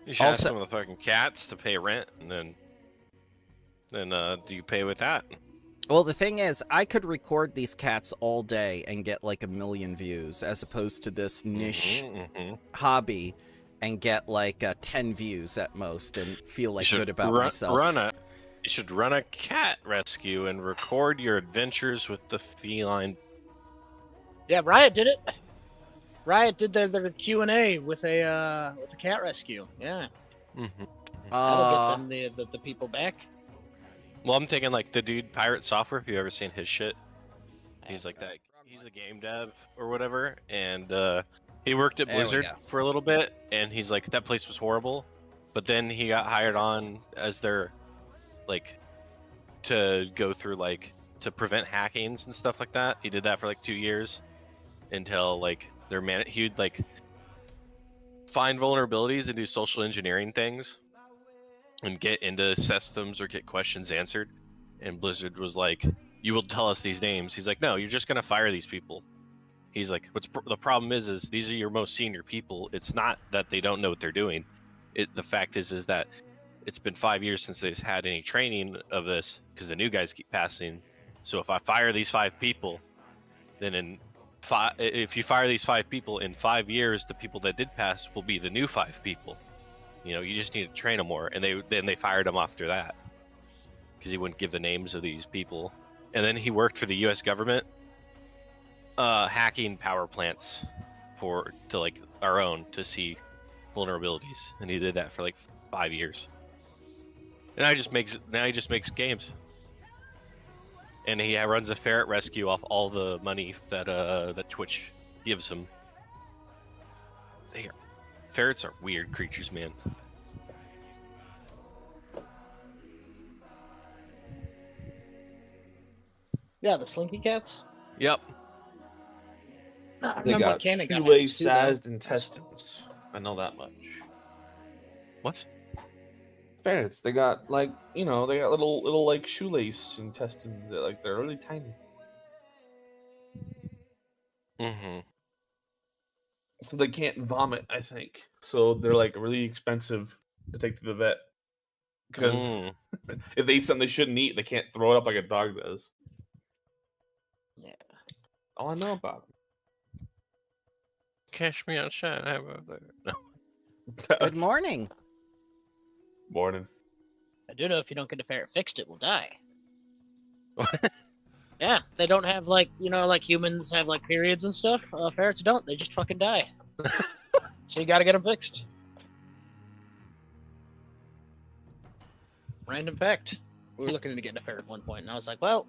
You should ask some of the fucking cats to pay rent, and then do you pay with that? Well, the thing is, I could record these cats all day and get like 1 million views, as opposed to this niche hobby and get like 10 views at most and feel like good about myself. You should run a cat rescue and record your adventures with the feline. Yeah, Riot did it. Riot did their Q&A with a cat rescue. Yeah. That'll get them the people back. Well, I'm thinking like the dude Pirate Software. If you ever seen his shit, he's like that. He's a game dev or whatever, and he worked at Blizzard for a little bit, and he's like, that place was horrible, but then he got hired on as their like to go through like to prevent hackings and stuff like that. He did that for like 2 years until like he'd like find vulnerabilities and do social engineering things and get into systems or get questions answered. And Blizzard was like, you will tell us these names. He's like, no, you're just gonna fire these people. He's like, the problem is these are your most senior people. It's not that they don't know what they're doing. The fact is that it's been 5 years since they've had any training of this because the new guys keep passing. So if I fire these 5 people, then if you fire these 5 people in 5 years, the people that did pass will be the new 5 people. You know, you just need to train them more. And then they fired him after that because he wouldn't give the names of these people. And then he worked for the U.S. government, hacking power plants to like our own to see vulnerabilities, and he did that for like 5 years. And now he just makes games, and he runs a ferret rescue off all the money that Twitch gives him. Ferrets are weird creatures, man. Yeah, the slinky cats. Yep. They got shoelace-sized intestines. I know that much. What? Ferrets. They got like they got little like shoelace intestines. They're really tiny. So they can't vomit, I think. So they're like really expensive to take to the vet. Because if they eat something they shouldn't eat, they can't throw it up like a dog does. Yeah. All I know about them. Cash me outside. No. Good morning. Morning. I do know if you don't get a ferret fixed, it will die. Yeah, they don't have like humans have like periods and stuff. Ferrets don't. They just fucking die. So you gotta get them fixed. Random fact. We were looking into getting a ferret at one point, and I was like, well,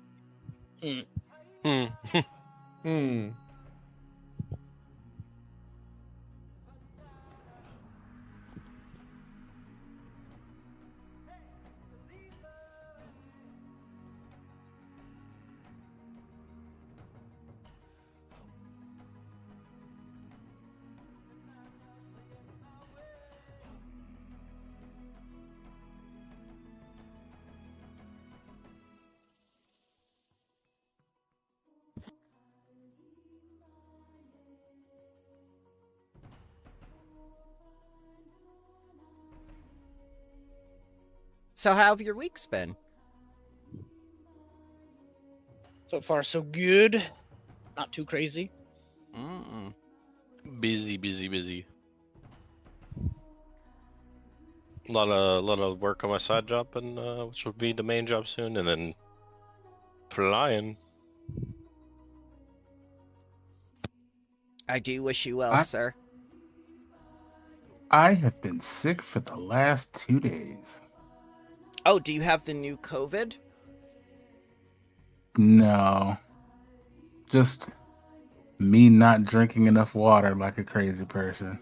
So how have your weeks been? so far so good. Not too crazy. Busy. A lot of work on my side job, and which will be the main job soon, and then flying. I do wish you well, sir. I have been sick for the last 2 days. Oh, do you have the new COVID? No. Just me not drinking enough water like a crazy person.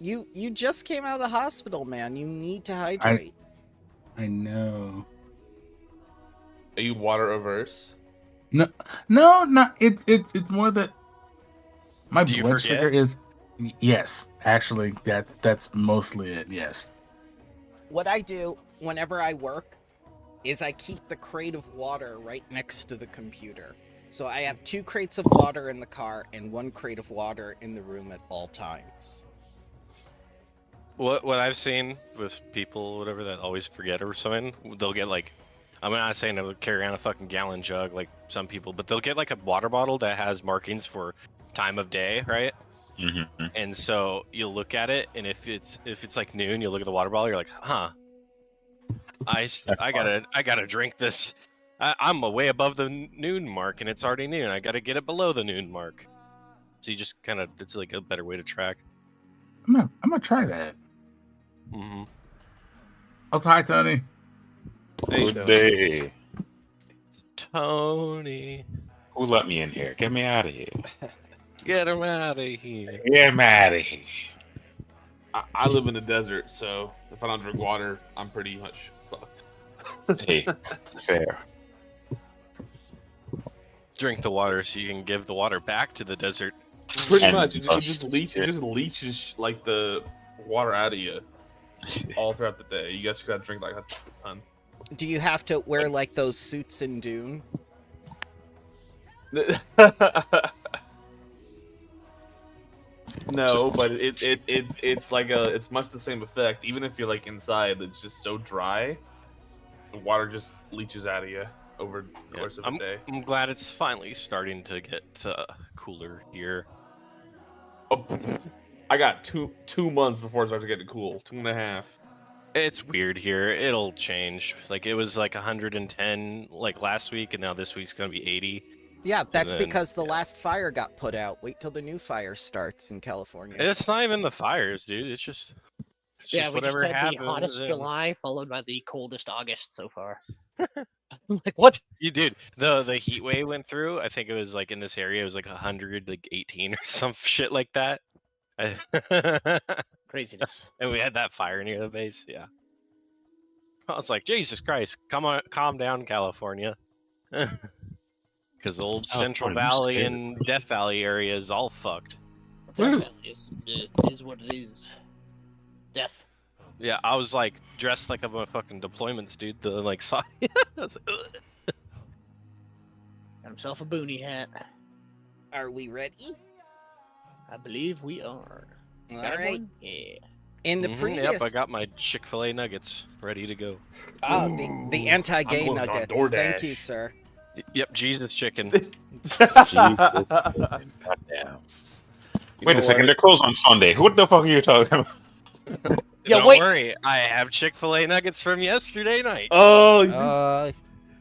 You just came out of the hospital, man. You need to hydrate. I know. Are you water averse? No, not it's more that my blood sugar is. Yes, actually, that's mostly it. Yes. What I do whenever I work is I keep the crate of water right next to the computer. So I have 2 crates of water in the car and 1 crate of water in the room at all times. What I've seen with people, whatever, that always forget or something, they'll get like, I'm not saying they'll carry around a fucking gallon jug like some people, but they'll get like a water bottle that has markings for time of day, right? Mm-hmm. And so you'll look at it, and if it's like noon, you'll look at the water bottle, you're like, huh, I gotta drink this. I'm way above the noon mark, and it's already noon. I gotta get it below the noon mark. So you just kind of, it's like a better way to track. I'm gonna try that. Mm-hmm. Also, hi, Tony. Hey, Good day. Tony. Who let me in here? Get me out of here. Get him out of here. Get him out of here. I live in the desert, so if I don't drink water, I'm pretty much fucked. Hey, fair. Drink the water so you can give the water back to the desert. Pretty And much, it just us. leaches like the water out of you all throughout the day. You guys gotta drink like a ton. Do you have to wear like those suits in Dune? No, but it's like it's much the same effect. Even if you're like inside, it's just so dry. The water just leaches out of you over the course of the day. I'm glad it's finally starting to get cooler here. Oh, I got two months before it starts getting cool. 2.5. It's weird here. It'll change. Like it was like 110 like last week, and now this week's gonna be 80. Yeah, that's then, because the last fire got put out. Wait till the new fire starts in California. It's not even the fires, dude. It's just Yeah, we whatever just had happens. the hottest and- July, followed by the coldest August so far. Like what? You dude, the heat wave went through. I think it was like in this area, it was like 118 or some shit like that. Craziness. And we had that fire near the base. Yeah. I was like, Jesus Christ, calm down, California. Because old Central California's Valley scary. and Death Valley area is all fucked. Death is what it is. Death. Yeah, I was like dressed like I'm a fucking deployments dude. The like saw. I was like, ugh. Got himself a boonie hat. Are we ready? I believe we are. All Got right. one? Yeah. In the Mhm, previous, Yep, I got my Chick-fil-A nuggets ready to go. the anti-gay I'm going on nuggets. DoorDash. Thank you, sir. Yep, Jesus chicken. Goddamn. Wait a second, they're closed on Sunday. What the fuck are you talking about? Yeah, Don't wait. worry, I have Chick-fil-A nuggets from yesterday night. Oh,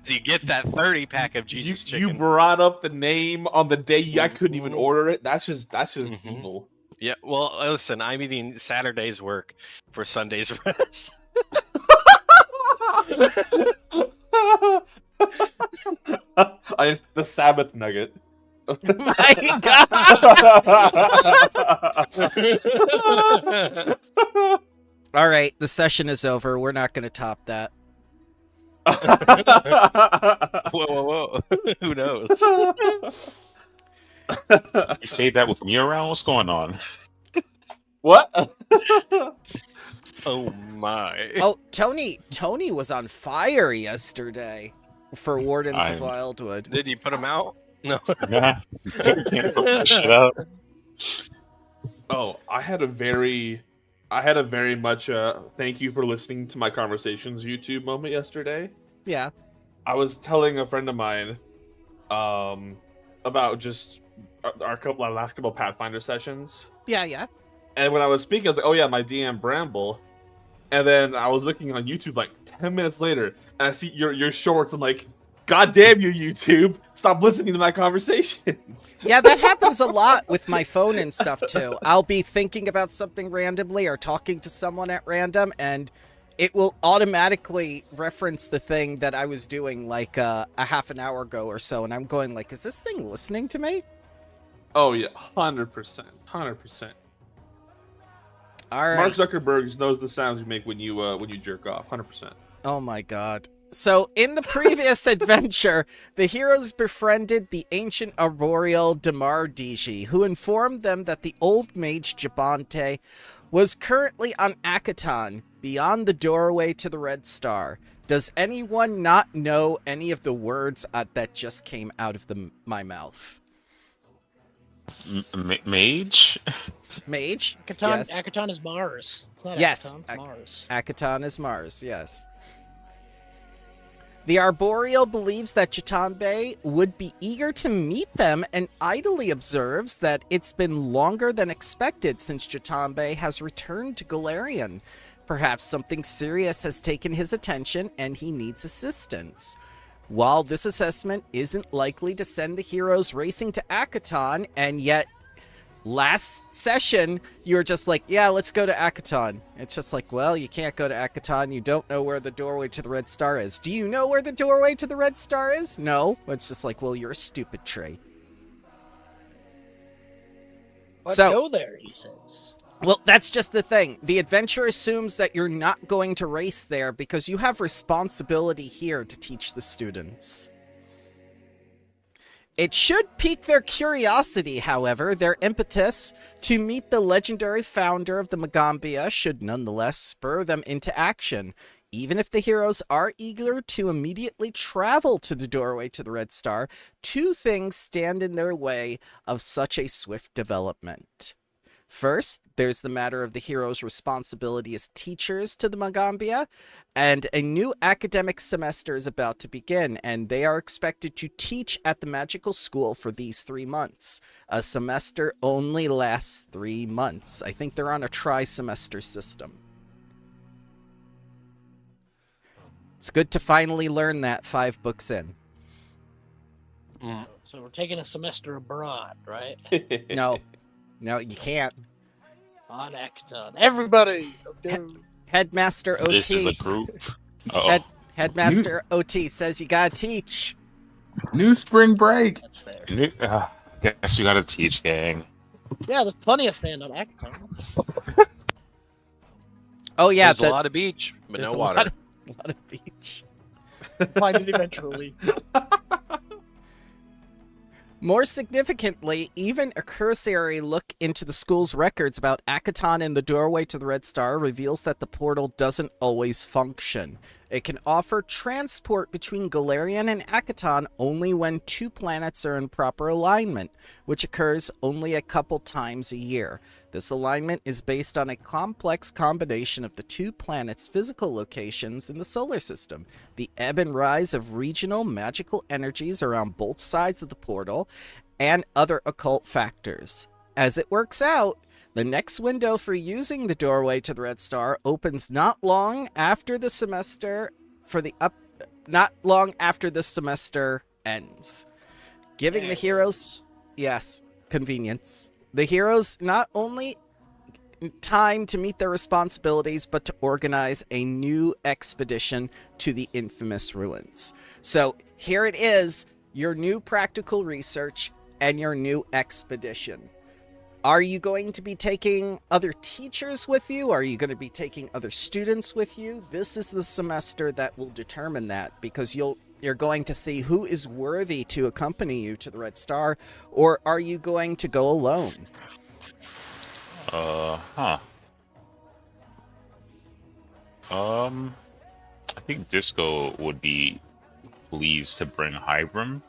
So you get that 30-pack of Jesus you chicken. brought up the name on the day I couldn't even order it. That's just Mhm. evil. Yeah, well, listen, I'm eating Saturday's work for Sunday's rest. The Sabbath nugget. My God! All right, the session is over. We're not going to top that. Whoa. Who knows? You say that with me around? What's going on? What? Oh my. Oh, Tony was on fire yesterday for Wardens of Wildwood. Did you put them out? No. Nah, can't put that shit out. Oh, I had a very much thank you for listening to my conversations YouTube moment yesterday. Yeah. I was telling a friend of mine about just our last couple Pathfinder sessions. Yeah. And when I was speaking, I was like, oh yeah, my DM Bramble. And then I was looking on YouTube like 10 minutes later, and I see your shorts. I'm like, God damn you, YouTube. Stop listening to my conversations. Yeah, that happens a lot with my phone and stuff, too. I'll be thinking about something randomly or talking to someone at random, and it will automatically reference the thing that I was doing like a half an hour ago or so, and I'm going like, is this thing listening to me? Oh yeah, 100%. 100%. All right. Mark Zuckerberg knows the sounds you make when you jerk off. 100%. Oh my God. So, in the previous adventure, the heroes befriended the ancient arboreal Damardiji, who informed them that the old mage Jabante was currently on Akkiton, beyond the doorway to the Redstar. Does anyone not know any of the words that just came out of my mouth? Mage? Mage? Akkiton, Yes. Akkiton is Mars. It's not Yes. Akkiton, it's Mars. Akkiton is Mars, yes. The Arboreal believes that Jitanbe would be eager to meet them and idly observes that it's been longer than expected since Jitanbe has returned to Galarian. Perhaps something serious has taken his attention and he needs assistance. While this assessment isn't likely to send the heroes racing to Akkiton, and yet last session you were just like, yeah, let's go to Akkiton. It's just like, well, you can't go to Akkiton. You don't know where the doorway to the Red Star is. Do you know where the doorway to the Red Star is? No. It's just like, well, you're a stupid Trey. Let's So- go there, he says. Well, that's just the thing. The adventure assumes that you're not going to race there because you have responsibility here to teach the students. It should pique their curiosity, however. Their impetus to meet the legendary founder of the Magambia should nonetheless spur them into action. Even if the heroes are eager to immediately travel to the doorway to the Red Star, two things stand in their way of such a swift development. First, there's the matter of the heroes' responsibility as teachers to the Magambia, and a new academic semester is about to begin, and they are expected to teach at the magical school for these 3 months. A semester only lasts 3 months. I think they're on a tri-semester system. It's good to finally learn that 5 books in. So we're taking a semester abroad, right? No, you can't. On Akkiton. Everybody, let's go. Headmaster OT. This is a group. Uh-oh. Headmaster OT says you gotta teach. New spring break. That's fair. Guess you gotta teach, gang. Yeah, there's plenty of sand on Akkiton. Oh yeah, There's a lot of beach, but there's no a water. lot of beach. Find it eventually. More significantly, even a cursory look into the school's records about Akkiton and the doorway to the Red Star reveals that the portal doesn't always function. It can offer transport between Galarian and Akkiton only when 2 planets are in proper alignment, which occurs only a couple times a year. This alignment is based on a complex combination of the 2 planets' physical locations in the solar system, the ebb and rise of regional magical energies around both sides of the portal, and other occult factors. As it works out, the next window for using the doorway to the Red Star opens not long after the semester ends, giving the heroes, yes, convenience. The heroes not only time to meet their responsibilities, but to organize a new expedition to the infamous ruins. So here it is, your new practical research and your new expedition. Are you going to be taking other teachers with you? Are you going to be taking other students with you? This is the semester that will determine that, because you're going to see who is worthy to accompany you to the Red Star, or are you going to go alone? I think Disco would be pleased to bring Hybrim.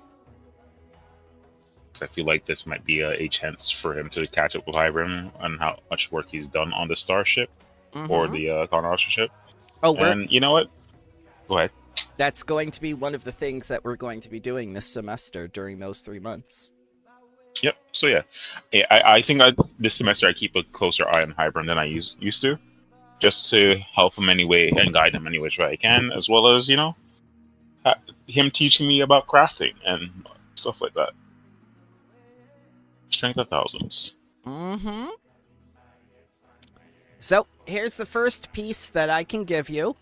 I feel like this might be a chance for him to catch up with Hybrim and how much work he's done on the Starship or the Conroster ship. Oh, and you know what? Go ahead. That's going to be one of the things that we're going to be doing this semester during those 3 months. Yep. So yeah, I think this semester I keep a closer eye on Hybrim than I used to, just to help him anyway and guide him any which way I can, as well as him teaching me about crafting and stuff like that. Strength of thousands. So here's the first piece that I can give you.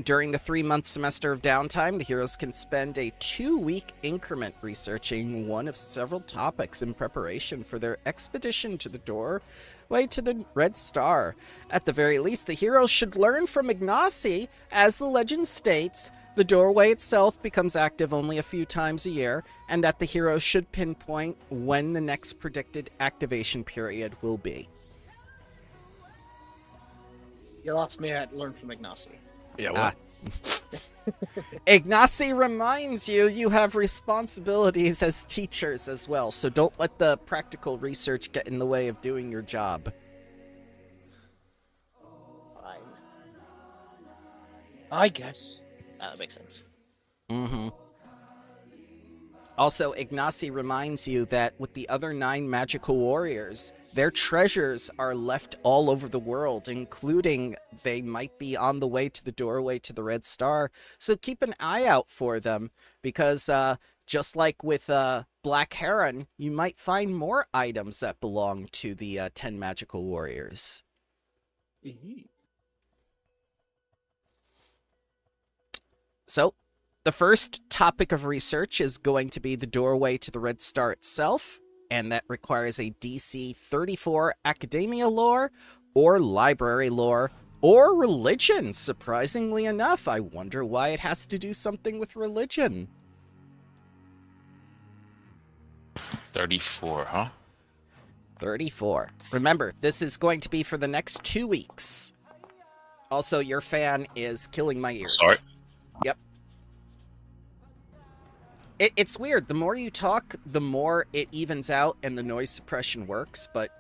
During the 3-month semester of downtime, the heroes can spend a 2-week increment researching one of several topics in preparation for their expedition to the doorway to the Red Star. At the very least, the heroes should learn from Ignacy. As the legend states, the doorway itself becomes active only a few times a year, and that the heroes should pinpoint when the next predicted activation period will be. You lost me at learn from Ignacy. Yeah, what? Ignacy reminds you you have responsibilities as teachers as well, so don't let the practical research get in the way of doing your job. Fine. I guess. That makes sense. Mm-hmm. Also, Ignacy reminds you that with the other 9 magical warriors, their treasures are left all over the world, including they might be on the way to the doorway to the Redstar. So keep an eye out for them, because just like with Black Heron, you might find more items that belong to the 10 magical warriors. So, the first topic of research is going to be the doorway to the Redstar itself, and that requires a DC 34 Academia lore, or Library lore, or Religion, surprisingly enough. I wonder why it has to do something with religion. 34, huh? 34. Remember, this is going to be for the next 2 weeks. Also, your fan is killing my ears. Sorry? Yep. It's weird. The more you talk, the more it evens out and the noise suppression works, but...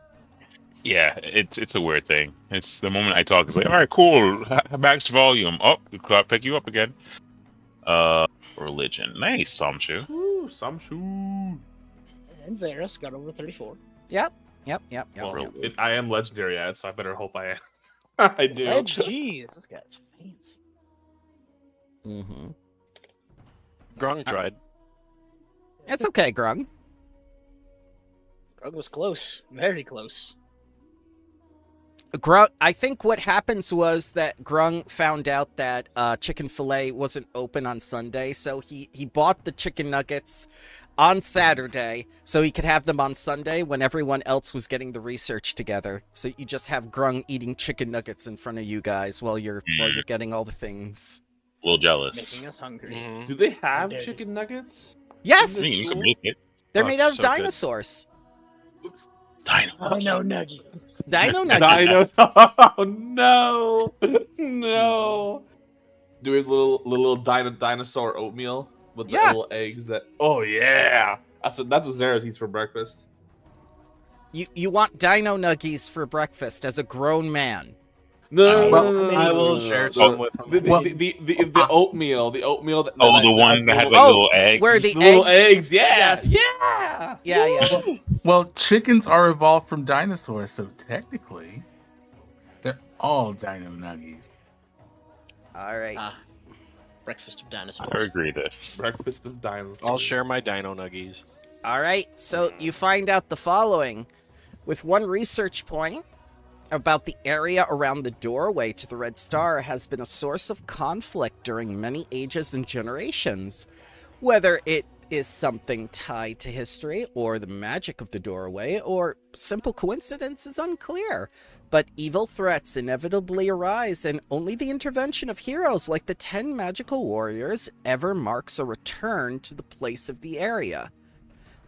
Yeah, it's a weird thing. It's the moment I talk, it's like, all right, cool, max volume. Oh, I'll pick you up again. Religion. Nice, Samshu. Ooh, Samshu. And Xeris got over 34. Yep. Well, I am legendary at, so I better hope I I do. Jeez, this guy's fancy. Mm-hmm. Grung tried. It's okay, Grung. Grung was close. Very close. Grung, I think what happens was that Grung found out that chicken fillet wasn't open on Sunday, so he bought the chicken nuggets on Saturday so he could have them on Sunday when everyone else was getting the research together. So you just have Grung eating chicken nuggets in front of you guys while you're getting all the things. A little jealous. Making us hungry. Mm-hmm. Do they have chicken nuggets? Yes! I mean, you can make it. They're made out of so good. dinosaurs. Dino nuggets. Dino nuggets. Oh no! No! Doing little dinosaur oatmeal with the little eggs that. Oh yeah! That's what Zara eats for breakfast. You want dino nuggies for breakfast as a grown man. No, I will share some with him. The oatmeal, the one that has like little eggs. Where the little eggs? Yeah, Yes. Yeah. Well, chickens are evolved from dinosaurs, so technically, they're all dino nuggies. All right. Breakfast of dinosaurs. I agree this. Breakfast of dinosaurs. I'll share my dino nuggies. All right. So you find out the following. With one research point about the area around the doorway to the Redstar has been a source of conflict during many ages and generations. Whether it is something tied to history or the magic of the doorway or simple coincidence is unclear. But evil threats inevitably arise, and only the intervention of heroes like the 10 magical warriors ever marks a return to the place of the area.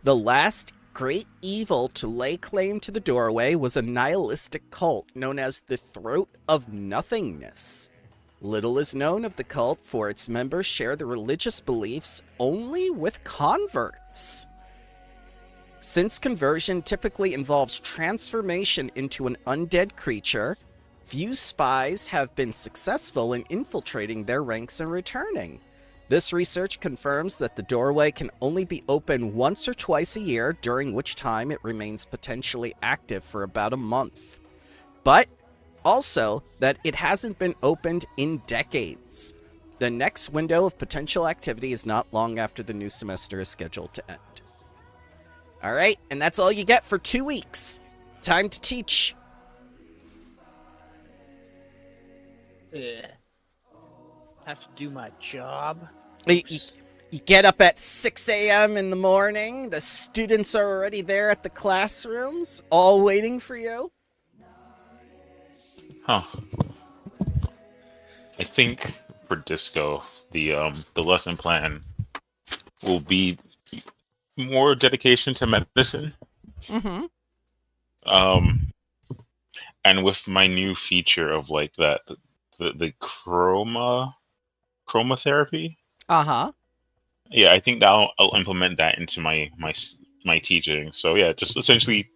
The last great evil to lay claim to the doorway was a nihilistic cult known as the Throat of Nothingness. Little is known of the cult, for its members share the religious beliefs only with converts. Since conversion typically involves transformation into an undead creature, few spies have been successful in infiltrating their ranks and returning. This research confirms that the doorway can only be open once or twice a year, during which time it remains potentially active for about a month. But also that it hasn't been opened in decades. The next window of potential activity is not long after the new semester is scheduled to end. Alright, and that's all you get for 2 weeks. Time to teach. Have to do my job. You get up at 6 a.m. in the morning. The students are already there at the classrooms, all waiting for you. Huh. I think for Disco, the lesson plan will be more dedication to medicine. Mm-hmm. And with my new feature of like that the chromotherapy. Uh-huh. Yeah, I think that I'll implement that into my teaching. So yeah, just essentially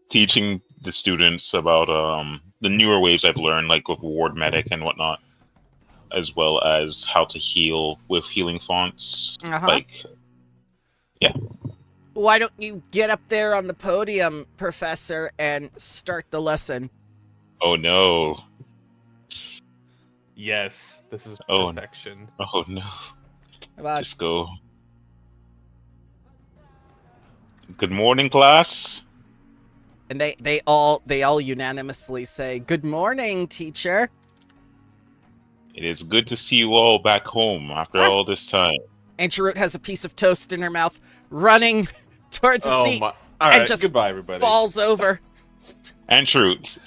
teaching the students about the newer ways I've learned, like with ward medic and whatnot, as well as how to heal with healing fonts. Uh-huh. Like, yeah. Why don't you get up there on the podium, Professor, and start the lesson? Oh no. Yes, this is Oh, perfection. Oh no. About Just go. Good morning, class. And they all unanimously say, "Good morning, teacher." It is good to see you all back home after all this time. And Root has a piece of toast in her mouth, running towards the seat, All and right, just goodbye, everybody. falls over. And Truth.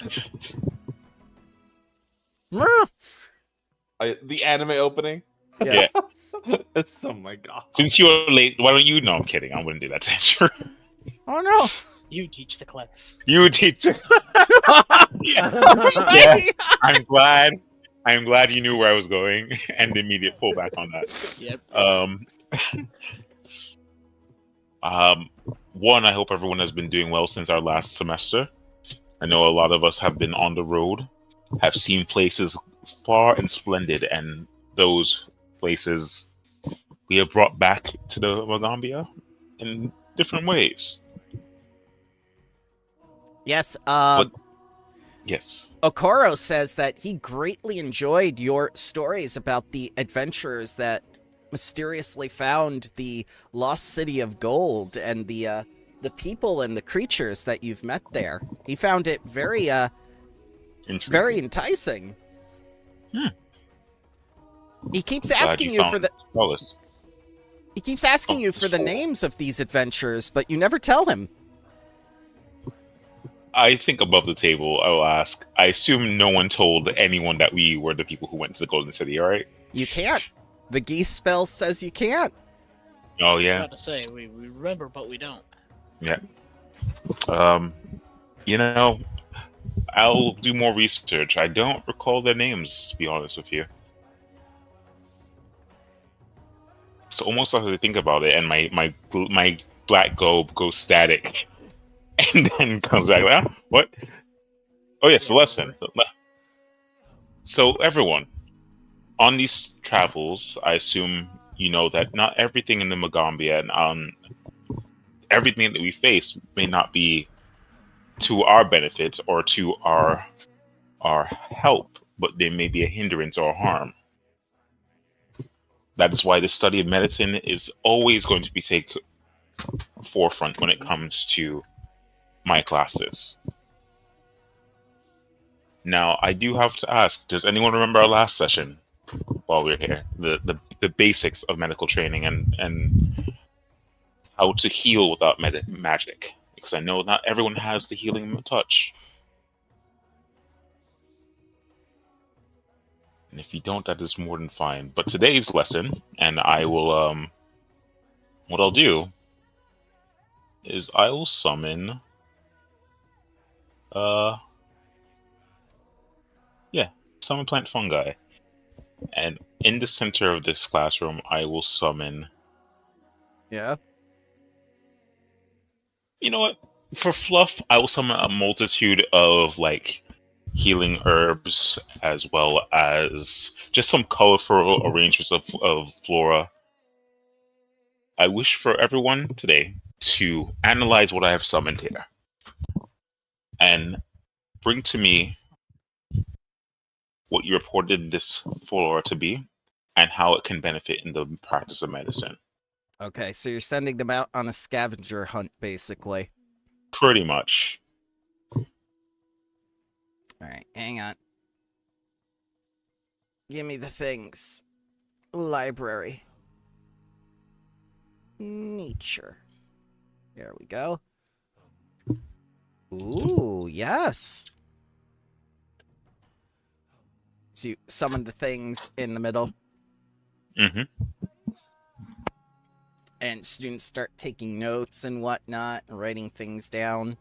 The anime opening. Yes. Yeah. It's oh my god. Since you are late, why don't you? No, I'm kidding. I wouldn't do that to Truth. Oh no. You teach the class. You teach. Yeah. Yeah. I'm glad you knew where I was going, and the immediate pullback on that. Yep. One, I hope everyone has been doing well since our last semester. I know a lot of us have been on the road, have seen places far and splendid, and those places we have brought back to the Magambia in different ways. Yes, Yes. Okoro says that he greatly enjoyed your stories about the adventurers that mysteriously found the lost city of gold and the people and the creatures that you've met there. He found it very very enticing. He keeps asking you for the He keeps asking you for the names of these adventurers, but you never tell him. I think above the table, I will ask. I assume no one told anyone that we were the people who went to the Golden City, all right? You can't. The geese spell says you can't. Oh, I was yeah? about to say, we remember, but we don't. Yeah. You know, I'll do more research. I don't recall their names, to be honest with you. It's almost like I think about it, and my black gobe goes static. And then comes back, like, oh, what? Oh, yes, the lesson. So, everyone, on these travels, I assume you know that not everything in the Magambia and everything that we face may not be to our benefit or to our help, but they may be a hindrance or harm. That is why the study of medicine is always going to be taken forefront when it comes to my classes. Now, I do have to ask, does anyone remember our last session while we we're here? The basics of medical training and how to heal without magic. Because I know not everyone has the healing touch. And if you don't, that is more than fine. But today's lesson, and I will, what I'll do is I will summon summon plant fungi. And in the center of this classroom, I will summon. Yeah. You know what? For fluff, I will summon a multitude of like healing herbs as well as just some colorful arrangements of flora. I wish for everyone today to analyze what I have summoned here and bring to me what you reported this flora to be and how it can benefit in the practice of medicine. Okay, so you're sending them out on a scavenger hunt, basically. Pretty much. Alright, hang on. Give me the things. Library. Nature. There we go. Ooh, yes. So you summon the things in the middle. Mm-hmm. And students start taking notes and whatnot, and writing things down.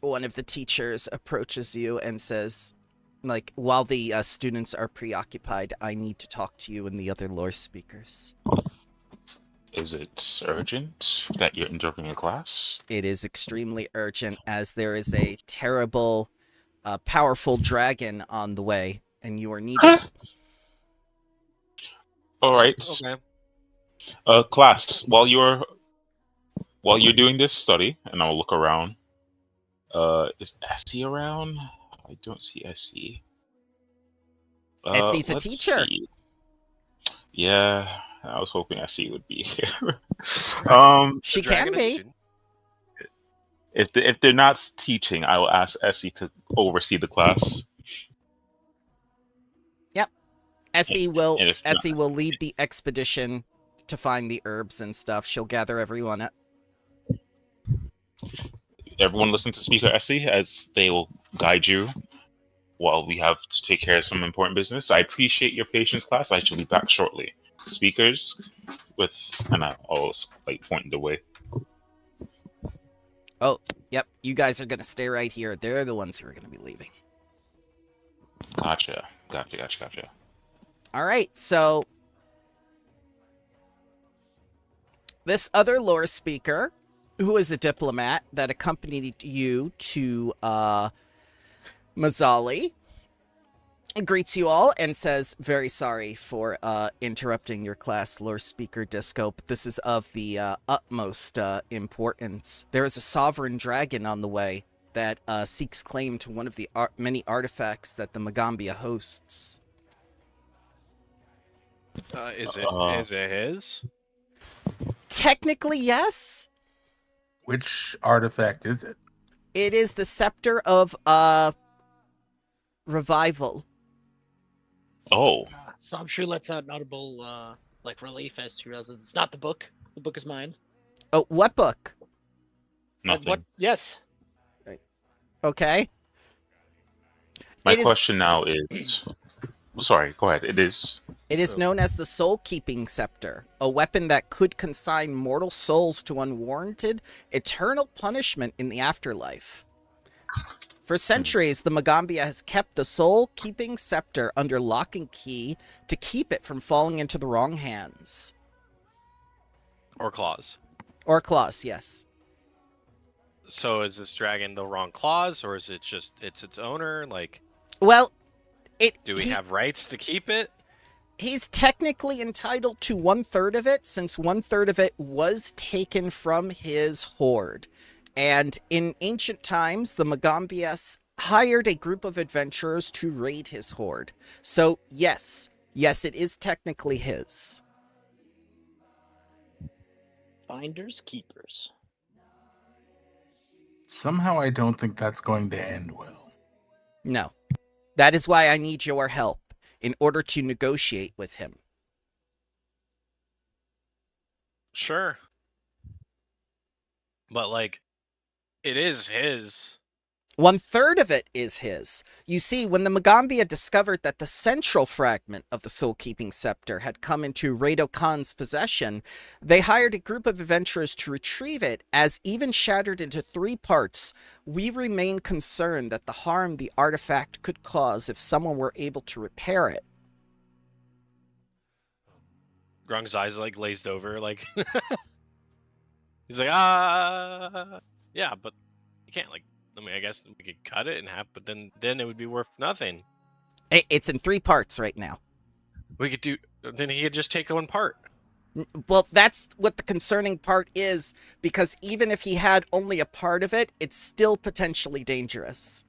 One of the teachers approaches you and says, like, while the students are preoccupied, I need to talk to you and the other lore speakers. Is it urgent that you're interrupting a class? It is extremely urgent, as there is a terrible, powerful dragon on the way, and you are needed. All right. Okay. Class, while you're doing this study, and I'll look around. Is Essie around? I don't see Essie. Essie's a teacher. See. Yeah, I was hoping Essie would be here. She can be. If they're not teaching, I will ask Essie to oversee the class. Yep. Essie will not, will lead the expedition to find the herbs and stuff. She'll gather everyone up. Everyone listen to Speaker Essie as they will guide you while we have to take care of some important business. I appreciate your patience, class. I shall be back shortly. Speakers and I always pointing the way. Oh, yep. You guys are gonna stay right here. They're the ones who are gonna be leaving. Gotcha. All right, so this other lore speaker, who is a diplomat that accompanied you to Mazzali, greets you all and says, very sorry for interrupting your class, lore speaker Disco, but this is of the utmost importance. There is a sovereign dragon on the way that seeks claim to one of the many artifacts that the Magambia hosts. Is it his? Technically, yes. Which artifact is it? It is the Scepter of Revival. Oh. So I'm sure lets out notable relief as to it's not the book. The book is mine. Oh, what book? Nothing. What? Yes. Okay. My question now is... Sorry, go ahead. It is known as the Soul-Keeping Scepter, a weapon that could consign mortal souls to unwarranted, eternal punishment in the afterlife. For centuries, the Magambia has kept the Soul-Keeping Scepter under lock and key to keep it from falling into the wrong hands. Or claws. Or claws, yes. So is this dragon the wrong claws, or is it just its owner? Well, do we have rights to keep it? He's technically entitled to 1/3 of it, since 1/3 of it was taken from his horde. And in ancient times, the Magambias hired a group of adventurers to raid his horde. So, yes, it is technically his. Finders, keepers. Somehow I don't think that's going to end well. No. That is why I need your help, in order to negotiate with him. Sure. But, it is his. 1/3 of it is his. You see, when the Magambia discovered that the central fragment of the Soul-Keeping Scepter had come into Rado Khan's possession, they hired a group of adventurers to retrieve it, as even shattered into 3 parts, we remain concerned that the harm the artifact could cause if someone were able to repair it. Grung's eyes glazed over, he's like, yeah, but you can't I guess we could cut it in half, but then it would be worth nothing. It's in 3 parts right now. Then he could just take 1 part. Well, that's what the concerning part is, because even if he had only a part of it, it's still potentially dangerous.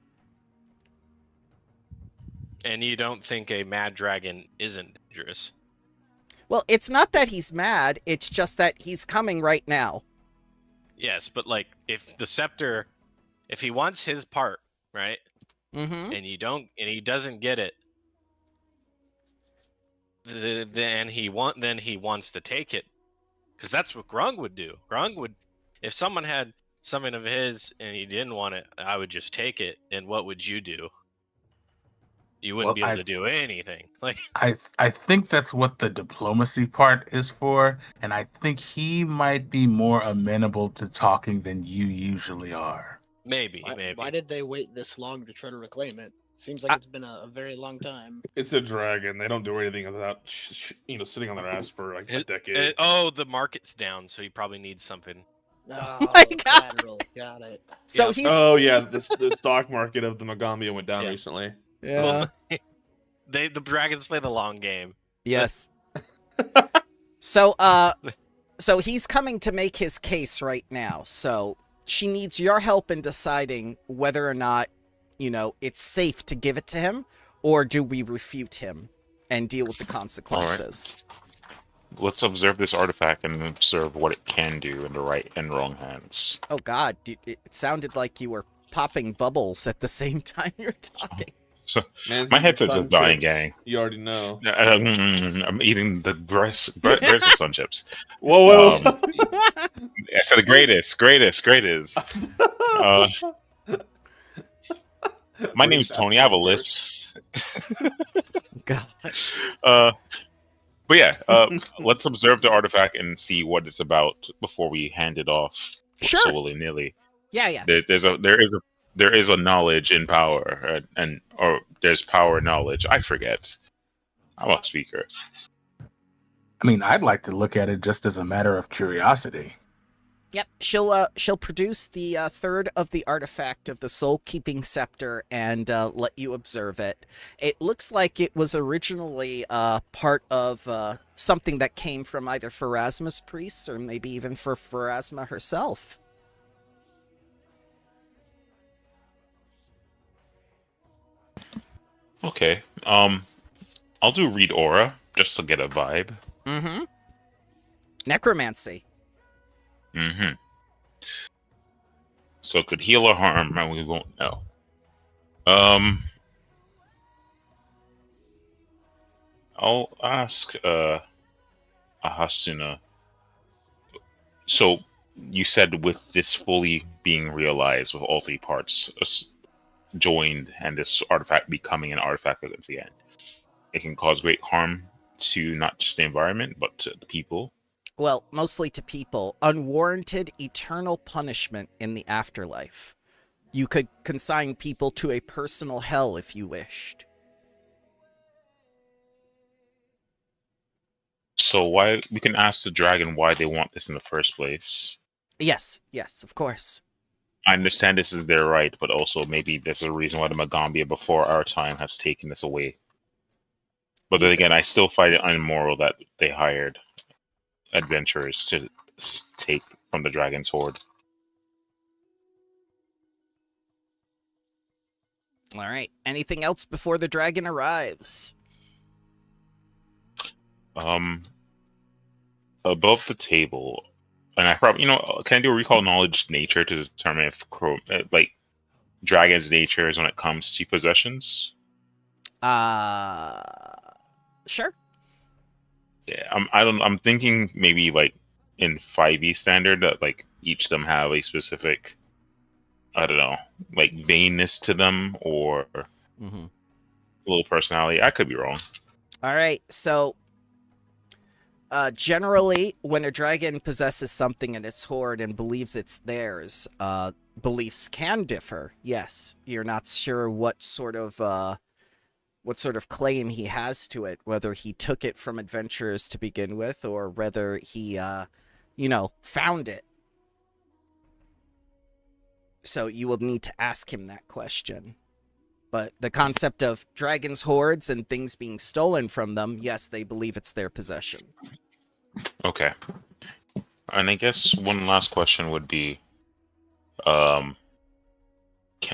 And you don't think a mad dragon isn't dangerous? Well, it's not that he's mad, it's just that he's coming right now. Yes, but if the scepter, if he wants his part, right? Mm-hmm. And he doesn't get it, then he wants to take it, because that's what Grung would do. Grung would, if someone had something of his and he didn't want it, I would just take it. And what would you do? You wouldn't be able to do anything. I think that's what the diplomacy part is for, and I think he might be more amenable to talking than you usually are. Maybe. Why did they wait this long to try to reclaim it? Seems like it's been a very long time. It's a dragon. They don't do anything without sitting on their ass for like a decade. The market's down, so he probably needs something. Oh my God. collateral. Got it. So Yep. he's. Oh yeah, the stock market of the Magambia went down recently. Yeah. The dragons play the long game. Yes. So so he's coming to make his case right now. So she needs your help in deciding whether or not, you know, it's safe to give it to him, or do we refute him and deal with the consequences? Right. Let's observe this artifact and observe what it can do in the right and wrong hands. Oh God, dude, it sounded like you were popping bubbles at the same time you're talking. So my headset's just dying, gang. You already know. I'm eating the breast of sun chips. Whoa! I said the greatest. My name's Tony. I have a lisp. God. But yeah, let's observe the artifact and see what it's about before we hand it off so willy-nilly. Yeah. There is a knowledge in power, or there's power in knowledge. I forget. I'm a speaker. I mean, I'd like to look at it just as a matter of curiosity. Yep, she'll produce the third of the artifact of the soul-keeping scepter and let you observe it. It looks like it was originally part of something that came from either Pharasma's priests or maybe even for Pharasma herself. Okay. I'll do read aura just to get a vibe. Mm-hmm. Necromancy. Mm-hmm. So it could heal or harm, and we won't know. I'll ask Ahasuna. So you said with this fully being realized, with all three parts joined, and this artifact becoming an artifact against the end, it can cause great harm to not just the environment, but to the people. Well, mostly to people. Unwarranted eternal punishment in the afterlife. You could consign people to a personal hell if you wished. So why we can ask the dragon why they want this in the first place. Yes, of course. I understand this is their right, but also maybe there's a reason why the Magambia before our time has taken this away. But then again, I still find it immoral that they hired adventurers to take from the dragon's hoard. All right. Anything else before the dragon arrives? Above the table, and I probably, can I do a recall knowledge nature to determine if dragon's nature is when it comes to possessions? Sure. Yeah, I'm thinking maybe in 5e standard that each of them have a specific, I don't know, vainness to them or a little personality. I could be wrong. All right, so generally, when a dragon possesses something in its hoard and believes it's theirs, beliefs can differ. Yes, you're not sure what sort of claim he has to it, whether he took it from adventurers to begin with, or whether he, found it. So you will need to ask him that question. But the concept of dragons' hoards and things being stolen from them, yes, they believe it's their possession. Okay. And I guess one last question would be, can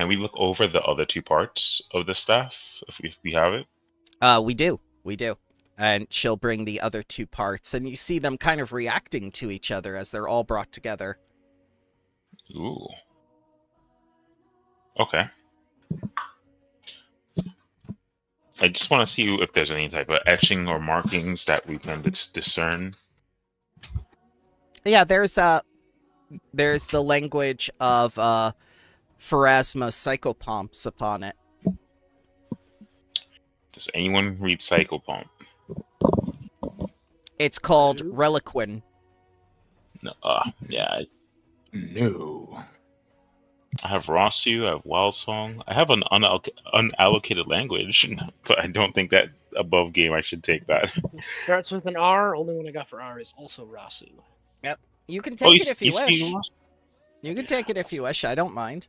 we look over the other two parts of the staff, if we have it? We do. And she'll bring the other two parts, and you see them kind of reacting to each other as they're all brought together. Ooh. Okay. I just want to see if there's any type of etching or markings that we can discern. Yeah, there's the language of Pharasma psychopomps upon it. Does anyone read psychopomp? It's called Reliquin. No. Yeah. No. I have Rosu, I have Wild Song. I have an unallocated language, but I don't think that above game I should take that. Starts with an R. Only one I got for R is also Rasu. Yep. You can take it if you wish. Rosu? You can take it if you wish. I don't mind.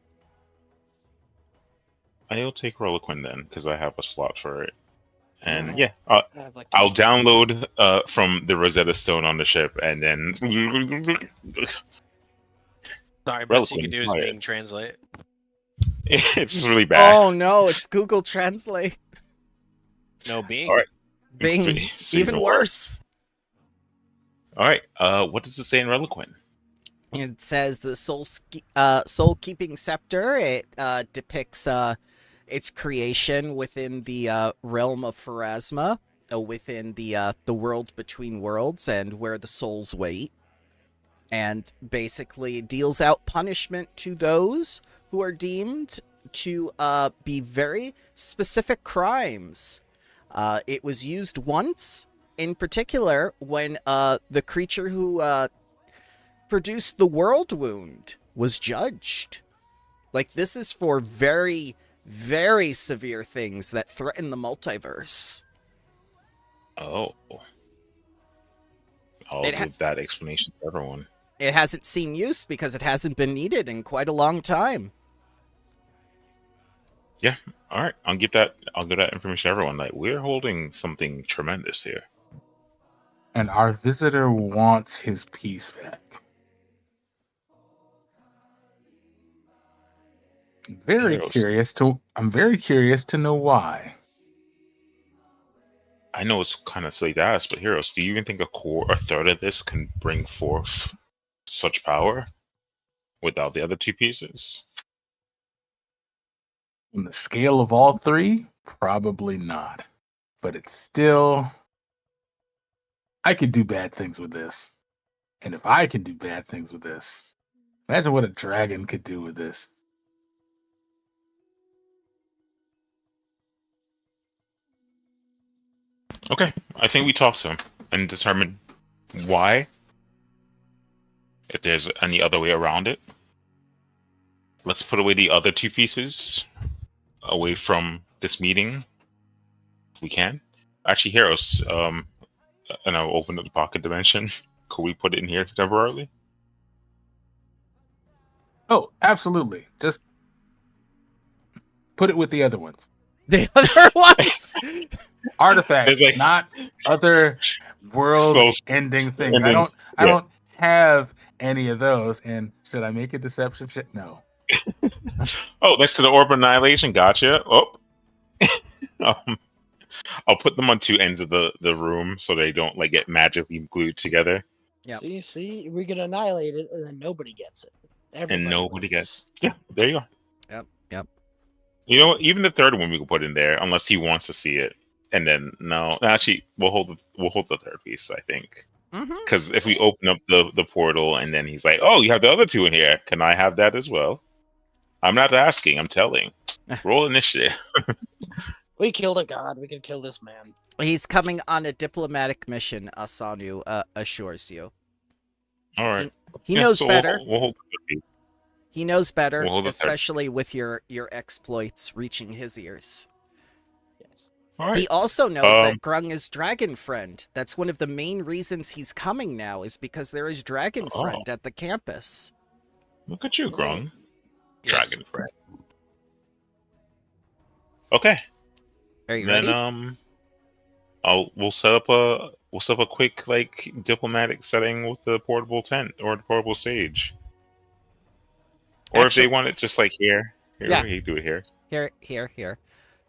I'll take Reliquin then, because I have a slot for it. And Alright. yeah, Like I'll download from the Rosetta Stone on the ship, and then Sorry, best you can do is Bing Translate. it's just really bad. Oh no, it's Google Translate. No, Bing. All right. Bing, even worse. All right. What does it say in Reliquin? It says the soul-keeping scepter. It depicts its creation within the realm of Pharasma, within the world between worlds, and where the souls wait, and basically deals out punishment to those who are deemed to be very specific crimes. It was used once, in particular, when the creature who produced the world wound was judged. Like, this is for very, very severe things that threaten the multiverse. Oh. I'll give that explanation to everyone. It hasn't seen use because it hasn't been needed in quite a long time. Yeah. All right. I'll give that information to everyone. Like, we're holding something tremendous here. And our visitor wants his piece back. I'm very curious to know why. I know it's kind of silly to ask, but Heroes, do you even think a third of this can bring forth such power without the other two pieces? On the scale of all three, probably not. But it's still... I could do bad things with this. And if I can do bad things with this, imagine what a dragon could do with this. Okay, I think we talked to him and determined why, if there's any other way around it. Let's put away the other two pieces away from this meeting, if we can. Actually, Heroes, and I'll open up the pocket dimension. Could we put it in here temporarily? Oh, absolutely. Just put it with the other ones. The other ones? Artifacts, like, not other world-ending things. I don't have any of those. And should I make a deception check? No. Oh, next to the Orb of Annihilation. Gotcha. Oh. I'll put them on two ends of the room so they don't like get magically glued together. Yeah. See, we can annihilate it, and then nobody gets it. Nobody gets. Yeah, there you go. Yep. You know, even the third one we can put in there, unless he wants to see it. And then no, actually, we'll hold the third piece. I think, because if we open up the portal and then he's like, "Oh, you have the other two in here. Can I have that as well?" I'm not asking. I'm telling. Roll initiative. We killed a god. We can kill this man. He's coming on a diplomatic mission, Asanu assures you. All right. He knows better. We'll hold the third piece. He knows better, especially with your exploits reaching his ears. Yes. All right. He also knows that Grung is Dragon Friend. That's one of the main reasons he's coming now, is because there is Dragon Friend at the campus. Look at you, Grung. Yes. Dragon Friend. Okay. Are you ready? We'll set up a quick like diplomatic setting with the portable tent or the portable stage. Or if they want it just like here, you do it here. Here.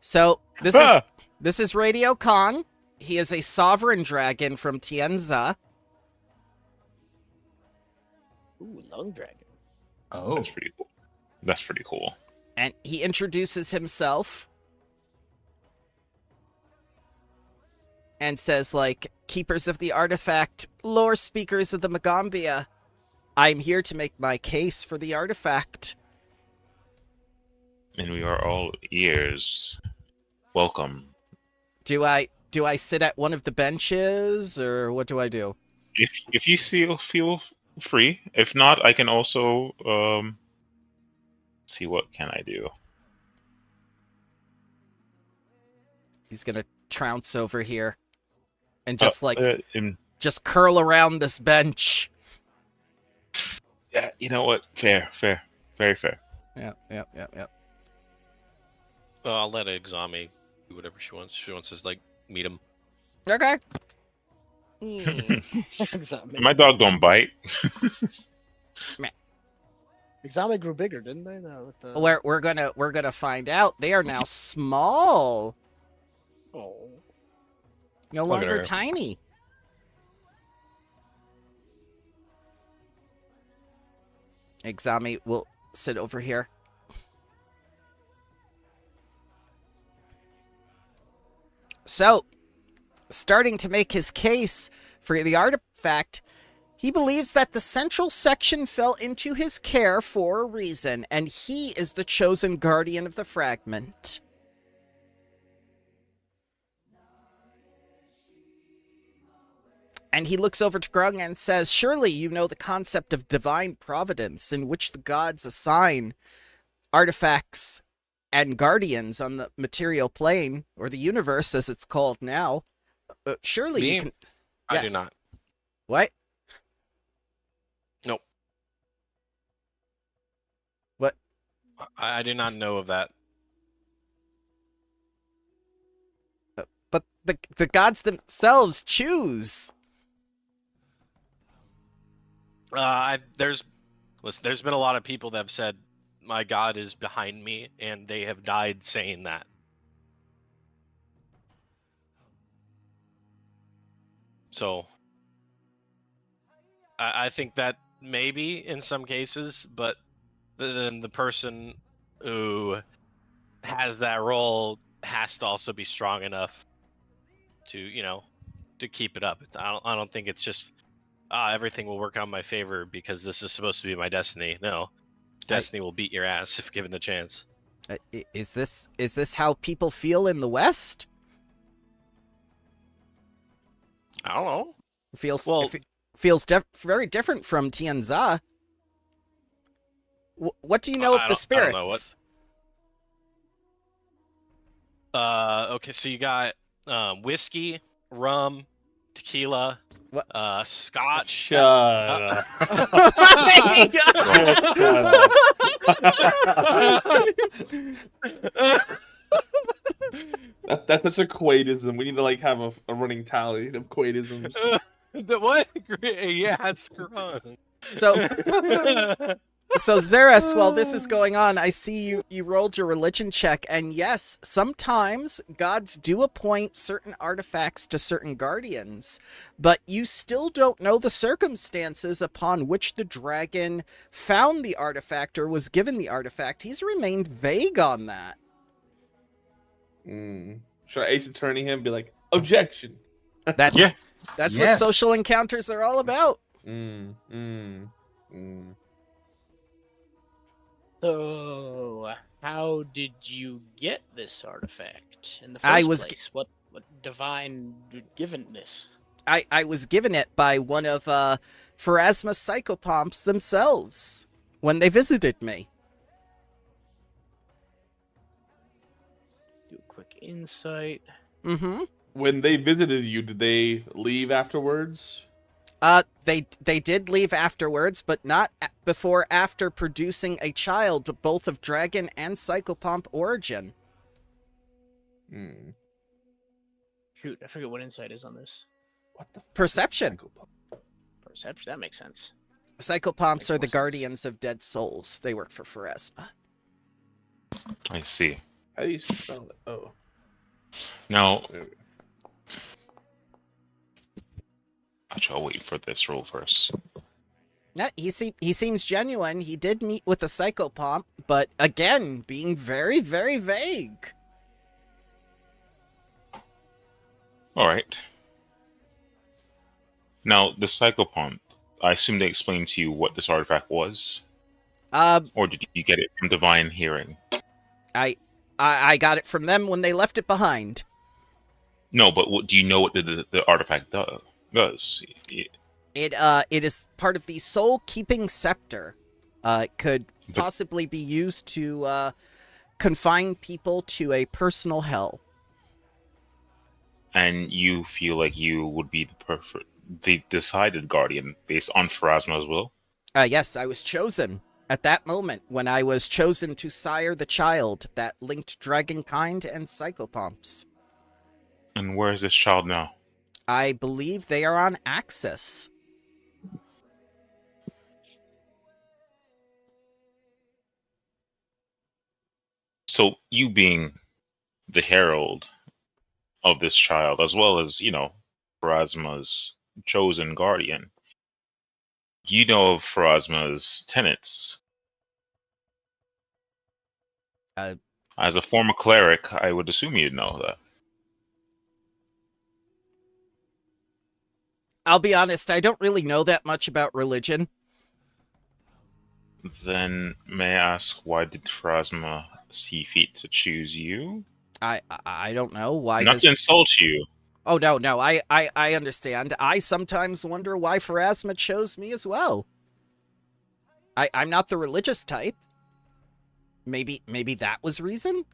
So this is Radio Khan. He is a sovereign dragon from Tianza. Ooh, lung dragon. Oh, That's pretty cool. And he introduces himself and says, like, keepers of the artifact, lore speakers of the Magambia, I'm here to make my case for the artifact. And we are all ears. Welcome. Do I sit at one of the benches, or what do I do? If you feel free. If not, I can also see, what can I do? He's gonna trounce over here and just just curl around this bench. Yeah, you know what? Fair, very fair. Yeah. Well, I'll let Exami do whatever she wants. She wants to like meet him. Okay. My dog don't bite. Exami grew bigger, didn't they? No, with the... We're gonna find out. They are now small. Oh. No longer tiny. Exami will sit over here. So, starting to make his case for the artifact, he believes that the central section fell into his care for a reason, and he is the chosen guardian of the fragment. And he looks over to Grung and says, surely you know the concept of divine providence, in which the gods assign artifacts and guardians on the material plane, or the universe as it's called now. Surely you can... I do not. What? Nope. What? I do not know of that. But the gods themselves choose. There's been a lot of people that have said my god is behind me, and they have died saying that. So I think that maybe in some cases, but then the person who has that role has to also be strong enough to, to keep it up. I don't think it's just everything will work out in my favor because this is supposed to be my destiny. No, destiny will beat your ass if given the chance. Is this how people feel in the West? I don't know. Feels very different from Tianza. What do you know of the spirits? Okay, so you got whiskey, rum, tequila, scotch. Shut up. That's such a quaidism. We need to have a running tally of quaidisms. The what? Yeah, screw on. So Xeris, while this is going on, I see you rolled your religion check, and yes, sometimes gods do appoint certain artifacts to certain guardians, but you still don't know the circumstances upon which the dragon found the artifact or was given the artifact. He's remained vague on that. Should I Ace Attorney him and be like, objection? That's what social encounters are all about. So, how did you get this artifact in the first place? What divine givenness? I was given it by one of Pharasma's psychopomps themselves when they visited me. Do a quick insight. Mm-hmm. When they visited you, did they leave afterwards? They did leave afterwards, but not after producing a child, both of dragon and psychopomp origin. Shoot, I forget what insight is on this. What the Perception. Perception, that makes sense. Psychopomps are the guardians of dead souls. They work for Pharasma. I see. How do you spell it? Oh. Now, I'll wait for this roll first. No, he seems genuine. He did meet with a psychopomp, but again, being very, very vague. All right. Now, the psychopomp, I assume they explained to you what this artifact was? Or did you get it from Divine Hearing? I got it from them when they left it behind. No, but do you know what the artifact does? It is part of the soul-keeping scepter. It could possibly be used to confine people to a personal hell. And you feel like you would be the decided guardian based on Pharasma's will? Yes, I was chosen at that moment when I was chosen to sire the child that linked Dragonkind and Psychopomps. And where is this child now? I believe they are on Axis. So you being the herald of this child, as well as, Pharasma's chosen guardian, you know of Pharasma's tenets. As a former cleric, I would assume you'd know that. I'll be honest, I don't really know that much about religion. Then may I ask, why did Pharasma see fit to choose you? I don't know why. Not to insult you. Oh no, I understand. I sometimes wonder why Pharasma chose me as well. I'm not the religious type. Maybe that was reason?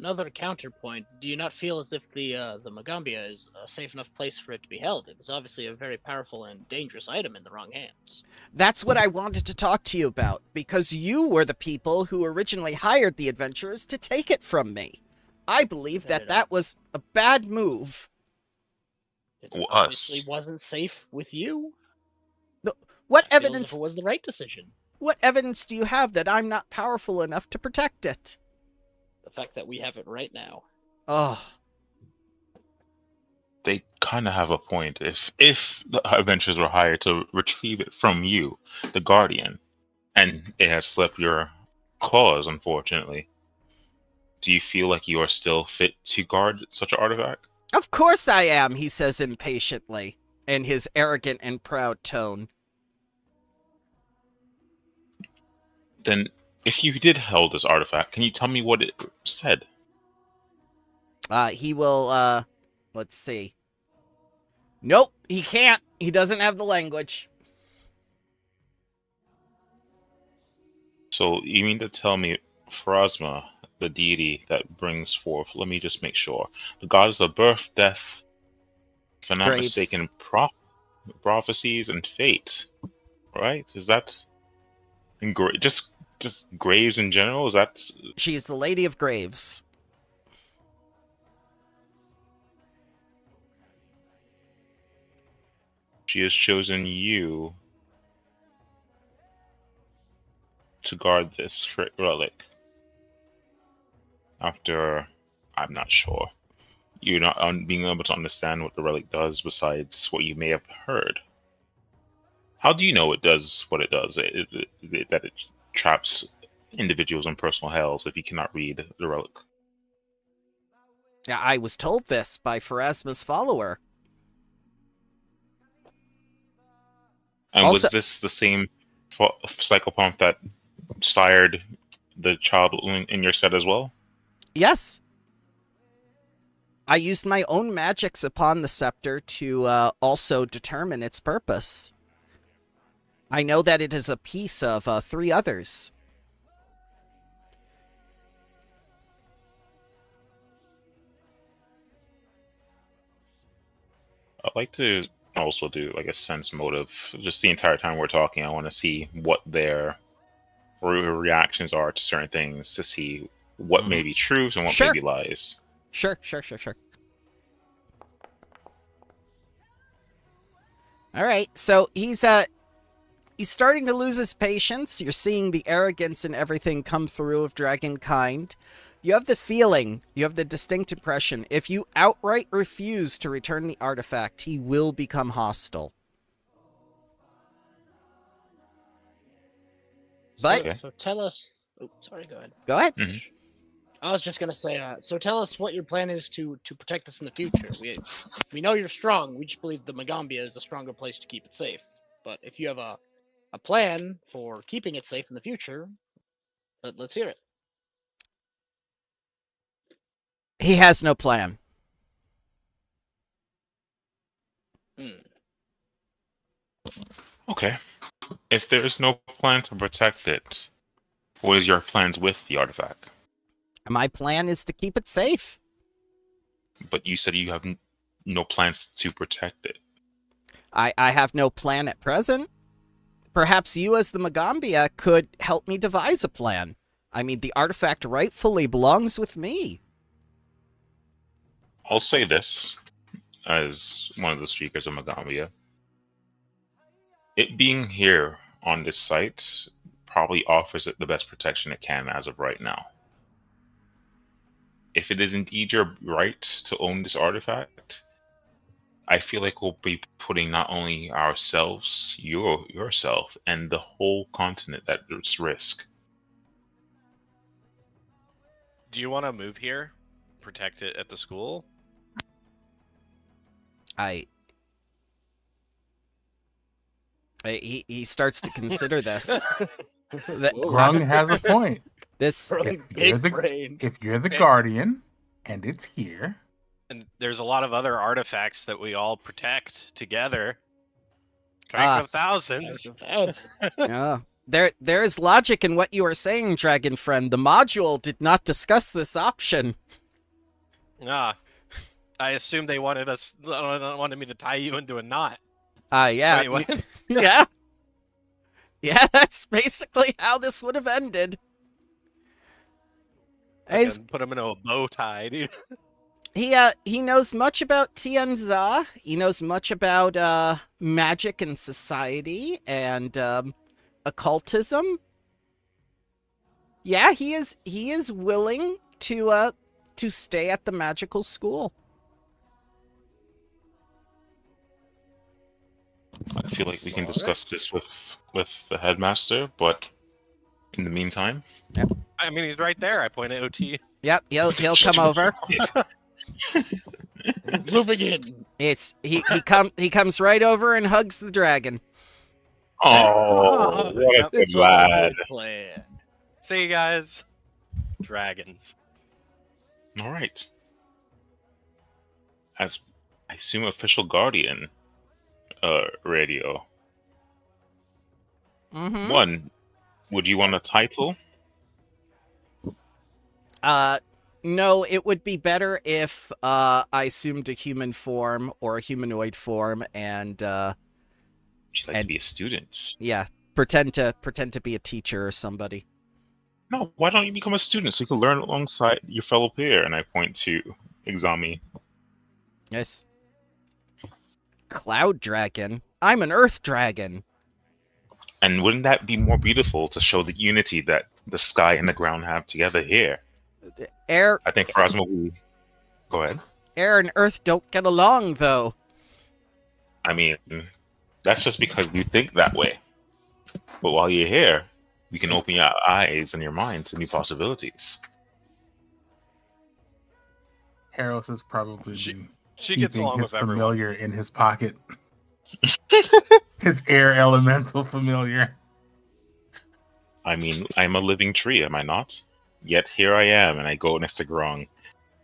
Another counterpoint. Do you not feel as if the Magambia is a safe enough place for it to be held? It is obviously a very powerful and dangerous item in the wrong hands. That's what I wanted to talk to you about, because you were the people who originally hired the adventurers to take it from me. I believe that was a bad move. It obviously wasn't safe with you. What evidence? It was the right decision. What evidence do you have that I'm not powerful enough to protect it? The fact that we have it right now. Oh. They kind of have a point. If the adventurers were hired to retrieve it from you, the Guardian, and it has slipped your claws, unfortunately, do you feel like you are still fit to guard such an artifact? Of course I am, he says impatiently, in his arrogant and proud tone. Then, if you did hold this artifact, can you tell me what it said? He will, let's see. Nope, he can't. He doesn't have the language. So, you mean to tell me Pharasma, the deity that brings forth, let me just make sure, the goddess of birth, death, if I'm not mistaken, prophecies, and fate, right? Is that... Just graves in general? Is that... She's the Lady of Graves. She has chosen you to guard this relic. After, I'm not sure, you're not being able to understand what the relic does besides what you may have heard. How do you know it does what it does? That it traps individuals in personal hells if you cannot read the relic? Yeah, I was told this by Pharasma's follower. And also, was this the same psychopomp that sired the child in your set as well? Yes. I used my own magics upon the scepter to also determine its purpose. I know that it is a piece of 3 others. I'd like to also do like a sense motive. Just the entire time we're talking, I want to see what their reactions are to certain things, to see what may be truths and what may be lies. Sure. All right, so he's starting to lose his patience. You're seeing the arrogance and everything come through of Dragonkind. You have the feeling, you have the distinct impression, if you outright refuse to return the artifact, he will become hostile. But so tell us. Oh, sorry. Go ahead. Go ahead. Mm-hmm. I was just gonna say. So tell us what your plan is to protect us in the future. We know you're strong. We just believe the Magambia is a stronger place to keep it safe. But if you have a plan for keeping it safe in the future, let's hear it. He has no plan. Okay. If there is no plan to protect it, what is your plans with the artifact? My plan is to keep it safe. But you said you have no plans to protect it. I have no plan at present. Perhaps you as the Magambia could help me devise a plan. I mean, the artifact rightfully belongs with me. I'll say this, as one of the speakers of Magambia. It being here on this site probably offers it the best protection it can as of right now. If it is indeed your right to own this artifact, I feel like we'll be putting not only ourselves, yourself, and the whole continent at risk. Do you want to move here? Protect it at the school? He starts to consider this. Grung has a point. This Really big brain. If you're the guardian and it's here, And there's a lot of other artifacts that we all protect together. Strength of thousands. There is logic in what you are saying, Dragon Friend. The module did not discuss this option. I assume they wanted me to tie you into a knot. Yeah. Anyway. Yeah. Yeah, that's basically how this would have ended. Put him in a bow tie, dude. He knows much about Tianza. He knows much about magic and society and occultism. Yeah, he is willing to stay at the magical school. I feel like we can discuss this with the headmaster, but in the meantime, I mean, he's right there. I point at OT. Yep, he'll come over. Moving in. He comes right over and hugs the dragon. Oh, what a good lad! Plan. See you guys, dragons. All right. As I assume official guardian, radio. Mm-hmm. One, would you want a title? No, it would be better if I assumed a human form or a humanoid form and She'd like to be a student. Yeah, pretend to be a teacher or somebody. No, why don't you become a student so you can learn alongside your fellow peer? And I point to Exami. Yes. Cloud dragon? I'm an earth dragon. And wouldn't that be more beautiful to show the unity that the sky and the ground have together here? Air. I think Pharasma will... Go ahead. Air and earth don't get along, though. I mean, that's just because you think that way. But while you're here, you can open your eyes and your mind to new possibilities. Harris is probably She gets keeping along his with everyone. familiar in his pocket. His air elemental familiar. I mean, I'm a living tree, am I not? Yet here I am, and I go next to Grong,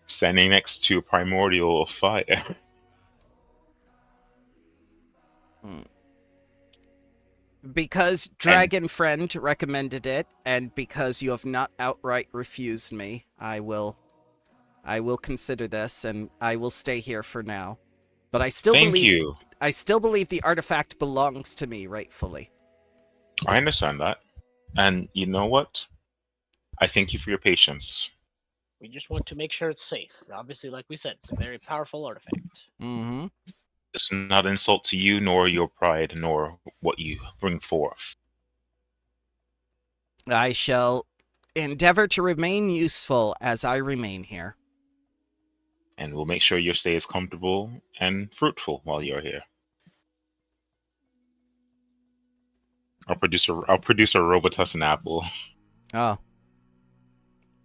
standing next to a primordial of fire. Because Dragon Friend recommended it, and because you have not outright refused me, I will consider this, and I will stay here for now. But I still believe the artifact belongs to me rightfully. I understand that. And you know what? I thank you for your patience. We just want to make sure it's safe. Obviously, like we said, it's a very powerful artifact. Mm-hmm. It's not an insult to you, nor your pride, nor what you bring forth. I shall endeavor to remain useful as I remain here. And we'll make sure your stay is comfortable and fruitful while you're here. I'll produce a Robitussin apple. Oh.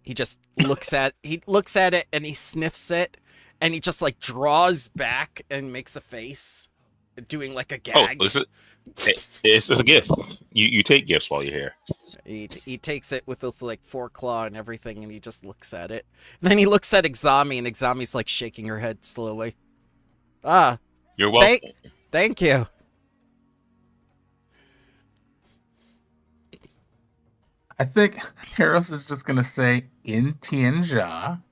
He just looks at it and he sniffs it and he just like draws back and makes a face, doing like a gag. Oh, it's a gift. You take gifts while you're here. He takes it with this like foreclaw and everything, and he just looks at it. And then he looks at Exami, and Exami's like shaking her head slowly. Ah, You're welcome. thank you. I think Heros is just gonna say in Tianjia.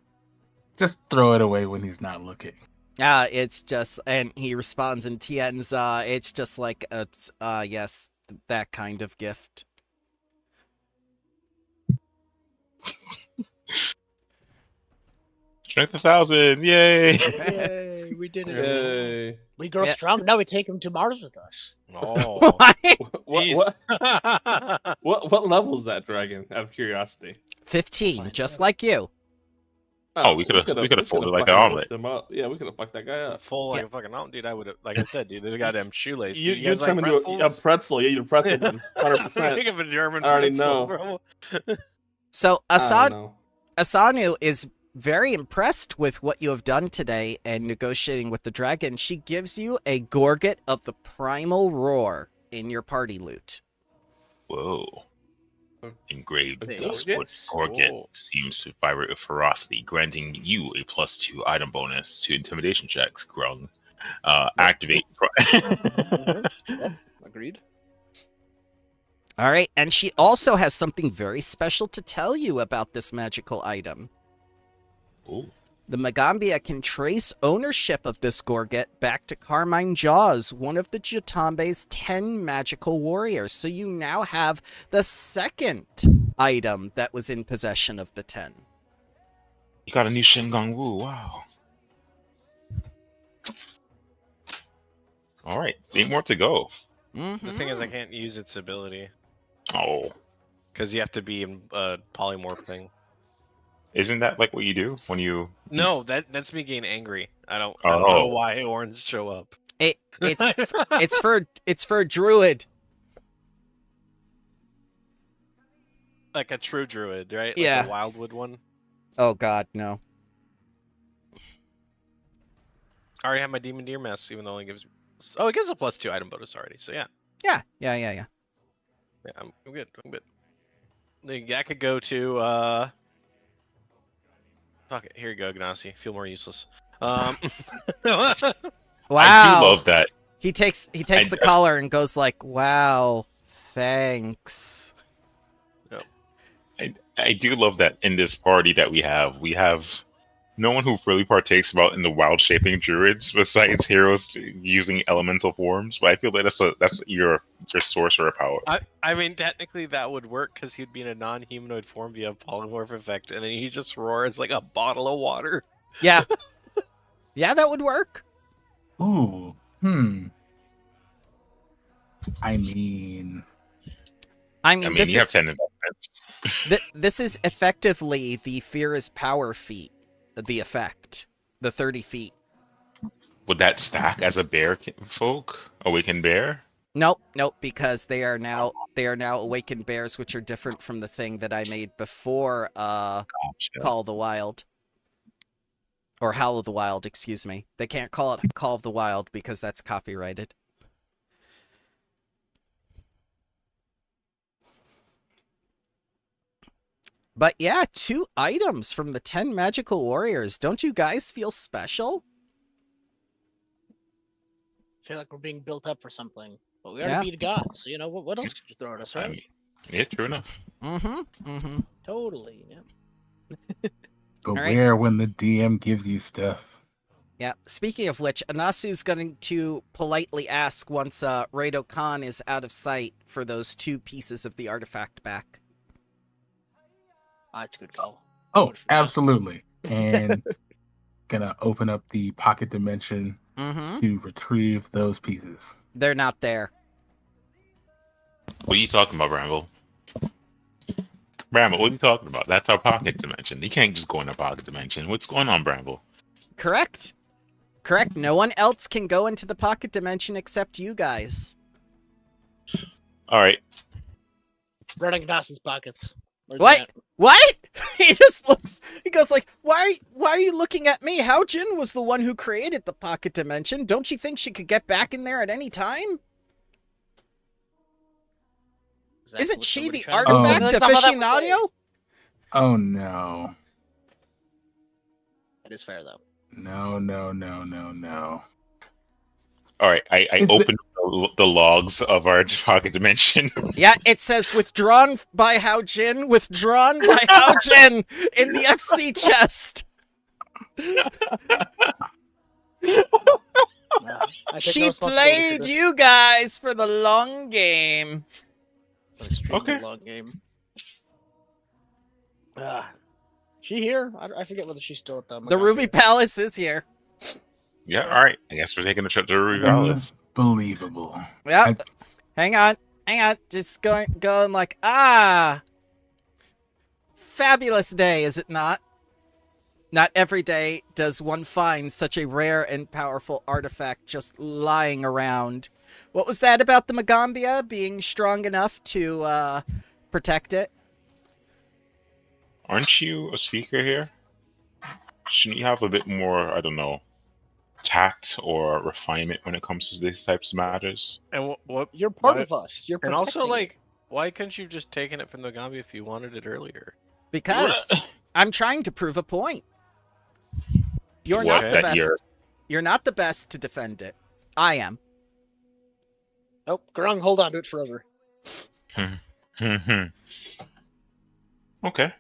Just throw it away when he's not looking. It's just, and he responds in Tianza. It's just like yes, that kind of gift. Strength 1,000, yay! Yay, we did it. Yay. We grow strong. Now we take him to Mars with us. Oh. What level is that dragon? Out of curiosity. 15, just like you. Oh, we could have folded like an omelet. Yeah, we could have fucked that guy up. Full like a fucking omelet, dude. I would have, like I said, dude. They got them shoelace. You guys turn like into pretzels? a pretzel. Yeah, you're a pretzel. 100%. Think of a German I already pretzel, know. bro. So I don't know. Asanu is very impressed with what you have done today and negotiating with the dragon. She gives you a gorget of the primal roar in your party loot. Whoa. Engraved The Duskwood Gorget seems to vibrate with ferocity, granting you a +2 item bonus to intimidation checks. Grung. Activate. Yep, agreed. All right, and she also has something very special to tell you about this magical item. Ooh. The Magambia can trace ownership of this gorget back to Carmine Jaws, one of the Jatambe's 10 magical warriors. So you now have the second item that was in possession of the 10. You got a new Shingon Wu, wow. Alright, 8 more to go. The thing is, I can't use its ability. Oh. Because you have to be in polymorph thing. Isn't that like what you do when you... No, that's me getting angry. I don't know why horns show up. It's for a druid. Like a true druid, right? Yeah. Like a wildwood one. Oh god, no. I already have my demon deer mess, even though it only gives. Oh, it gives a +2 item bonus already. So yeah. Yeah. Yeah, I'm good. I'm good. I could go to. Fuck it. Here you go, Gnassi. Feel more useless. Wow. I do love that. He takes the collar and goes like, "Wow, thanks." I do love that in this party that we have no one who really partakes about in the wild shaping druids besides heroes using elemental forms. But I feel like that's your sorcerer power. I mean, technically that would work because he'd be in a non-humanoid form via polymorph effect, and then he just roars like a bottle of water. Yeah. Yeah, that would work. Ooh. I mean, this you have is 10 investments. this is effectively the Fear is Power feat, the effect, the 30 feet. Would that stack as a bear folk? Awakened bear? Nope, because they are now awakened bears, which are different from the thing that I made before Gotcha. Call of the Wild. Or Howl of the Wild, excuse me. They can't call it Call of the Wild because that's copyrighted. But yeah, 2 items from the 10 magical warriors. Don't you guys feel special? I feel like we're being built up for something. But we already beat gods, so what else could you throw at us, right? I mean, yeah, true enough. Totally, yeah. Beware when the DM gives you stuff. Yeah, speaking of which, Anasu's going to politely ask once Rado Khan is out of sight for those 2 pieces of the artifact back. That's a good call. Oh, absolutely. And gonna open up the pocket dimension to retrieve those pieces. They're not there. What are you talking about, Bramble? Bramble, what are you talking about? That's our pocket dimension. You can't just go in our pocket dimension. What's going on, Bramble? Correct. No one else can go into the pocket dimension except you guys. All right. Running Dawson's pockets. Where's What? What? He just looks. He goes like, "Why are you looking at me? Haojin was the one who created the pocket dimension. Don't you think she could get back in there at any time? Isn't she the artifact aficionado?" Oh no. That is fair though. No. All right, I opened up the logs of our pocket dimension. Yeah, it says withdrawn by Hao Jin, withdrawn by Hao Jin in the FC chest. She played you guys for the long game. Okay. Long game. She here? I forget whether she's still at the Ruby Palace is here. Yeah, all right. I guess we're taking a trip to Ruby Palace. Unbelievable. Yep. Hang on. Just going like, fabulous day, is it not? Not every day does one find such a rare and powerful artifact just lying around. What was that about the Magambia being strong enough to protect it? Aren't you a speaker here? Shouldn't you have a bit more, I don't know, tact or refinement when it comes to these types of matters? And what you're part of us. You're and also like, why couldn't you have just taken it from the Magambia if you wanted it earlier? Because I'm trying to prove a point. You're not the best. You're not the best to defend it. I am. Oh, Grung, hold on to it forever. Okay.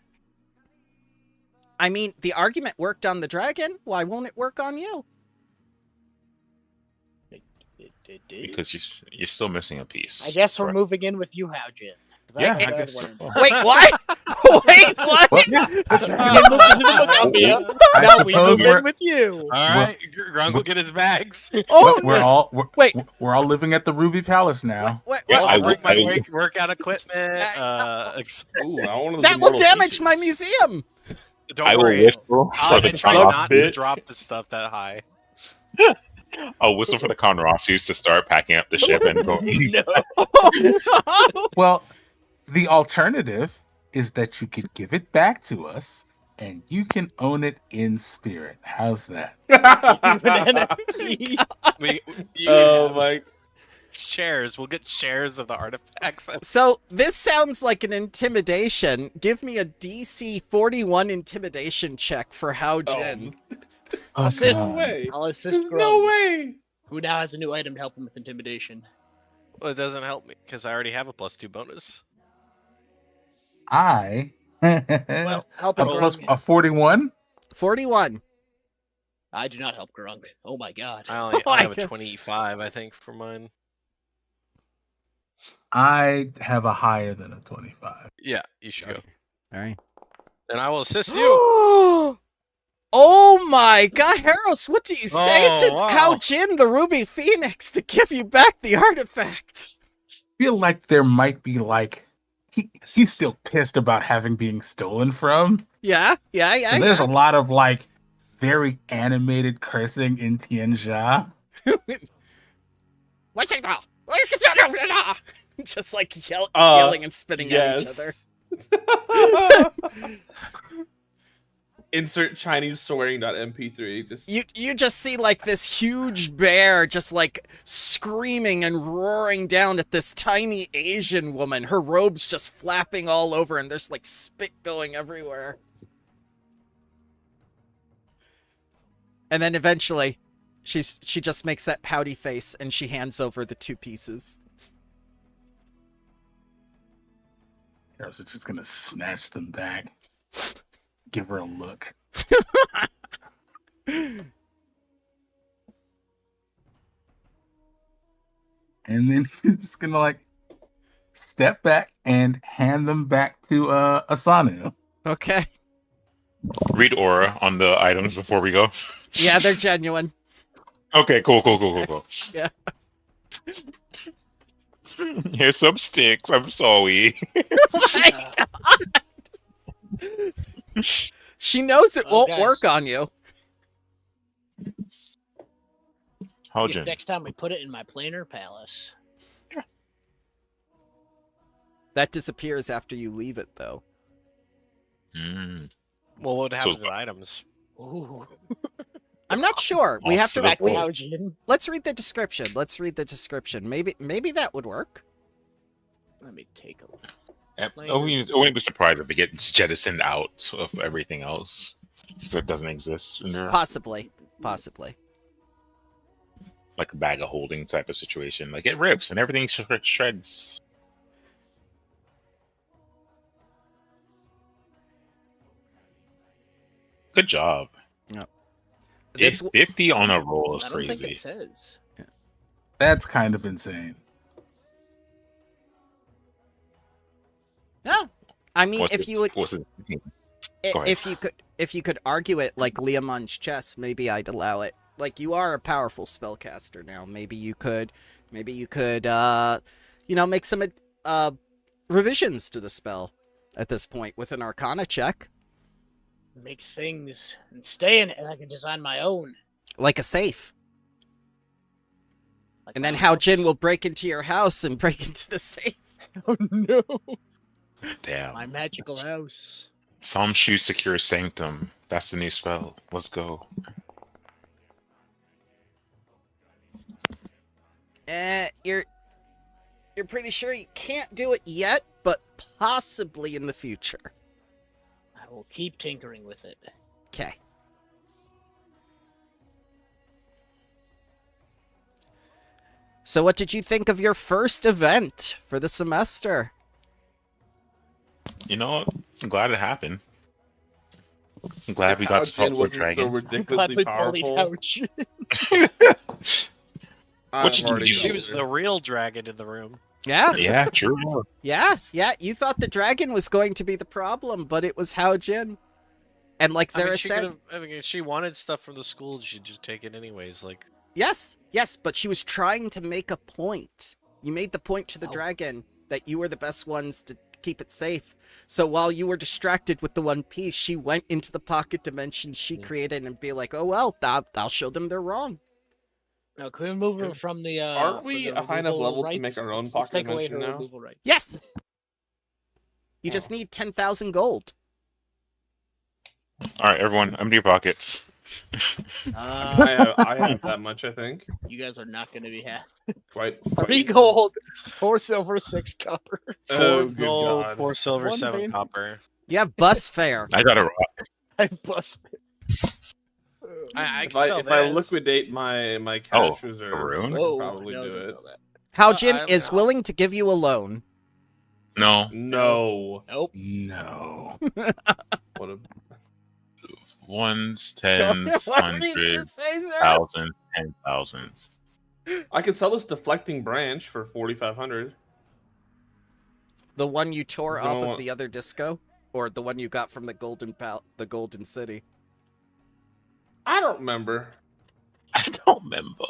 I mean, the argument worked on the dragon. Why won't it work on you? It did. Because you're still missing a piece. I guess we're moving in with you, Hao Jin. Yeah, I guess so. Wait, what? Wait, what? Now we move in with you. All right, Grung will get his bags. Oh, we're all living at the Ruby Palace now. I'll bring my workout equipment. That will damage my museum. Don't worry. I'll try not to drop the stuff that high. I'll whistle for the Conrossius to start packing up the ship and going. No. Well, the alternative is that you could give it back to us and you can own it in spirit. How's that? Oh my. Shares. We'll get shares of the artifacts. So this sounds like an intimidation. Give me a DC 41 intimidation check for Hao Jin. I'll assist Grung, No way. who now has a new item to help him with intimidation. Well, it doesn't help me because I already have a +2 bonus. Well, help a 41? 41. I do not help Grung. Oh my god. I have a 25, I think, for mine. I have a higher than a 25. Yeah, you should go. All right. And I will assist you. Oh my god, Harros, what do you say to wow. Hao Jin, the Ruby Phoenix, to give you back the artifact? I feel like there might be he's still pissed about having stolen from. Yeah. So there's a lot of very animated cursing in Tianjia. Just yelling and spitting at each other. Insert Chinese swearing.mp3. Just you just see this huge bear just screaming and roaring down at this tiny Asian woman. Her robe's just flapping all over and there's spit going everywhere. And then eventually she just makes that pouty face and she hands over the 2 pieces. I was just gonna snatch them back. Give her a look. And then he's just gonna step back and hand them back to Asanu. Okay. Read aura on the items before we go. Yeah, they're genuine. Okay, cool. Yeah. Here's some sticks. I'm sorry. Oh my god. She knows it won't work on you. Hao Jin. Next time we put it in my planar palace. That disappears after you leave it, though. Well, what would happen to the items? Ooh. I'm not sure. We have to. Let's read the description. Maybe that would work. Let me take a look. I wouldn't be surprised if it gets jettisoned out of everything else that doesn't exist in there. Possibly. like a bag of holding type of situation. Like it rips and everything shreds. Good job. Yep. 50 on a roll is I don't think crazy. it says. That's kind of insane. No, I mean, if you could argue it like Liamon's chess, maybe I'd allow it. Like, you are a powerful spellcaster now. Maybe you could, make some revisions to the spell at this point with an Arcana check, Make things and stay in it, and I can design my own. like a safe. Like And my then how house. Jin will break into your house and break into the safe. Oh no! Damn. My magical house. Some shoe secure sanctum. That's the new spell. Let's go. You're pretty sure you can't do it yet, but possibly in the future. I will keep tinkering with it. Okay. So what did you think of your first event for the semester? You know what? I'm glad it happened. I'm glad we got to talk to a dragon. So I'm glad ridiculously we bullied powerful. Ouch. What you do? She was the real dragon in the room. Yeah, Yeah, true. yeah. You thought the dragon was going to be the problem, but it was Hao Jin. And like Zara said, if she wanted stuff from the school, she'd just take it anyways. Like, yes, but she was trying to make a point. You made the point to the dragon that you were the best ones to keep it safe. So while you were distracted with the One Piece, she went into the pocket dimension she created and be like, oh well, I'll show them they're wrong. Now, can we move her from the? Aren't we a high enough level to make our own Let's pocket take away dimension her now? removal rights. Yes. You just need 10,000 gold. All right, everyone, empty your pockets. I have that much, I think. You guys are not going to be happy. Quite 3 gold, 4 silver, 6 copper. 4 good gold, God. 4 silver, 1 7 fancy- copper. You have bus fare. I got a rock. I bust. I If can sell I this. liquidate my Oh, cash reserve, Haroon? I could Whoa, probably no, do don't it. sell that. Hao Jin I- is willing to give you a loan. No. No. Nope. No. What a Ones, tens, What did you hundreds, say, Zara? thousands, and thousands. I could sell this deflecting branch for 4,500. The one you tore Someone off of want- the other disco? Or the one you got from the Golden City? I don't remember. I don't remember.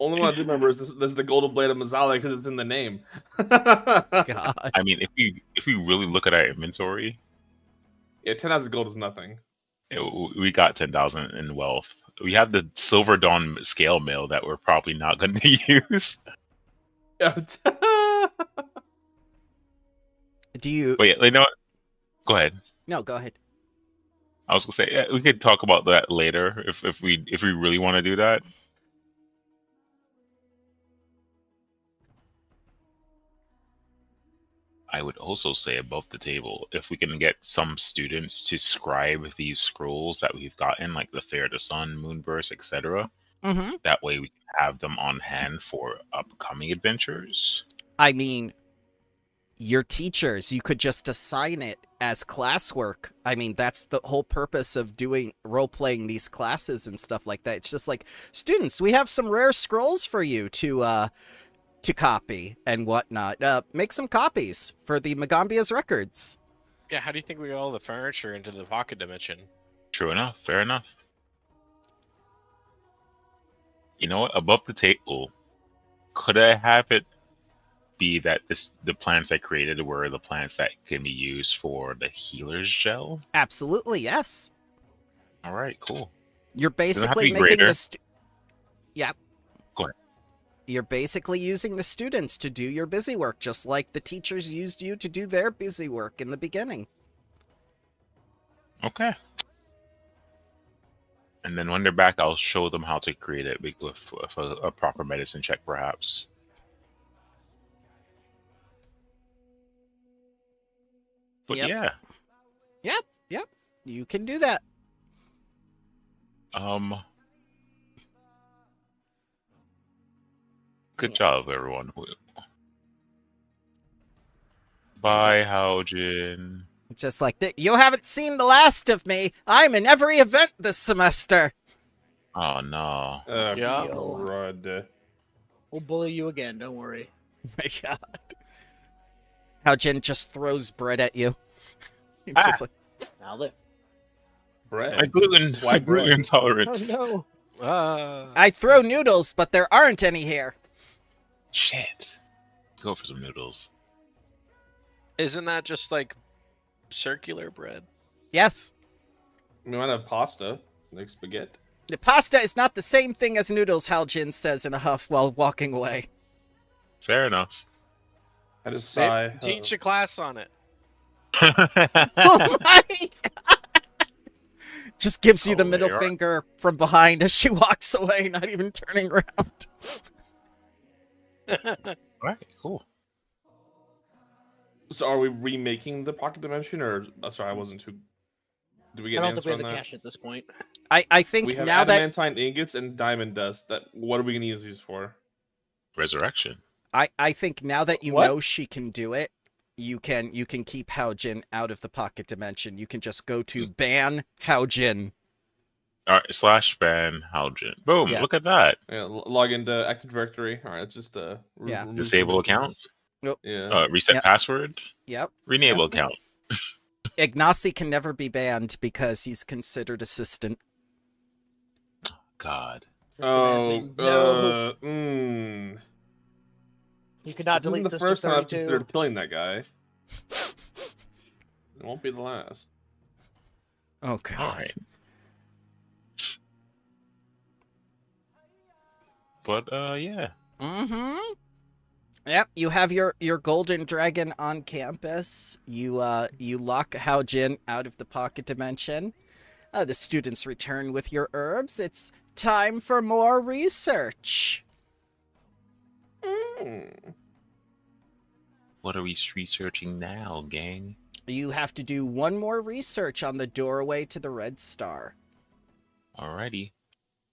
Only one I do remember is this is the Golden Blade of Mazala because it's in the name. God. I mean, if we really look at our inventory, Yeah, 10,000 gold is nothing. we got 10,000 in wealth. We have the Silver Dawn scale mill that we're probably not going to use. Do you... Wait, you know what? Go ahead. No, go ahead. I was gonna say yeah, we could talk about that later if we really want to do that. I would also say above the table, if we can get some students to scribe these scrolls that we've gotten, like the Fair to Sun, Moonburst, etc. Mm-hmm. That way we can have them on hand for upcoming adventures. I mean, your teachers, you could just assign it as classwork. I mean, that's the whole purpose of doing role-playing these classes and stuff like that. It's just like, students, we have some rare scrolls for you to copy and whatnot. Make some copies for the Magambia's records. Yeah, how do you think we got all the furniture into the pocket dimension? True enough. Fair enough. You know what? Above the table, could I have it be that the plants I created were the plants that can be used for the healer's gel? Absolutely, yes. All right, cool. You're Doesn't have to basically be making greater. the... Yeah. Go ahead. You're basically using the students to do your busy work, just like the teachers used you to do their busy work in the beginning. Okay. And then when they're back, I'll show them how to create it with a proper medicine check, perhaps. But Yep. yeah, Yep. You can do that. Good job, everyone. Bye, Haojin. Just like that. You haven't seen the last of me. I'm in every event this semester. Oh no. Yeah. Crud. We'll bully you again. Don't worry. My God. How Jin just throws bread at you. He's Ah. just like, Now that. Bread. My gluten. Why My gluten bread? intolerance. Oh no. I throw noodles, but there aren't any here. Shit. Go for some noodles. Isn't that just like circular bread? Yes. We might have pasta, like spaghetti. The pasta is not the same thing as noodles, Hal Jin says in a huff while walking away. Fair enough. I just sigh. Teach a class on it. Oh my God. Just gives you the Oh, middle they are- finger from behind as she walks away, not even turning around. Alright, cool. So are we remaking the pocket dimension, or sorry, I wasn't too. Do we I get an don't think answer we have on the that? cash at this point. I think We have now that adamantine ingots and diamond dust. That what are we gonna use these for? Resurrection. I think now that you What? know she can do it, you can keep Haojin out of the pocket dimension. You can just go to ban Haojin. Alright, /ban Haojin. Boom, Yeah. look at that. Yeah, log into Active Directory. All right, let's just Yeah. remove Disable permissions. account. Yeah. Reset Yep. password. Yep. Renable Yep. account. Ignacy can never be banned because he's considered assistant. God. Oh, no. You could not This isn't delete the Sister first time I've 32. considered killing that guy. It won't be the last. Oh God. Alright. But yeah. Mm-hmm. Yep, you have your golden dragon on campus. You lock Haojin out of the pocket dimension. The students return with your herbs. It's time for more research. What are we researching now, gang? You have to do one more research on the doorway to the Redstar. Alrighty.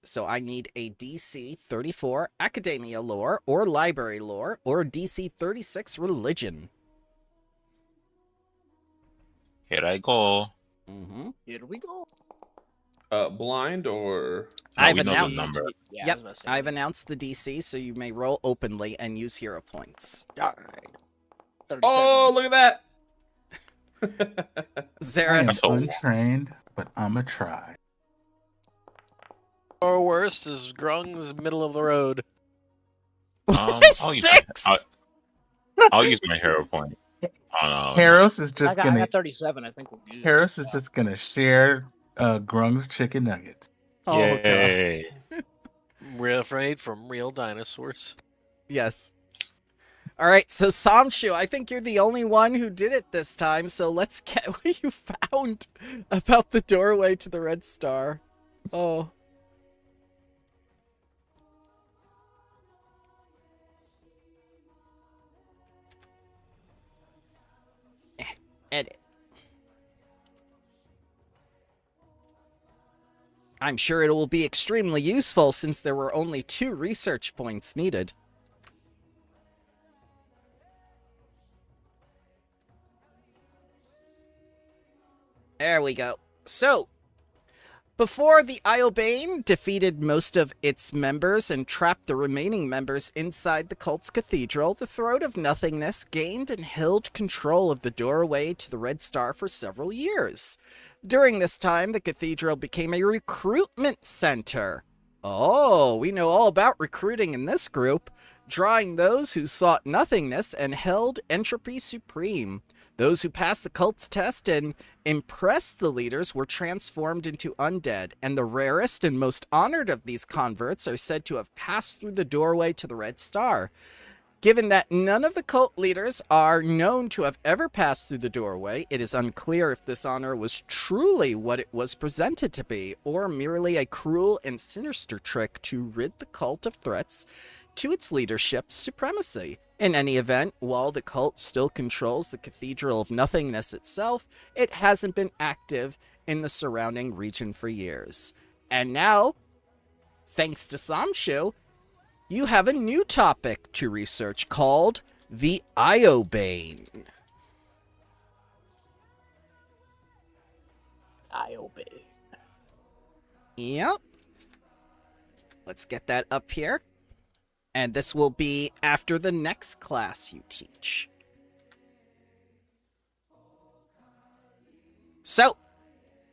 So I need a DC 34 Academia lore or Library lore or DC 36 Religion. Here I go. Mm-hmm. Here we go. Blind or No, I've we know the announced. number. Yeah, Yep, I was about to say. I've announced the DC, so you may roll openly and use hero points. All right. 37. oh, look at that! I am Zeris, Oh. untrained, but I'ma try. Or worse is Grung's middle of the road. I'll use Six. I'll use my hero point. Oh no. Harris is I just got gonna 37. I think we'll use it. Harris is just gonna share Grung's chicken nuggets. Oh God. Yay. Real afraid from real dinosaurs. Yes. All right, so Samshu, I think you're the only one who did it this time. So let's get what you found about the doorway to the Redstar. Oh. Edit. I'm sure it will be extremely useful since there were only 2 research points needed. There we go. So, before the Iobane defeated most of its members and trapped the remaining members inside the cult's cathedral, the Throat of Nothingness gained and held control of the doorway to the Redstar for several years. During this time, the cathedral became a recruitment center. Oh, we know all about recruiting in this group, drawing those who sought nothingness and held entropy supreme. Those who passed the cult's test and impressed the leaders were transformed into undead, and the rarest and most honored of these converts are said to have passed through the doorway to the Redstar. Given that none of the cult leaders are known to have ever passed through the doorway, it is unclear if this honor was truly what it was presented to be, or merely a cruel and sinister trick to rid the cult of threats to its leadership's supremacy. In any event, while the cult still controls the Cathedral of Nothingness itself, it hasn't been active in the surrounding region for years. And now, thanks to Samshu, you have a new topic to research called the Iobane. Iobane. Yep. Let's get that up here. And this will be after the next class you teach. So,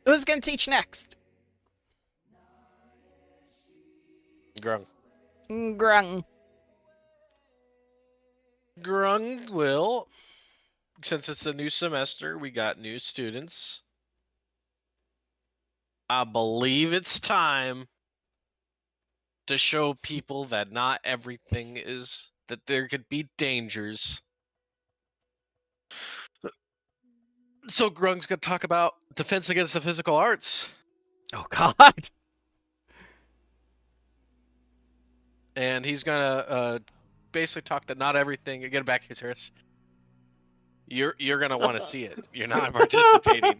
who's going to teach next? Grung. Grung. Grung will, since it's a new semester, we got new students. I believe it's time to show people that not everything is, that there could be dangers. So Grung's gonna talk about defense against the physical arts. Oh, God. And he's gonna basically talk that not everything. Get it back here, Harris. You're gonna want to see it. You're not participating.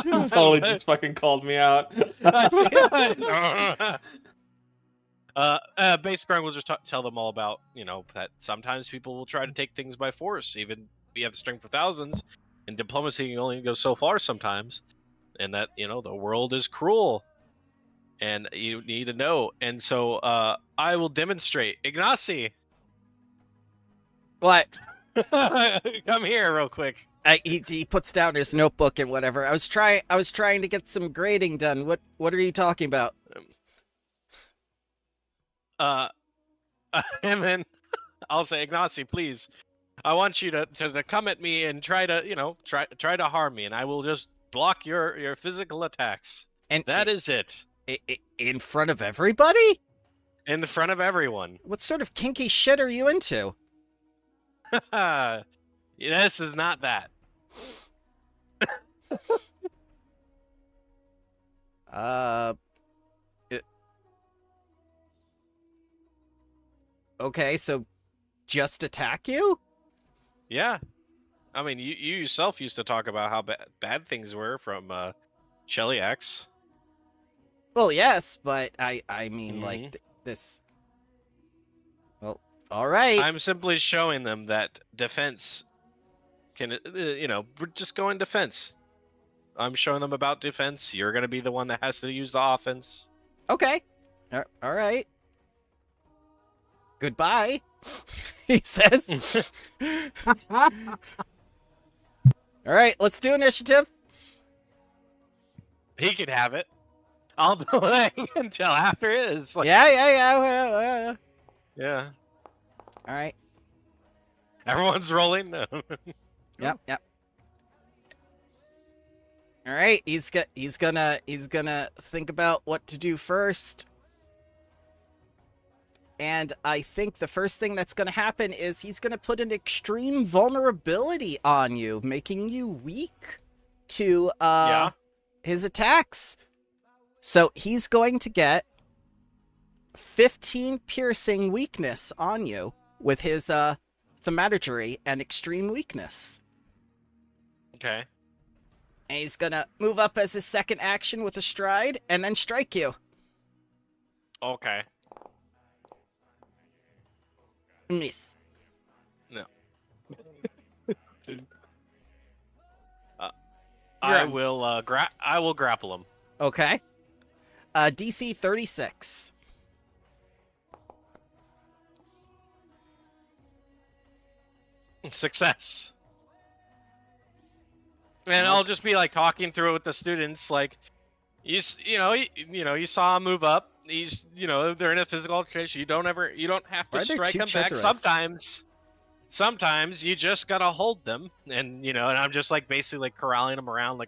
You totally just fucking called me out. Base Grung will just tell them all about, that sometimes people will try to take things by force. Even we have the strength for thousands, and diplomacy can only go so far sometimes. And that, the world is cruel. And you need to know. And so I will demonstrate. Ignacy! What? Come here real quick. He puts down his notebook and whatever. I was trying to get some grading done. What are you talking about? And then I'll say, Ignacy, please, I want you to come at me and try to, try to harm me, and I will just block your physical attacks. And that is it. In front of everybody? In front of everyone. What sort of kinky shit are you into? This is not that. Okay, so just attack you? Yeah. I mean, you yourself used to talk about how bad things were from Shelly X. Well, yes, but I mean, like, this... Well, alright. I'm simply showing them that defense can, we're just going defense. I'm showing them about defense. You're going to be the one that has to use the offense. Okay. Alright. Goodbye, he says. Alright, let's do initiative. He can have it. I'll delay until after it is. Like, Yeah. Yeah. Alright. Everyone's rolling. Yep. Alright, he's gonna think about what to do first. And I think the first thing that's gonna happen is he's gonna put an extreme vulnerability on you, making you weak to his attacks. So he's going to get 15 piercing weakness on you with his thaumaturgy and extreme weakness. Okay. And he's gonna move up as his second action with a stride and then strike you. Okay. Miss. No. I will grapple him. Okay. DC 36. Success. And I'll just be like talking through it with the students, like, you saw him move up. He's, they're in a physical altercation. You don't have to strike him back. Sometimes you just gotta hold them, and and I'm just like basically like corralling them around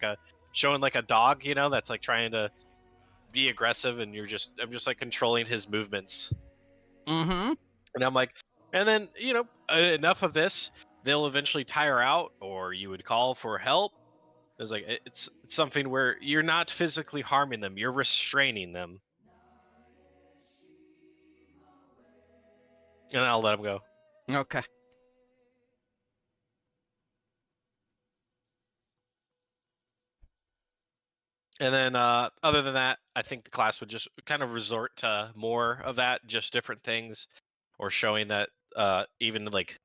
showing like a dog, that's like trying to be aggressive, and I'm just like controlling his movements. Mm-hmm. And I'm like, and then enough of this. They'll eventually tire out, or you would call for help. It's like it's something where you're not physically harming them, you're restraining them. And I'll let them go. Okay. And then other than that, I think the class would just kind of resort to more of that, just different things, or showing that even like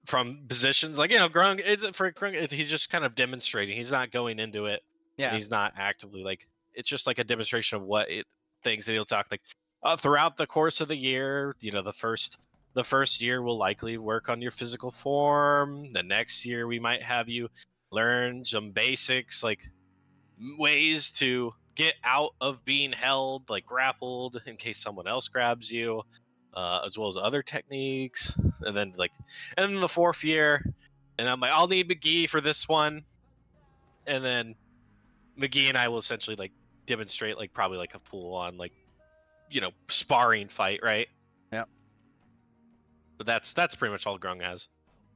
from positions like Grung. For Grung, he's just kind of demonstrating. He's not going into it. Yeah. And he's not actively like. It's just like a demonstration of what things that he'll talk like throughout the course of the year. The first year we'll likely work on your physical form. The next year we might have you learn some basics like ways to get out of being held, like grappled in case someone else grabs you, as well as other techniques. And then the fourth year, and I'm like, I'll need McGee for this one. And then McGee and I will essentially like demonstrate like probably like a full on like sparring fight, right? Yep. But that's pretty much all Grung has.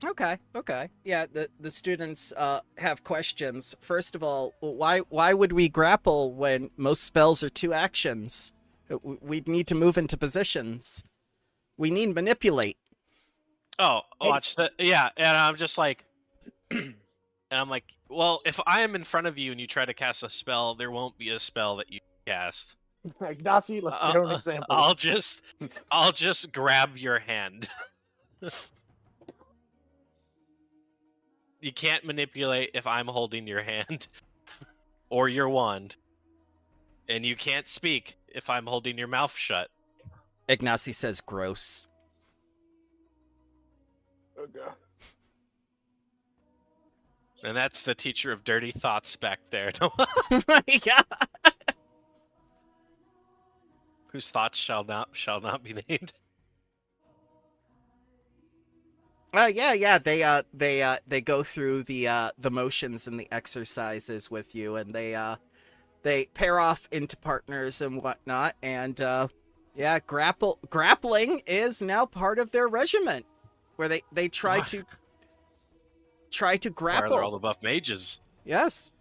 Okay. Yeah, the students have questions. First of all, why would we grapple when most spells are 2 actions? We'd need to move into positions. We need manipulate. Oh, watch that. Yeah, and I'm just like, and I'm like, well, if I am in front of you and you try to cast a spell, there won't be a spell that you cast. Ignacy, let's get an example. I'll just grab your hand. You can't manipulate if I'm holding your hand or your wand. And you can't speak if I'm holding your mouth shut. Ignacy says gross. Okay. And that's the teacher of dirty thoughts back there. Oh my god. Whose thoughts shall not be named. Yeah. They go through the motions and the exercises with you, and they pair off into partners and whatnot, and grappling is now part of their regiment, where they try to grapple. They're all the buff mages. Yes,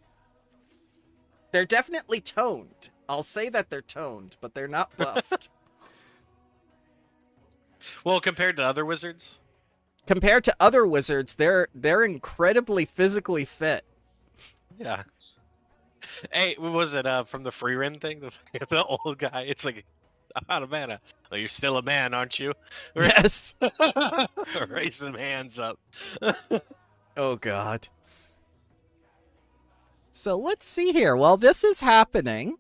they're definitely toned. I'll say that they're toned, but they're not buffed. Well, compared to other wizards. Compared to other wizards, they're incredibly physically fit. Yeah. Hey, what was it from the free run thing? The old guy. It's like, I'm out of mana. Well, you're still a man, aren't you? Yes. Raise some hands up. Oh god. So let's see here. While this is happening,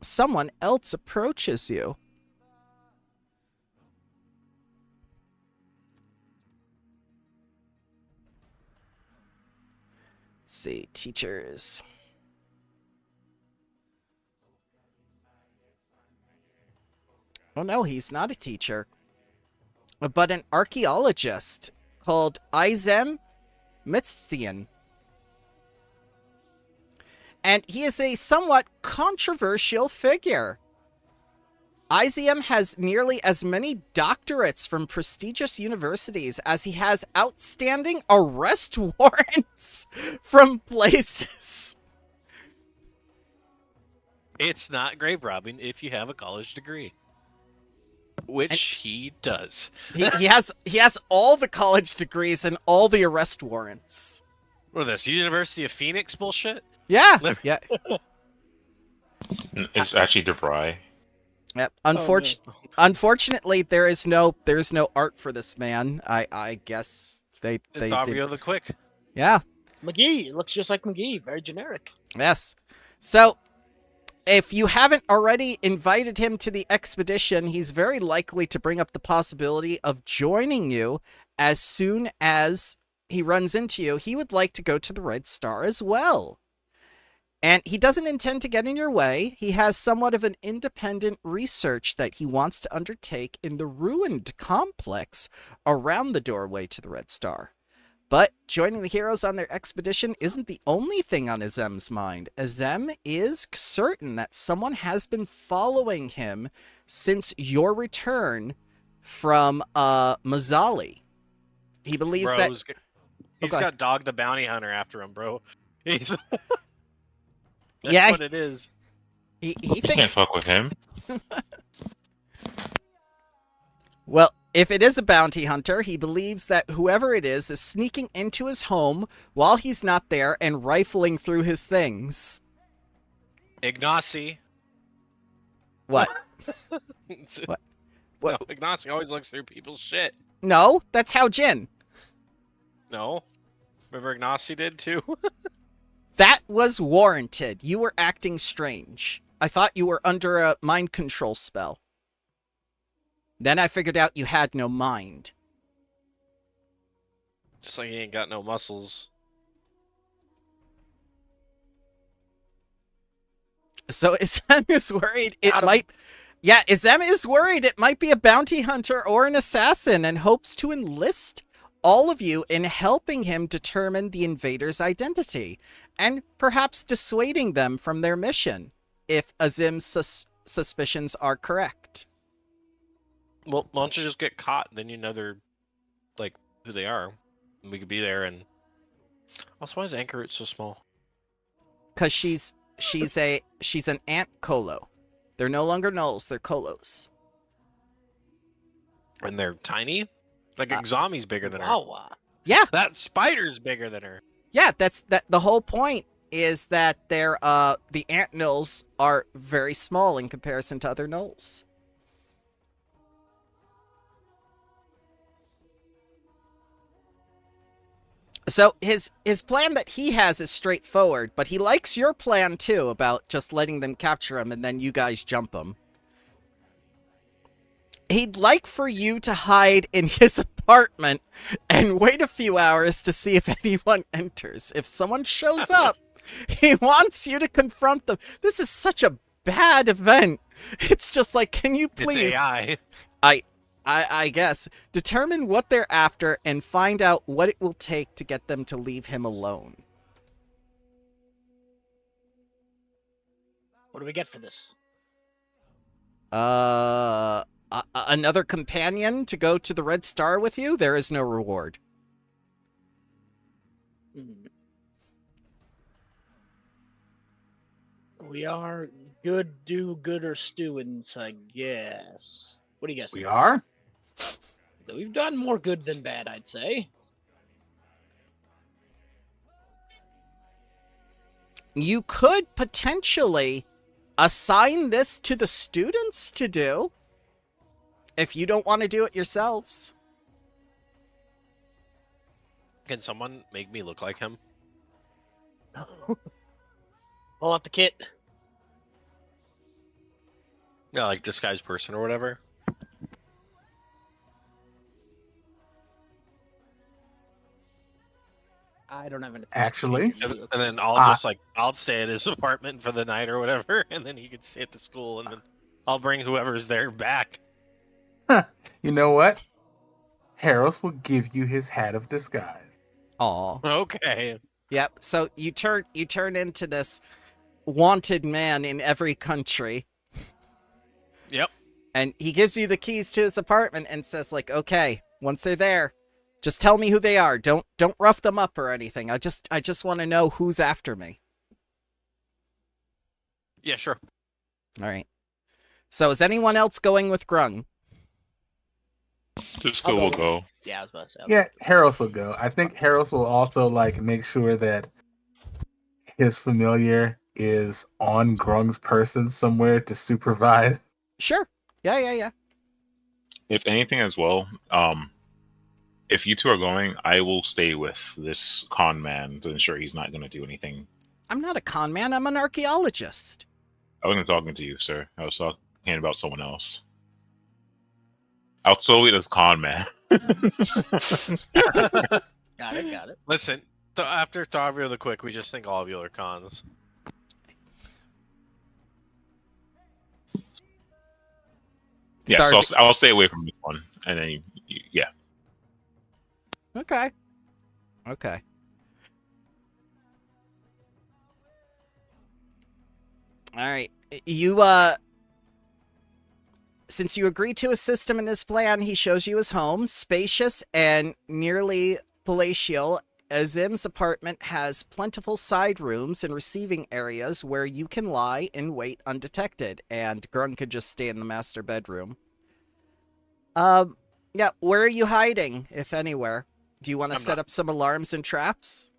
someone else approaches you. Let's see, teachers. Oh no, he's not a teacher, but an archaeologist called Izem Mitstian. And he is a somewhat controversial figure. Izem has nearly as many doctorates from prestigious universities as he has outstanding arrest warrants from places. It's not grave robbing if you have a college degree. Which he does. He has all the college degrees and all the arrest warrants. What is this, University of Phoenix bullshit? Yeah. Yeah. It's actually DeVry. Yep. Unfortunately, there's no art for this man. I guess they Fabio the Quick. Yeah. McGee. It looks just like McGee. Very generic. Yes. So, if you haven't already invited him to the expedition, he's very likely to bring up the possibility of joining you as soon as he runs into you. He would like to go to the Redstar as well. And he doesn't intend to get in your way. He has somewhat of an independent research that he wants to undertake in the ruined complex around the doorway to the Redstar. But joining the heroes on their expedition isn't the only thing on Azem's mind. Azem is certain that someone has been following him since your return from Mazzali. He believes that he's got Dog the Bounty Hunter after him, bro. That's yeah, what it is. He You can't fuck with him. Well, If it is a bounty hunter, he believes that whoever it is sneaking into his home while he's not there and rifling through his things. Ignacy. What? What? What? No, Ignacy always looks through people's shit. No, that's how Jin. No. Remember Ignacy did too? That was warranted. You were acting strange. I thought you were under a mind control spell. Then I figured out you had no mind. Just like he ain't got no muscles. So Izem is worried it might... Yeah, Izem is worried it might be a bounty hunter or an assassin and hopes to enlist all of you in helping him determine the invader's identity and perhaps dissuading them from their mission, if Azim's suspicions are correct. Well, why don't you just get caught, then you know they're, like, who they are. And we could be there, and... Also, why is Anchor Root so small? Because she's an ant colo. They're no longer gnolls, they're colos. And they're tiny? Like, Exami's bigger than her. Oh, Yeah. That spider's bigger than her. Yeah, that's the whole point is that they're the ant gnolls are very small in comparison to other gnolls. So his plan that he has is straightforward, but he likes your plan too about just letting them capture him and then you guys jump him. He'd like for you to hide in his apartment and wait a few hours to see if anyone enters. If someone shows up, he wants you to confront them. This is such a bad event. It's just like, can you please... It's AI. I guess. Determine what they're after and find out what it will take to get them to leave him alone. what do we get for this? Another companion to go to the Redstar with you? There is no reward. We are good do-gooder students, I guess. What do you guys think? We are? We've done more good than bad, I'd say. You could potentially assign this to the students to do, if you don't want to do it yourselves. Can someone make me look like him? Pull out the kit. Yeah, like disguised person or whatever. I don't have an Actually? And then I'll stay at his apartment for the night or whatever, and then he can stay at the school, and then I'll bring whoever's there back. You know what? Harris will give you his hat of disguise. Aw. Okay. Yep. So you turn into this wanted man in every country. Yep. And he gives you the keys to his apartment and says, like, okay, once they're there, just tell me who they are. Don't rough them up or anything. I just want to know who's after me. Yeah, sure. All right. So is anyone else going with Grung? The school will go. Yeah, I was about to say. Yeah, Harris will go. I think Harris will also like make sure that his familiar is on Grung's person somewhere to supervise. Sure. Yeah. If anything as well, if you two are going, I will stay with this con man to ensure he's not going to do anything. I'm not a con man. I'm an archaeologist. I wasn't talking to you, sir. I was talking about someone else. I'll solely this con man. Got it. Listen, after Thavio the Quick, we just think all of you are cons. Yeah, so I'll stay away from this one, and then yeah. Okay. All right. You, since you agreed to assist him in his plan, he shows you his home, spacious and nearly palatial. Azim's apartment has plentiful side rooms and receiving areas where you can lie and wait undetected, and Grung could just stay in the master bedroom. Yeah, where are you hiding, if anywhere? Do you want to I'm set not- up some alarms and traps?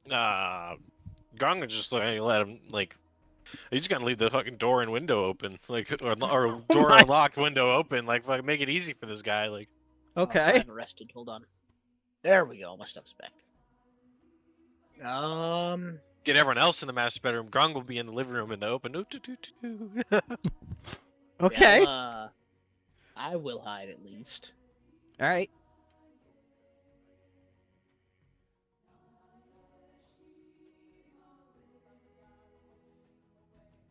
Grung is just let him, like, he's gonna leave the fucking door and window open, like, or door my- unlocked, window open, like, fucking make it easy for this guy, like. Oh, I Okay. haven't rested. Hold on. There we go. My stuff's back. Get everyone else in the master bedroom. Grung will be in the living room in the open. Okay. Yeah, I will hide at least. All right.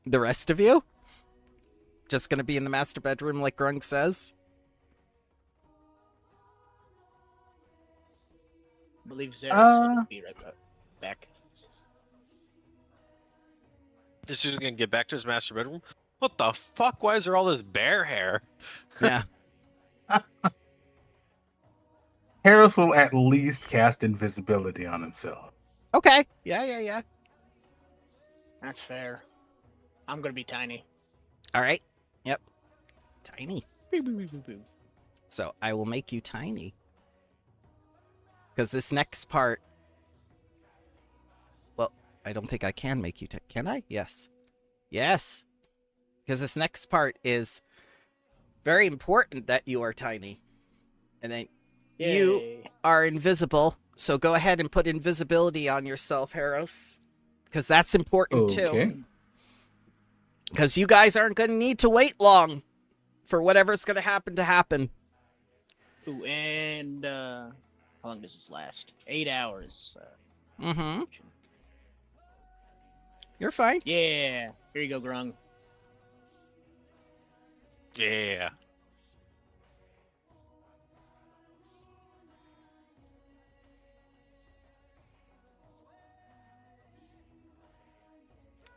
The rest of you? Just gonna be in the master bedroom like Grung says? I believe Zara said he'd be right back. This is gonna get back to his master bedroom. What the fuck? Why is there all this bear hair? Yeah. Harris will at least cast invisibility on himself. Okay. Yeah. That's fair. I'm gonna be tiny. All right. Yep. Tiny. Boo, boo, boo, boo, boo. So I will make you tiny. Because this next part... Well, I don't think I can make you tiny. Can I? Yes. Yes. Because this next part is very important that you are tiny. And then you Yay. are invisible. So go ahead and put invisibility on yourself, Harros. Because that's important too. Okay. Because you guys aren't going to need to wait long for whatever's going to happen. Ooh, and how long does this last? 8 hours. Mm-hmm. You're fine. Yeah. Here you go, Grung. Yeah.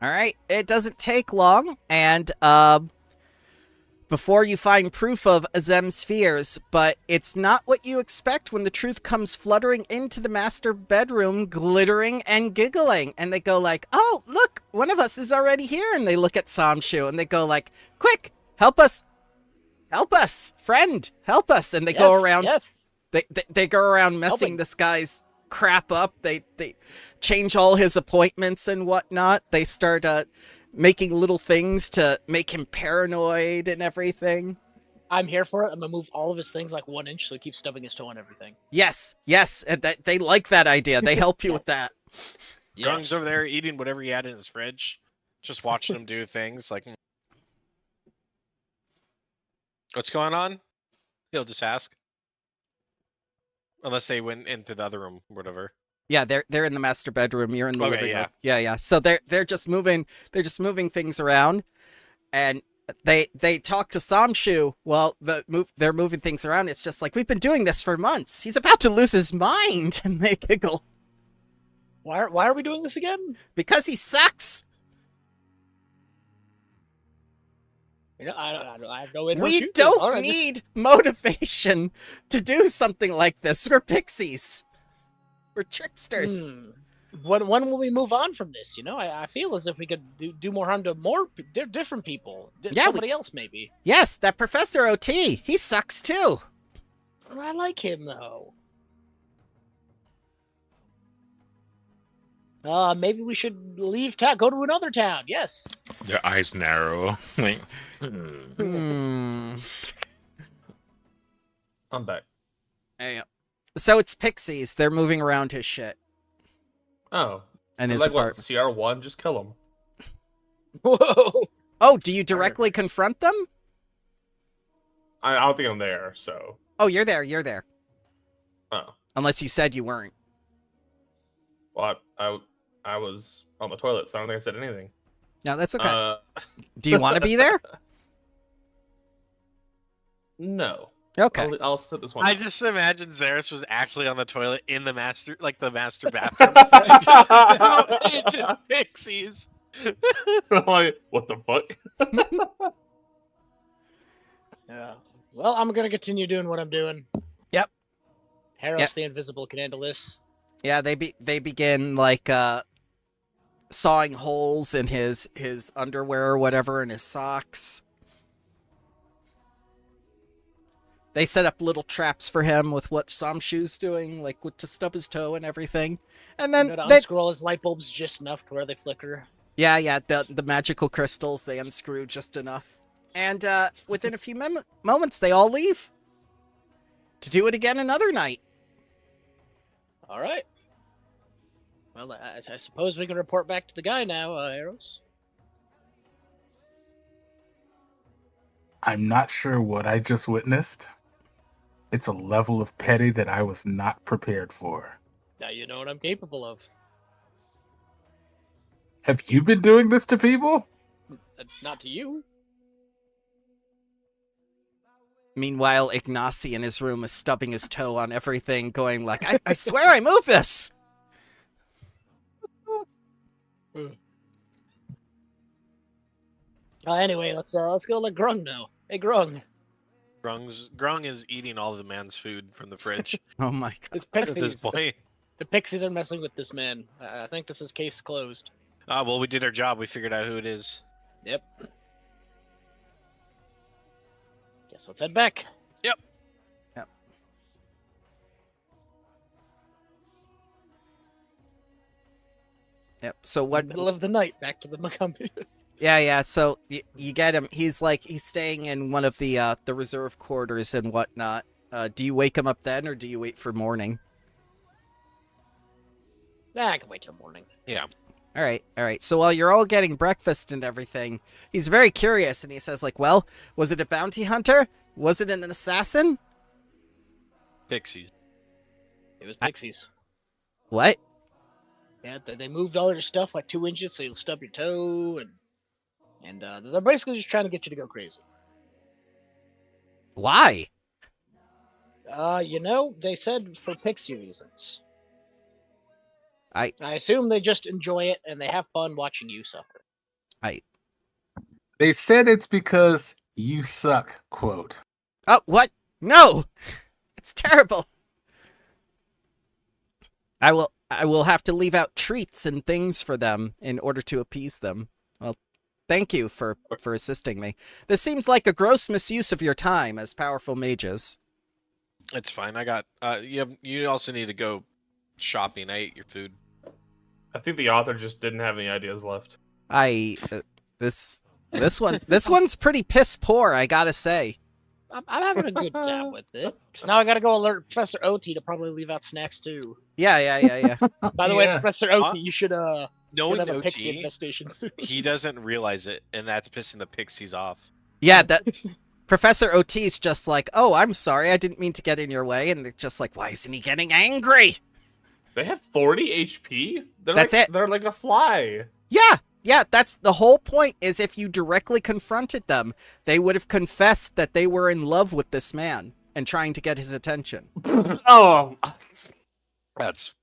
All right. It doesn't take long, and before you find proof of Azem's fears, but it's not what you expect when the truth comes fluttering into the master bedroom, glittering and giggling. And they go like, oh, look, one of us is already here. And they look at Samshu, and they go like, quick, help us, friend, help us. And they go around, Yes. they go around messing Helping. this guy's crap up. They change all his appointments and whatnot. They start making little things to make him paranoid and everything. I'm here for it. I'm gonna move all of his things like 1 inch so he keeps stubbing his toe on everything. Yes, and they like that idea. They help you with that. Grung's over there eating whatever he had in his fridge, just watching him do things like, what's going on? He'll just ask. Unless they went into the other room, whatever. Yeah, they're in the master bedroom. You're in the Okay, living yeah. room. Yeah. So they're just moving things around, and they talk to Samshu while they're moving things around. It's just like, we've been doing this for months. He's about to lose his mind, and they giggle Why are we doing this again? because he sucks. You know, I have no interest. We don't need motivation to do something like this. We're pixies. We're tricksters. When will we move on from this? You know, I feel as if we could do more harm to different people. Somebody else, maybe. Yes, that Professor OT. He sucks too. I like him, though. Maybe we should leave town, go to another town. Yes. Their eyes narrow. Like, Hmm. I'm back. Yeah. So it's pixies. They're moving around his shit Oh. and his Like what? apartment. CR1, just kill him. Whoa. Oh, do you directly confront them? I don't think I'm there, so. Oh, you're there. You're there. Oh. Unless you said you weren't. Well, I was on the toilet, so I don't think I said anything. No, that's okay. Do you want to be there? No. Okay. I'll set this one. I just imagine Zaris was actually on the toilet in the master bathroom. It's just pixies. I'm like, what the fuck? Yeah. Well, I'm gonna continue doing what I'm doing. Yep. Harris Yep. the Invisible can handle this. Yeah, they begin like sawing holes in his underwear or whatever, in his socks. They set up little traps for him with what Samshu's doing, like to stub his toe and everything. And then they unscroll his light bulbs just enough to where they flicker. Yeah, the magical crystals they unscrew just enough. And within a few moments, they all leave to do it again another night. All right. Well, I suppose we can report back to the guy now, Arrows. I'm not sure what I just witnessed. It's a level of petty that I was not prepared for. Now you know what I'm capable of. Have you been doing this to people? Not to you. Meanwhile, Ignacy in his room is stubbing his toe on everything, going like, I swear I moved this! Anyway, let's go let Grung know. Hey, Grung. Grung is eating all the man's food from the fridge. Oh my god. It's At Pixies. this point. The Pixies are messing with this man. I think this is case closed. Well, we did our job. We figured out who it is. Yep. Guess let's head back. Yep. So what? Middle of the night, back to the Macumbi. Yeah. So you get him. He's staying in one of the reserve quarters and whatnot. Do you wake him up then, or do you wait for morning? I can wait till morning. Yeah. All right. So while you're all getting breakfast and everything, he's very curious, and he says, like, well, was it a bounty hunter? Was it an assassin? Pixies. It was Pixies. What? Yeah, they moved all your stuff like 2 inches, so you'll stub your toe, and they're basically just trying to get you to go crazy. Why? They said for Pixie reasons. I assume they just enjoy it and they have fun watching you suffer. They said it's because you suck, quote. Oh, what? No! It's terrible. I will have to leave out treats and things for them in order to appease them. Well, thank you for assisting me. This seems like a gross misuse of your time as powerful mages. It's fine. I got. You also need to go shopping. I ate your food. I think the author just didn't have any ideas left. This one's pretty piss poor, I gotta say. I'm having a good time with it. So now I gotta go alert Professor OT to probably leave out snacks too. Yeah. By the way, Professor OT, you should knowing have a OT, pixie infestation. he doesn't realize it, and that's pissing the pixies off. Yeah, that Professor OT's just like, oh, I'm sorry, I didn't mean to get in your way, and they're just like, why isn't he getting angry? They have 40 HP? That's it. They're like a fly. Yeah, that's the whole point, is if you directly confronted them, they would have confessed that they were in love with this man and trying to get his attention. Oh. That's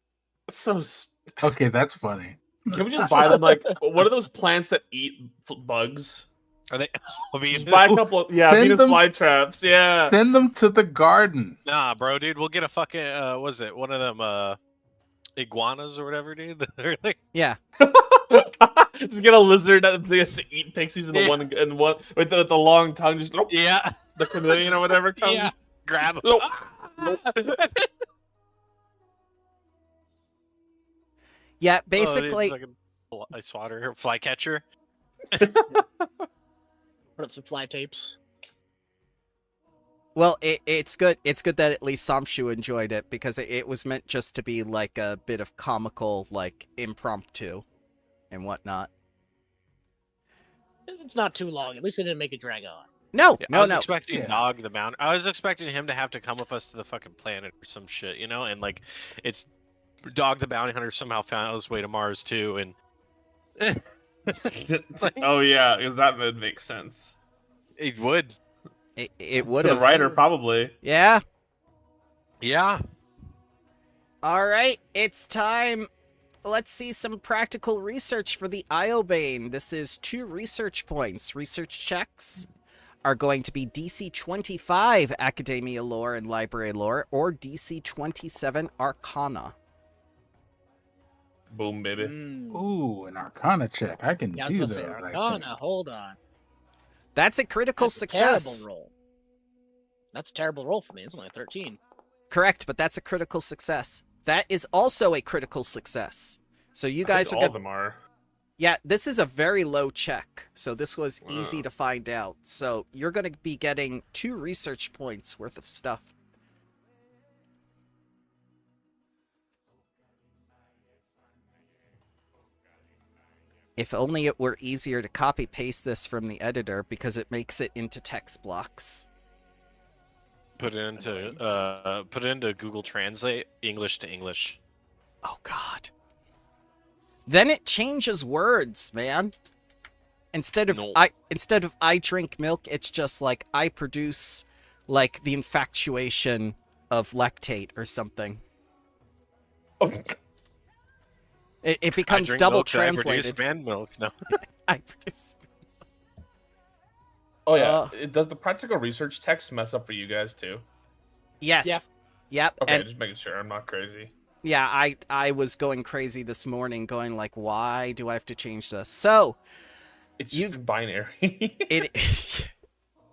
so... Okay, that's funny. Can we just buy them, like, what are those plants that eat bugs? Are they? Just buy a couple of, Venus flytraps, yeah. Send them to the garden. Nah, bro, dude, we'll get a fucking, one of them, iguanas or whatever, dude. Yeah. Just get a lizard that has to eat pixies in the one with the long tongue. Just the chameleon or whatever comes. Yeah, grab him. Yeah, basically. A swatter, flycatcher. Put up some fly tapes. Well, it's good. It's good that at least Samshu enjoyed it, because it was meant just to be like a bit of comical, like impromptu, and whatnot. It's not too long. At least they didn't make it drag on. No. I was expecting Dog the Mountain. I was expecting him to have to come with us to the fucking planet or some shit, and like, it's Dog the Bounty Hunter somehow found his way to Mars too, and. Oh yeah, because that would make sense. It would. It would have. The writer probably. Yeah. Yeah. All right, it's time. Let's see some practical research for the Iobane. This is 2 research points. Research checks are going to be DC 25 Academia Lore and Library Lore, or DC 27 Arcana. Boom, baby. Ooh, an Arcana check. I can do those. Arcana, hold on. That's a critical success. Terrible roll. That's a terrible roll for me. It's only a 13. Correct, but that's a critical success. That is also a critical success. So you guys all of them are. Yeah, this is a very low check, so this was easy to find out. So you're going to be getting 2 research points worth of stuff. If only it were easier to copy-paste this from the editor, because it makes it into text blocks. Put it into Google Translate, English to English. Oh, God. Then it changes words, man. Instead of I drink milk, it's just like I produce like the infatuation of lactate or something. Oh. It becomes double translated. I produce man milk. No. I produce. Oh yeah. Does the practical research text mess up for you guys too? Yes. Yep. Yep. Okay, And just making sure I'm not crazy. yeah, I was going crazy this morning, going like, why do I have to change this? So It's just binary.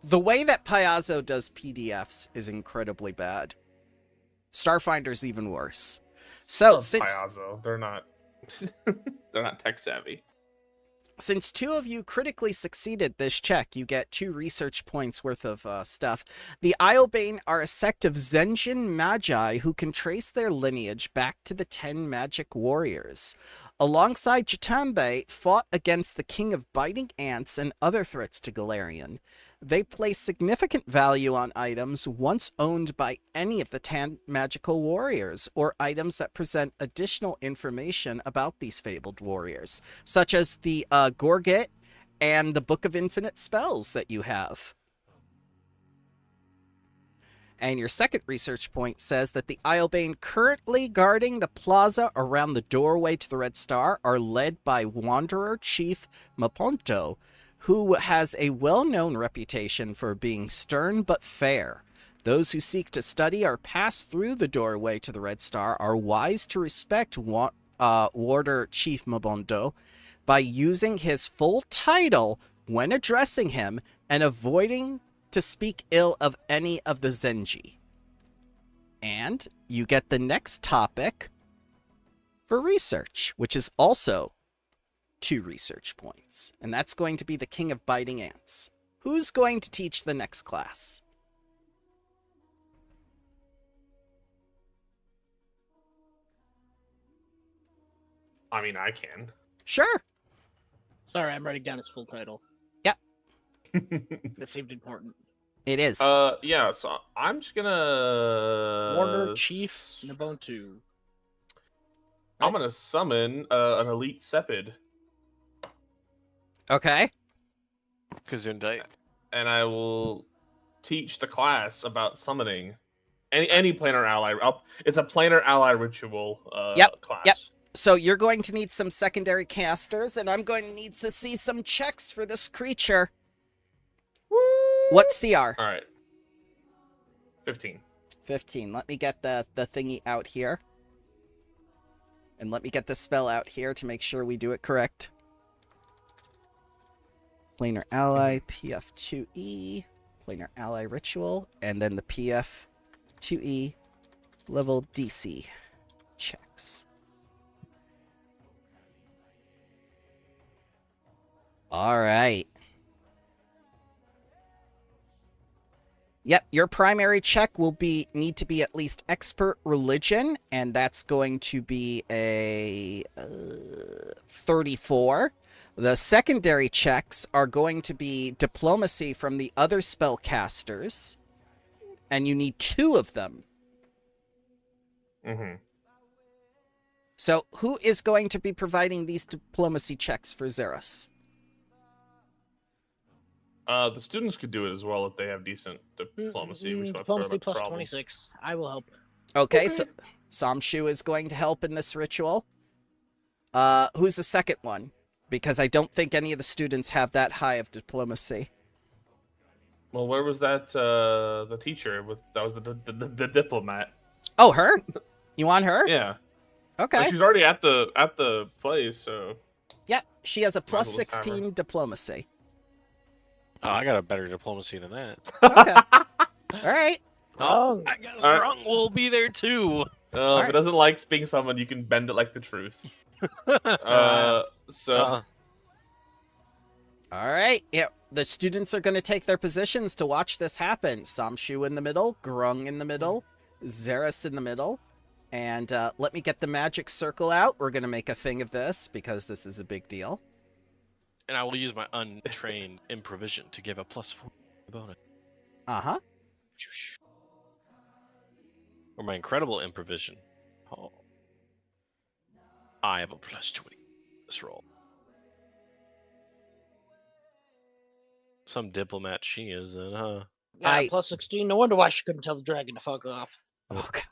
The way that Piazzo does PDFs is incredibly bad. Starfinder's even worse. So since Piazzo, they're not tech savvy. Since 2 of you critically succeeded this check, you get 2 research points worth of stuff. The Iobane are a sect of Zenjin Magi who can trace their lineage back to the 10 magic warriors. Alongside Chitambe, fought against the King of Biting Ants and other threats to Galarian. They place significant value on items once owned by any of the 10 magical warriors, or items that present additional information about these fabled warriors, such as the Gorget and the Book of Infinite Spells that you have. And your second research point says that the Iobane currently guarding the plaza around the doorway to the Redstar are led by Wanderer Chief Maponto, who has a well-known reputation for being stern but fair. Those who seek to study or pass through the doorway to the Redstar are wise to respect Warder Chief Maponto by using his full title when addressing him and avoiding to speak ill of any of the Zenji. And you get the next topic for research, which is also 2 research points. And that's going to be the King of Biting Ants. Who's going to teach the next class? I mean, I can. Sure. Sorry, I'm writing down his full title. Yep. That seemed important. It is. Yeah, so I'm just gonna... Warder Chief Nabontu. I'm gonna summon an elite Sepid. Okay. Gesundheit. And I will teach the class about summoning any planar ally. It's a planar ally ritual class. Yep. So you're going to need some secondary casters, and I'm going to need to see some checks for this creature. Woo! What CR? All right. 15. 15. Let me get the thingy out here. And let me get the spell out here to make sure we do it correct. Planar Ally, PF2E, Planar Ally Ritual, and then the PF2E level DC checks. All right. Yep, your primary check will need to be at least expert religion, and that's going to be a 34. The secondary checks are going to be diplomacy from the other spellcasters, and you need 2 of them. Mm-hmm. So who is going to be providing these diplomacy checks for Xeris? The students could do it as well if they have decent diplomacy. Diplomacy plus 26. I will help. Okay, so Samshu is going to help in this ritual. Who's the second one? Because I don't think any of the students have that high of diplomacy. Well, where was that the teacher that was the diplomat? Oh, her? You want her? Yeah. Okay. But she's already at the place, so. Yeah, she has a plus Might as well just have 16 diplomacy. Oh, I got a better diplomacy than that. Okay. All right. Oh, I guess Alright. Grung will be there too. If it doesn't like being summoned, you can bend it like the truth. So All right. Yeah. The students are going to take their positions to watch this happen. Samshu in the middle, Grung in the middle, Xeris in the middle. And let me get the magic circle out. We're going to make a thing of this because this is a big deal. And I will use my untrained improvision to give a +4 bonus. Uh-huh. Or my incredible improvision. Oh. I have a +20 this roll. Some diplomat she is then, huh? yeah, +16. No wonder why she couldn't tell the dragon to fuck off. Oh, God.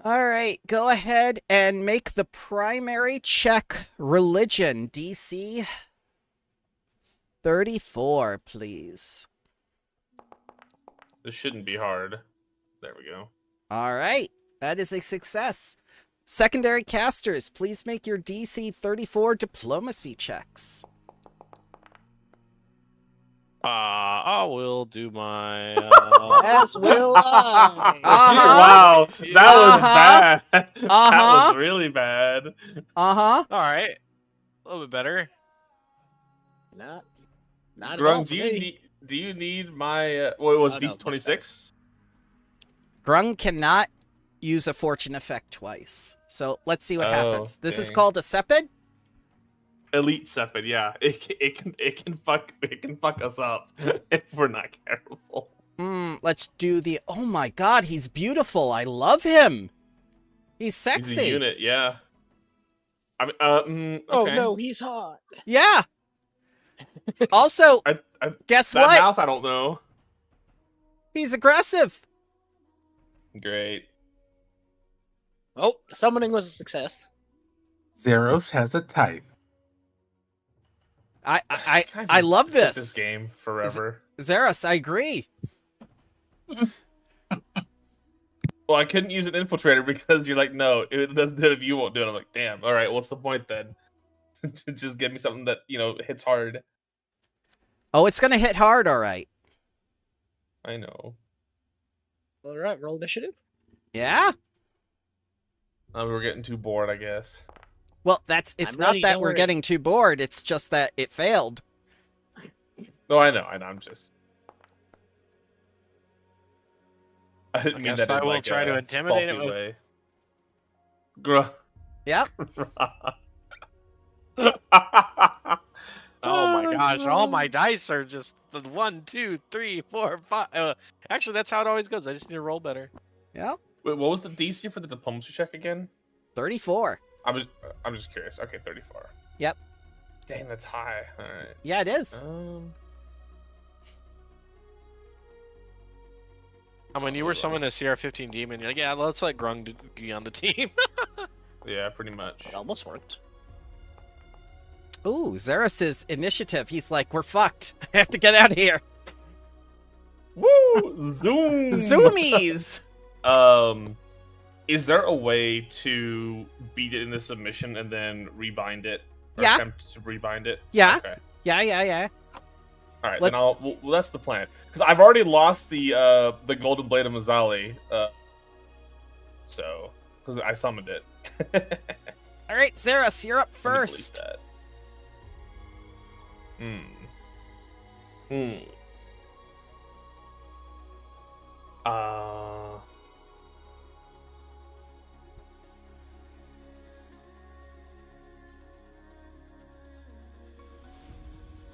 All right, go ahead and make the primary check. Religion, DC 34, please. this shouldn't be hard. There we go. All right, that is a success. Secondary casters, please make your DC 34 diplomacy checks. I will do my. As will I. Wow, that was bad. That Uh-huh. was really bad. Uh-huh. All right, a little bit better. Not at all. Grung, For me. do you need my what was Oh, no, DC 26? Grung cannot use a fortune effect twice. So let's see what happens. This is dang. called a Sepid. Elite Sepid, yeah. It can fuck us up if we're not careful. Let's do the... Oh my god, he's beautiful. I love him. He's sexy. He's a unit, yeah. I mean, okay. Oh no, he's hot. Yeah. Also, I, guess that what? mouth, I don't know. He's aggressive. Great. Oh, summoning was a success. Zeros has a type. I love This this. game forever. Xeris, I agree. Well, I couldn't use an infiltrator because you're like, no, it doesn't do it if you won't do it. I'm like, damn. All right, what's the point then? Just give me something that hits hard. Oh, it's gonna hit hard, all right. I know. All right, roll initiative. Yeah. We're getting too bored, I guess. Well, it's I'm not ready, that don't we're worry. getting too bored. It's just that it failed. No, I know. I'm just. I didn't mean guess that. I in will like try a to intimidate faulty it with- way. Gruh. Yep. Oh my gosh, all my dice are just the 1, 2, 3, 4, 5. Actually, that's how it always goes. I just need to roll better. Yep. Wait, what was the DC for the diplomacy check again? 34. I'm just curious. Okay, 34. Yep. Dang, that's high. All right. Yeah, it is. I mean, you were summoning a CR-15 demon. You're like, yeah, let's let Grung be on the team. Yeah, pretty much. It almost worked. Ooh, Xeris' initiative. He's like, we're fucked. I have to get out of here. Woo! Zoom! Zoomies! Is there a way to beat it in the submission and then rebind it? Or Yeah. attempt to rebind it? Yeah. Okay. Yeah. All right, Let's- then well, that's the plan. Because I've already lost the Golden Blade of Mazzali, so because I summoned it. All right, Xeris, you're up Let me delete first. that.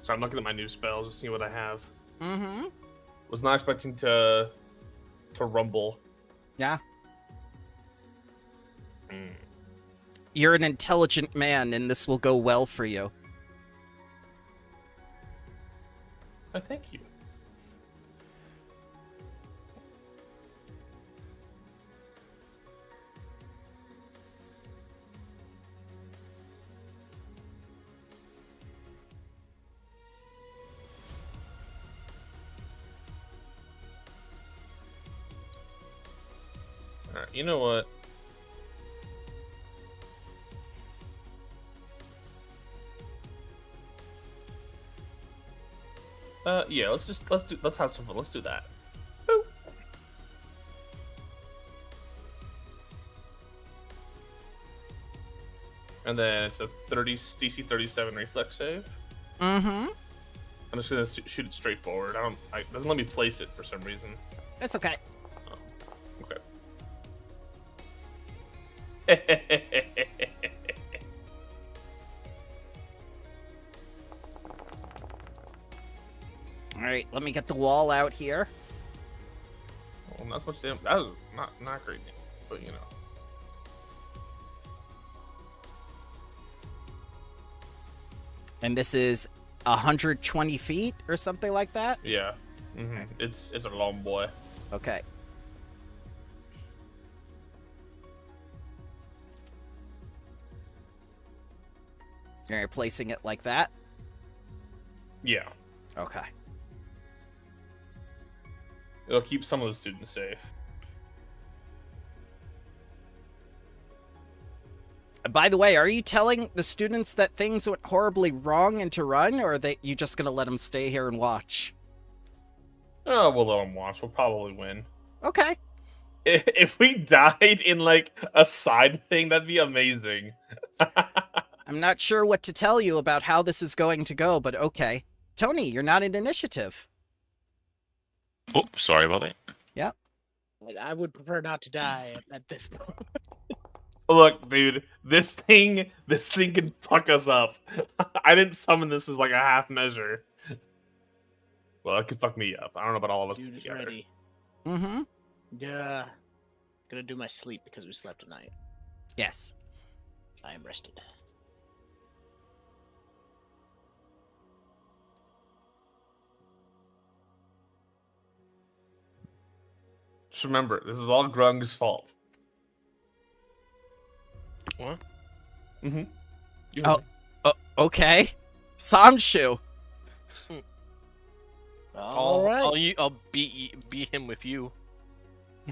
So I'm looking at my new spells to see what I have. Mm-hmm. Was not expecting to rumble. Yeah. You're an intelligent man, and this will go well for you. Oh, thank you. Alright, you know what? Yeah, let's have some fun. Let's do that. Boop. And then it's a DC 37 reflex save. Mm-hmm. I'm just gonna shoot it straight forward. It doesn't let me place it for some reason. That's okay. Okay. All right, let me get the wall out here. Well, not so much damage. That was not great, but you know. And this is 120 feet or something like that? Yeah. Mm-hmm. It's a long boy. Okay. You're placing it like that? Yeah. Okay. It'll keep some of the students safe. By the way, are you telling the students that things went horribly wrong and to run, or are you just gonna let them stay here and watch? Oh, we'll let them watch. We'll probably win. Okay. If we died in, like, a side thing, that'd be amazing. I'm not sure what to tell you about how this is going to go, but okay. Tony, you're not in initiative. Oh, sorry about that. Yeah. I would prefer not to die at this point. Look, dude, this thing can fuck us up. I didn't summon this as like a half measure. Well, it could fuck me up. I don't know about all of us. Dude is together. ready. Mm-hmm. Yeah. Gonna do my sleep because we slept tonight. Yes. I am rested. Just remember, this is all Grung's fault. What? Mm-hmm. Okay. Samshu. All right. I'll beat him with you.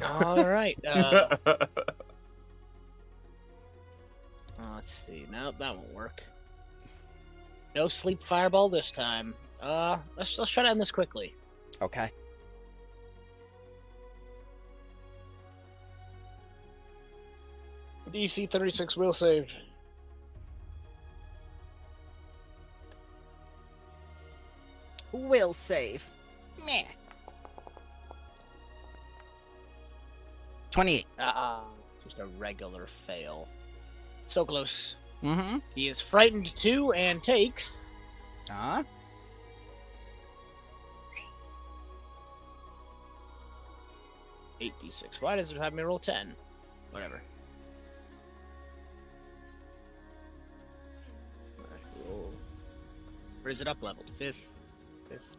All right. Let's see. No, that won't work. No sleep fireball this time. Let's try to end this quickly. Okay. DC 36 will save. Will save. Meh. 28. Just a regular fail. So close. Mm-hmm. He is frightened too and takes. 8d6. Why does it have me roll 10? Whatever. Or is it up leveled? Fifth?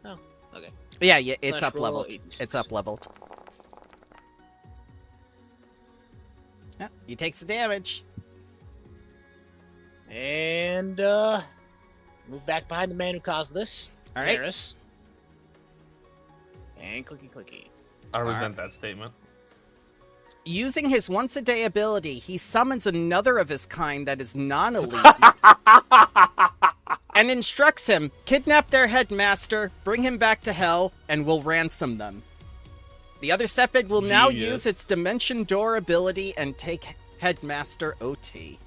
No. Okay. Yeah, it's Slash up roll leveled. 8d6. It's up leveled. Yeah, he takes the damage. And move back behind the man who caused this. All right. Varys. And clicky. I resent that statement. Using his once-a-day ability, he summons another of his kind that is non-elite and instructs him, kidnap their headmaster, bring him back to hell, and will ransom them. The other Sepid will now use its Dimension Door ability and take headmaster OT.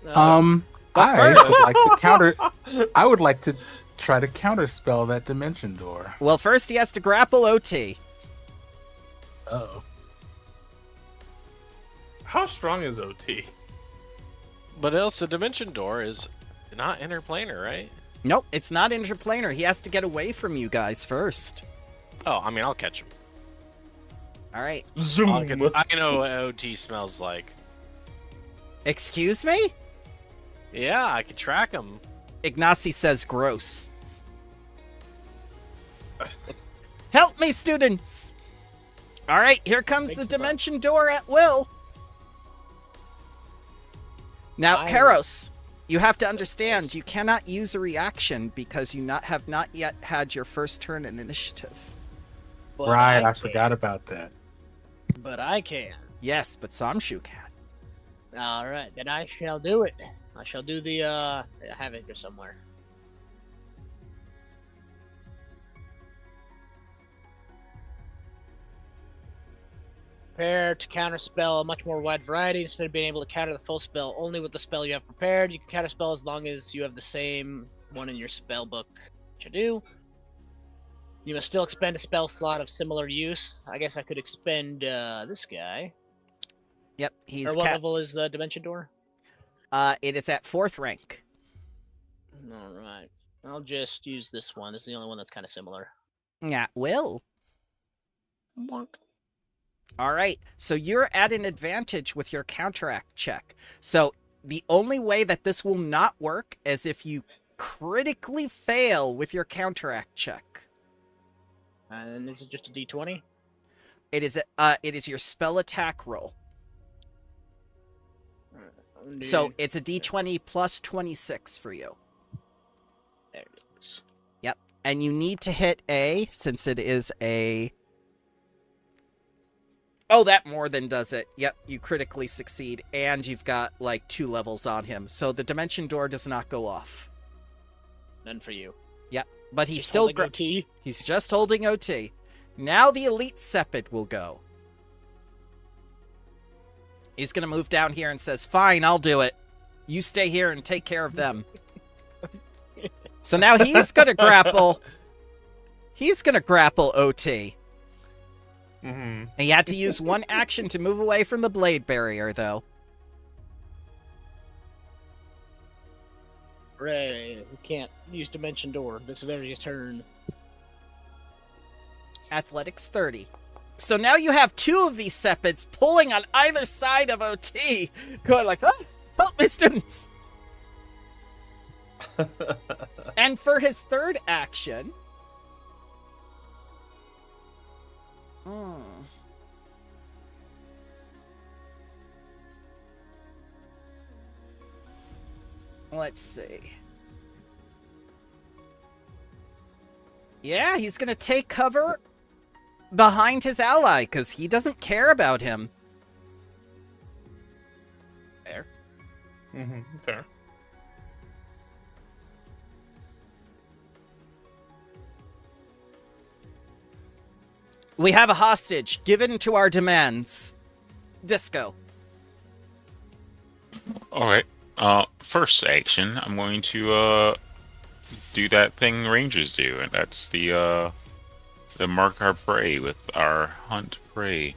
I first- would like to counter. I would like to try to counterspell that Dimension Door. Well, first he has to grapple OT. Oh. How strong is OT? But else, the Dimension Door is not interplanar, right? Nope, it's not interplanar. He has to get away from you guys first. Oh, I mean, I'll catch him. All right. Zoom. I know what OT smells like. Excuse me? Yeah, I can track him. Ignacy says gross. Help me, students! All right, here comes Big the spell. Dimension Door at will. Now, Peros, you have to understand, you cannot use a reaction because you have not yet had your first turn in initiative. But Right, I can. forgot about that. But I can. Yes, but Samshu can. All right, then I shall do it. I shall do the. I have it here somewhere. prepare to counterspell a much more wide variety. Instead of being able to counter the full spell only with the spell you have prepared, you can counterspell as long as you have the same one in your spell book to do. You must still expend a spell slot of similar use. I guess I could expend this guy. Yep, he's Or what level is the Dimension Door? It is at 4th rank. All right. I'll just use this one. This is the only one that's kind of similar. Yeah, will. Bonk. All right, so you're at an advantage with your counteract check. So the only way that this will not work is if you critically fail with your counteract check. And is it just a D20? It is your spell attack roll. So it's a D20 plus 26 for you. There it is. Yep, and you need to hit a, since it is a... Oh, that more than does it. Yep, you critically succeed, and you've got, like, 2 levels on him. So the Dimension Door does not go off. None for you. Yep, but he's Just still... holding OT. He's just holding OT. Now the Elite Sepid will go. He's going to move down here and says, fine, I'll do it. You stay here and take care of them. So now he's going to grapple. He's going to grapple OT. Mm-hmm. And he had to use 1 action to move away from the blade barrier, though. Hooray. We can't use Dimension Door this very turn. Athletics 30. So now you have 2 of these Sepids pulling on either side of OT, going like, oh, help me, students. And for his 3rd action... Let's see. Yeah, he's gonna take cover behind his ally, because he doesn't care about him. Fair. Mm-hmm. Fair. We have a hostage given to our demands. Disco. All right. First action, I'm going to do that thing rangers do, and that's the mark our prey with our hunt prey.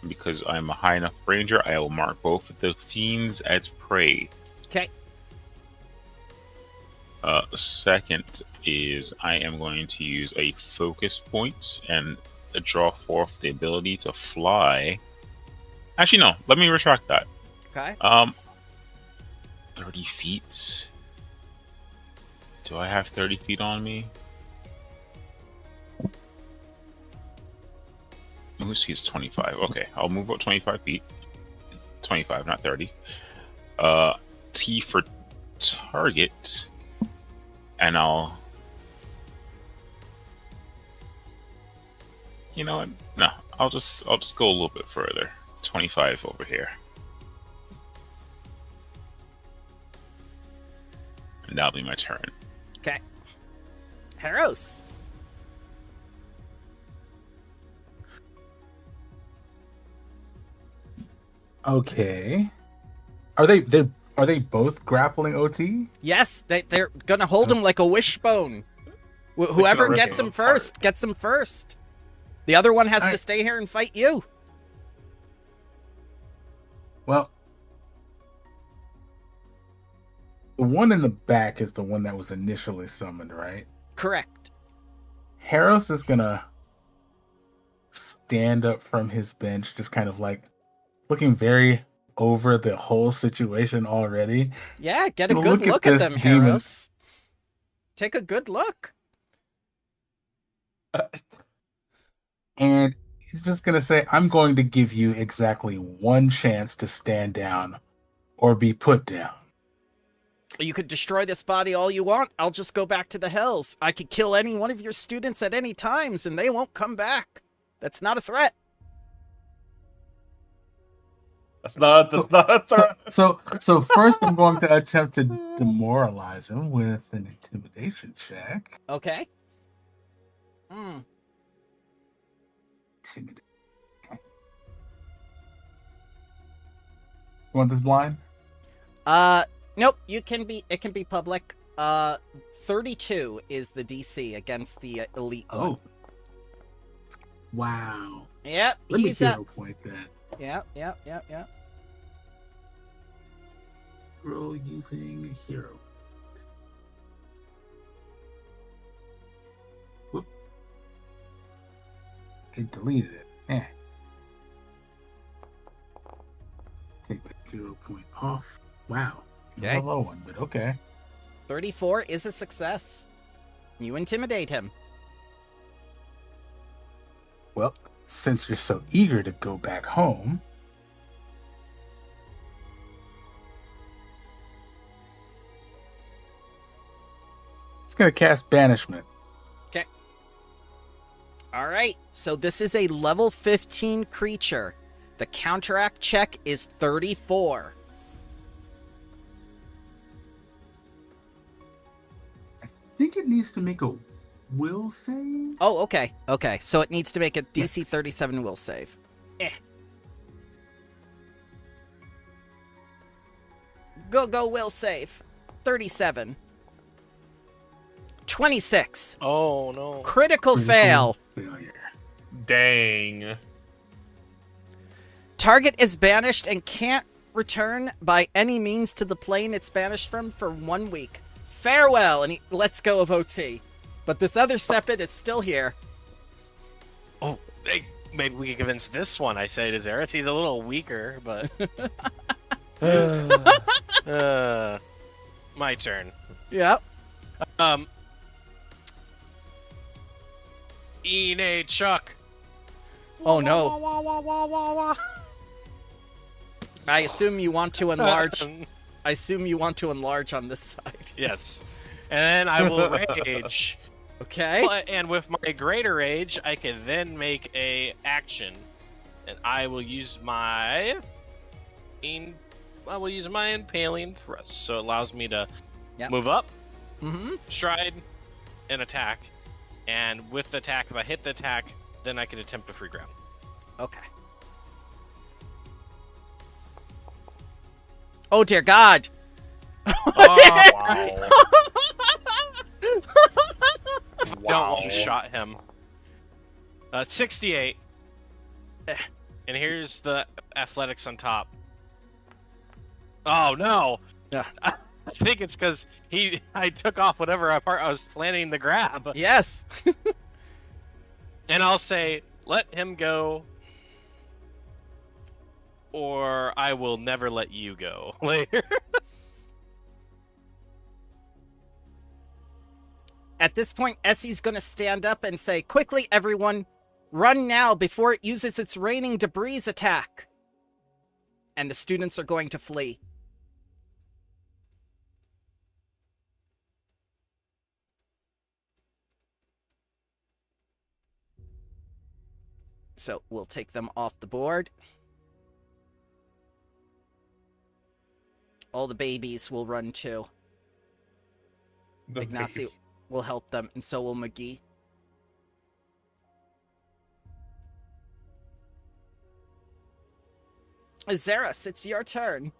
Because I'm a high enough ranger, I will mark both of the fiends as prey. Okay. Second is I am going to use a focus point and draw forth the ability to fly. Actually, no. Let me retract that. Okay. 30 feet. Do I have 30 feet on me? Who's he's 25? Okay, I'll move up 25 feet. 25, not 30. T for target, and I'll. You know what? No, I'll just go a little bit further. 25 over here. And that'll be my turn. Okay. Haros. Okay. Are they both grappling OT? Yes, they're gonna hold him like a wishbone. Whoever gets him first, gets him first. The other one has to stay here and fight you. Well, the one in the back is the one that was initially summoned, right? Correct. Haros is gonna stand up from his bench, just kind of like looking very over the whole situation already. Yeah, get a good look at them, Haros. Take a good look. And he's just gonna say, I'm going to give you exactly one chance to stand down or be put down. You could destroy this body all you want. I'll just go back to the hells. I could kill any one of your students at any times and they won't come back. That's not a threat. That's not a threat. So first I'm going to attempt to demoralize him with an intimidation check. Okay. Intimidate. want this blind? Nope. It can be public. 32 is the DC against the elite one. Oh. Wow. Yep. Let me he's hero point that. Yep. Roll using hero. Whoop. It deleted it. Take the hero point off. Wow. Okay. A low one, but okay. 34 is a success. You intimidate him. Well, since you're so eager to go back home, it's going to cast Banishment. Okay. All right. So this is a level 15 creature. The counteract check is 34. I think it needs to make a will save. Oh, okay. Okay. So it needs to make a DC 37 will save. Go will save. 37. 26. Oh no. Critical fail. Failure. Dang. Target is banished and can't return by any means to the plane it's banished from for 1 week. Farewell, and he lets go of OT. But this other Sepid is still here. Oh, hey, maybe we can convince this one. I say to Xeris, he's a little weaker, but my turn. Yep. Ine Chuck. Oh no. I assume you want to enlarge. I assume you want to enlarge on this side. Yes. And then I will rage. Okay. And with my greater rage, I can then make a action, and I will use my impaling thrust. So it allows me to move up, stride, and attack. And with the attack, if I hit the attack, then I can attempt a free ground. Okay. Oh dear God. Oh, wow. Don't one-shot him. 68. And here's the athletics on top. Oh no! I think it's because I took off whatever part I was planning to grab. Yes. And I'll say, let him go, or I will never let you go later. At this point, Essie's gonna stand up and say, "Quickly, everyone, run now before it uses its raining debris attack." And the students are going to flee. So we'll take them off the board. All the babies will run too. Ignacy will help them, and so will McGee. Xeris, it's your turn.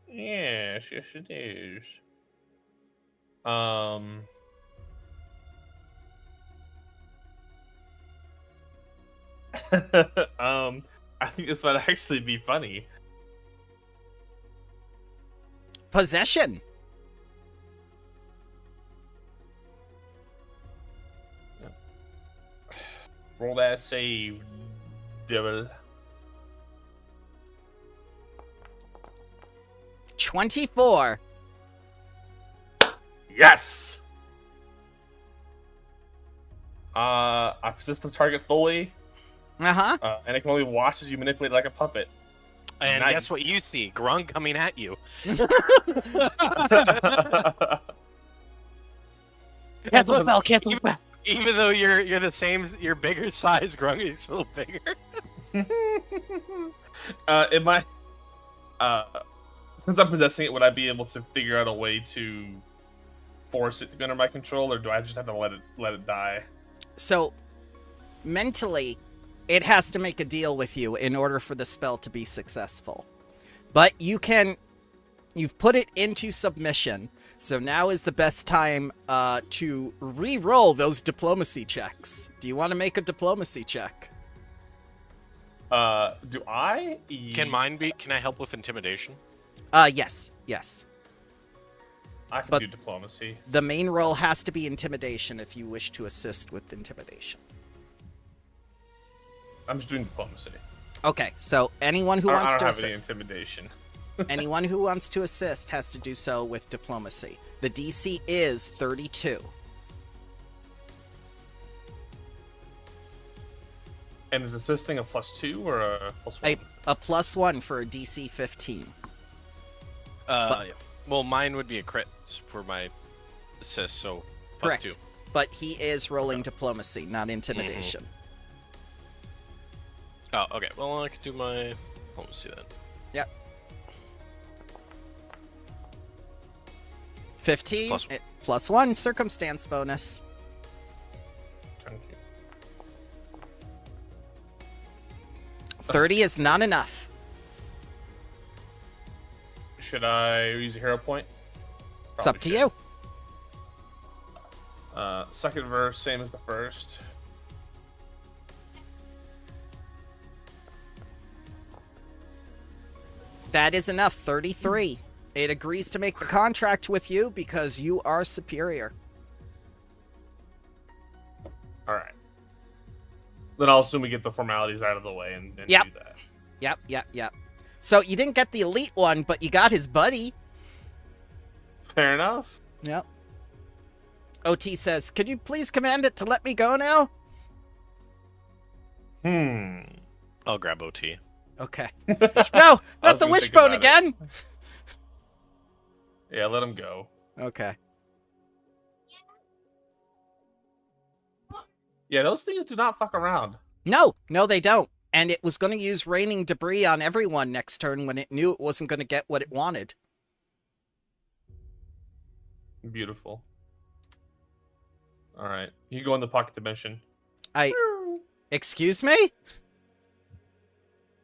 Yes, it is. I think this might actually be funny. Possession. Roll that save, devil. 24. Yes! I possess the target fully. Uh-huh. And it can only watch as you manipulate like a puppet. And Nice. guess what you see? Grung coming at you. Cancel the spell, cancel the spell. Even though you're the same, you're bigger size, Grung is a little bigger. It might. Since I'm possessing it, would I be able to figure out a way to force it to be under my control, or do I just have to let it die? So, mentally, it has to make a deal with you in order for the spell to be successful. But you've put it into submission, so now is the best time to re-roll those diplomacy checks. Do you want to make a diplomacy check? Do I? Can I help with intimidation? Yes. I can do diplomacy. The main roll has to be intimidation if you wish to assist with intimidation. I'm just doing diplomacy. Okay, so anyone who wants to assist. I don't have any intimidation. Anyone who wants to assist has to do so with diplomacy. The DC is 32. And is assisting a +2 or a +1? A +1 for a DC 15. Yeah. Well, mine would be a crit for my assist, so correct. +2. But he is rolling diplomacy, not intimidation. Oh, okay. Well, I could do my diplomacy then. Yep. 15 +1 circumstance bonus. Thank you. 30 is not enough. Should I use a hero point? It's up to you. Second verse, same as the first. That is enough. 33. It agrees to make the contract with you because you are superior. All right. Then I'll assume we get the formalities out of the way and Yep. do that. Yep. So you didn't get the elite one, but you got his buddy. Fair enough. Yep. OT says, could you please command it to let me go now? I'll grab OT. Okay. No, not the gonna wishbone think about again. Yeah, let him go. Okay. Yeah, those things do not fuck around. No, they don't. And it was going to use raining debris on everyone next turn when it knew it wasn't going to get what it wanted. Beautiful. All right, you go in the pocket dimension. Excuse me?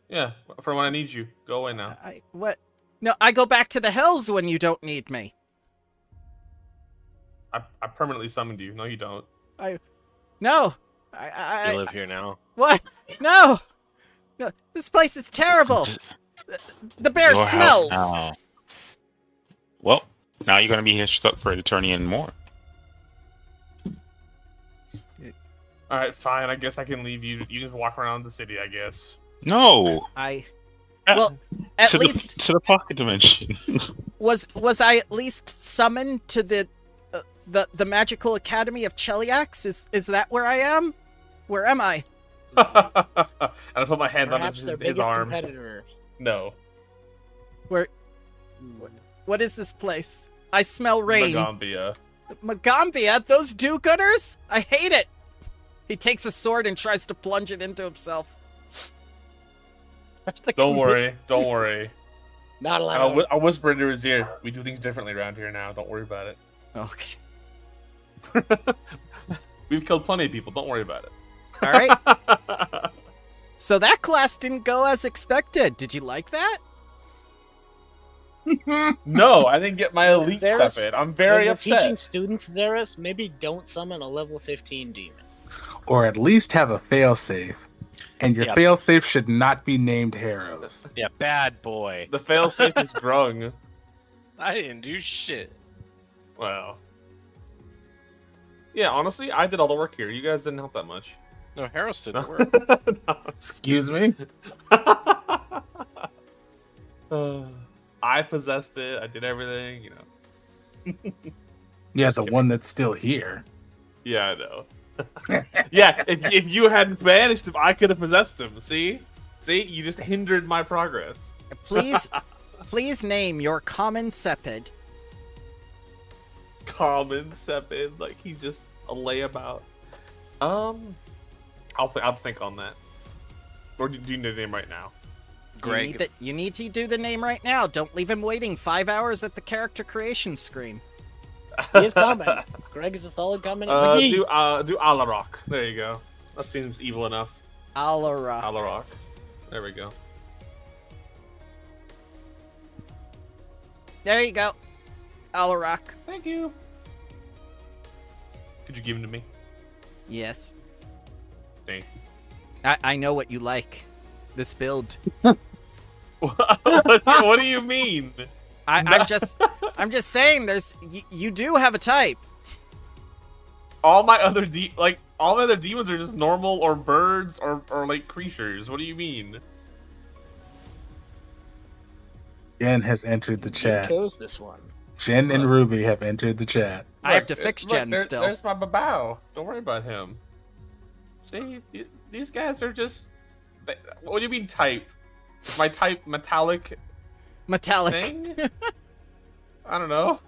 Yeah, for when I need you. Go away now. What? No, I go back to the hills when you don't need me. I permanently summoned you. No, you don't. No. You live here now. What? No, this place is terrible. The bear smells. Well, now you're going to be here stuck for an eternity and more. All right, fine. I guess I can leave you. You just walk around the city, I guess. No. Well, at least to the pocket dimension. was I at least summoned to the magical academy of Cheliax? Is that where I am? Where am I? And I put my hand Perhaps on their his biggest arm. competitor. No. What is this place? I smell rain. Magambia. Magambia? Those do-gooders? I hate it. He takes a sword and tries to plunge it into himself. Don't worry. Don't worry. Not allowed. I'll whisper into his ear. We do things differently around here now. Don't worry about it. Okay. We've killed plenty of people. Don't worry about it. All right. So that class didn't go as expected. Did you like that? No, I didn't get my elite Xeris, stuff in. I'm very upset. Teaching students, Xeris, maybe don't summon a level 15 demon. Or at least have a failsafe. And your failsafe should not be named Harrows. Yeah, bad boy. The failsafe is growing. I didn't do shit. Well. Yeah, honestly, I did all the work here. You guys didn't help that much. No, Harris didn't work. Excuse me? I possessed it. I did everything, you know. Yeah, the one that's still here. Yeah, I know. Yeah, if you hadn't banished him, I could have possessed him. See? You just hindered my progress. Please name your common sepid. Common sepid, like he's just a layabout. I'll think on that. Or do you need a name right now? Greg. You need to do the name right now. Don't leave him waiting 5 hours at the character creation screen. He is coming. Greg is a solid comment. Do Alarock. There you go. That seems evil enough. Alarak. Alarak. There we go. There you go. Alarak. Thank you. Could you give him to me? Yes. Thank you. I know what you like. This build. What do you mean? I'm just saying. You do have a type. All my other demons are just normal or birds or like creatures. What do you mean? Jen has entered the chat. Chose this one. Jen and Ruby have entered the chat. I have to fix Jen still. There's my babao. Don't worry about him. See, these guys are just. What do you mean type? Is my type metallic? Metallic. Thing? I don't know.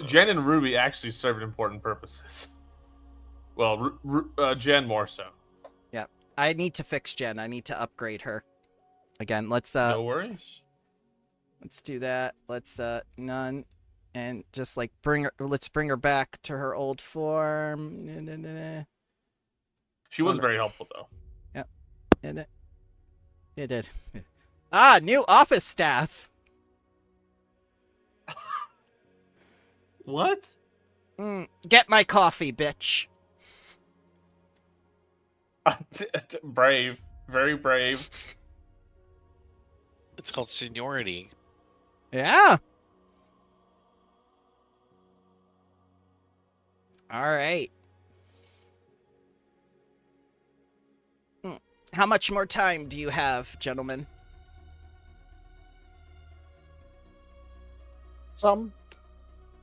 Jen and Ruby actually serve important purposes. Well, Jen more so. Yeah, I need to fix Jen. I need to upgrade her. Again, let's no worries. Let's do that. Let's none, and just like let's bring her back to her old form. She was very helpful though. Yeah, and it did. Ah, new office staff. What? Get my coffee, bitch. Brave. Very brave. It's called seniority. Yeah. All right. How much more time do you have, gentlemen? Some.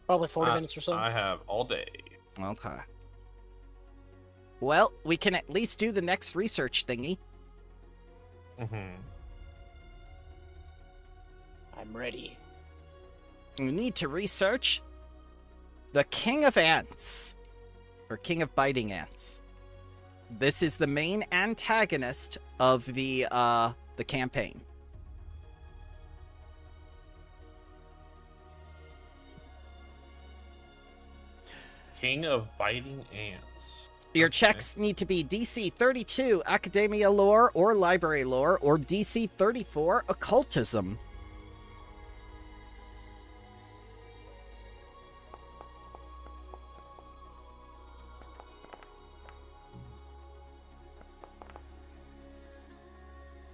Probably 40 minutes or so. I have all day. Okay. Well, we can at least do the next research thingy. I'm ready. We need to research the King of Ants, or King of Biting Ants. This is the main antagonist of the campaign. King of Biting Ants. Your checks need to be DC 32 Academia Lore or Library Lore, or DC 34 Occultism.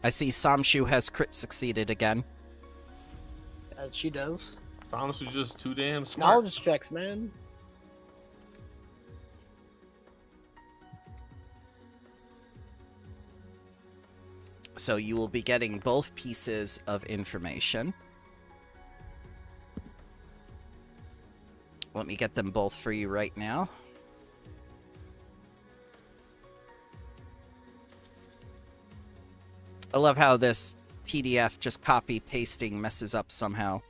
I see Samshu has crit succeeded again. As she does. Samshu's just too damn smart. Knowledge checks, man. So you will be getting both pieces of information. Let me get them both for you right now. I love how this PDF just copy-pasting messes up somehow.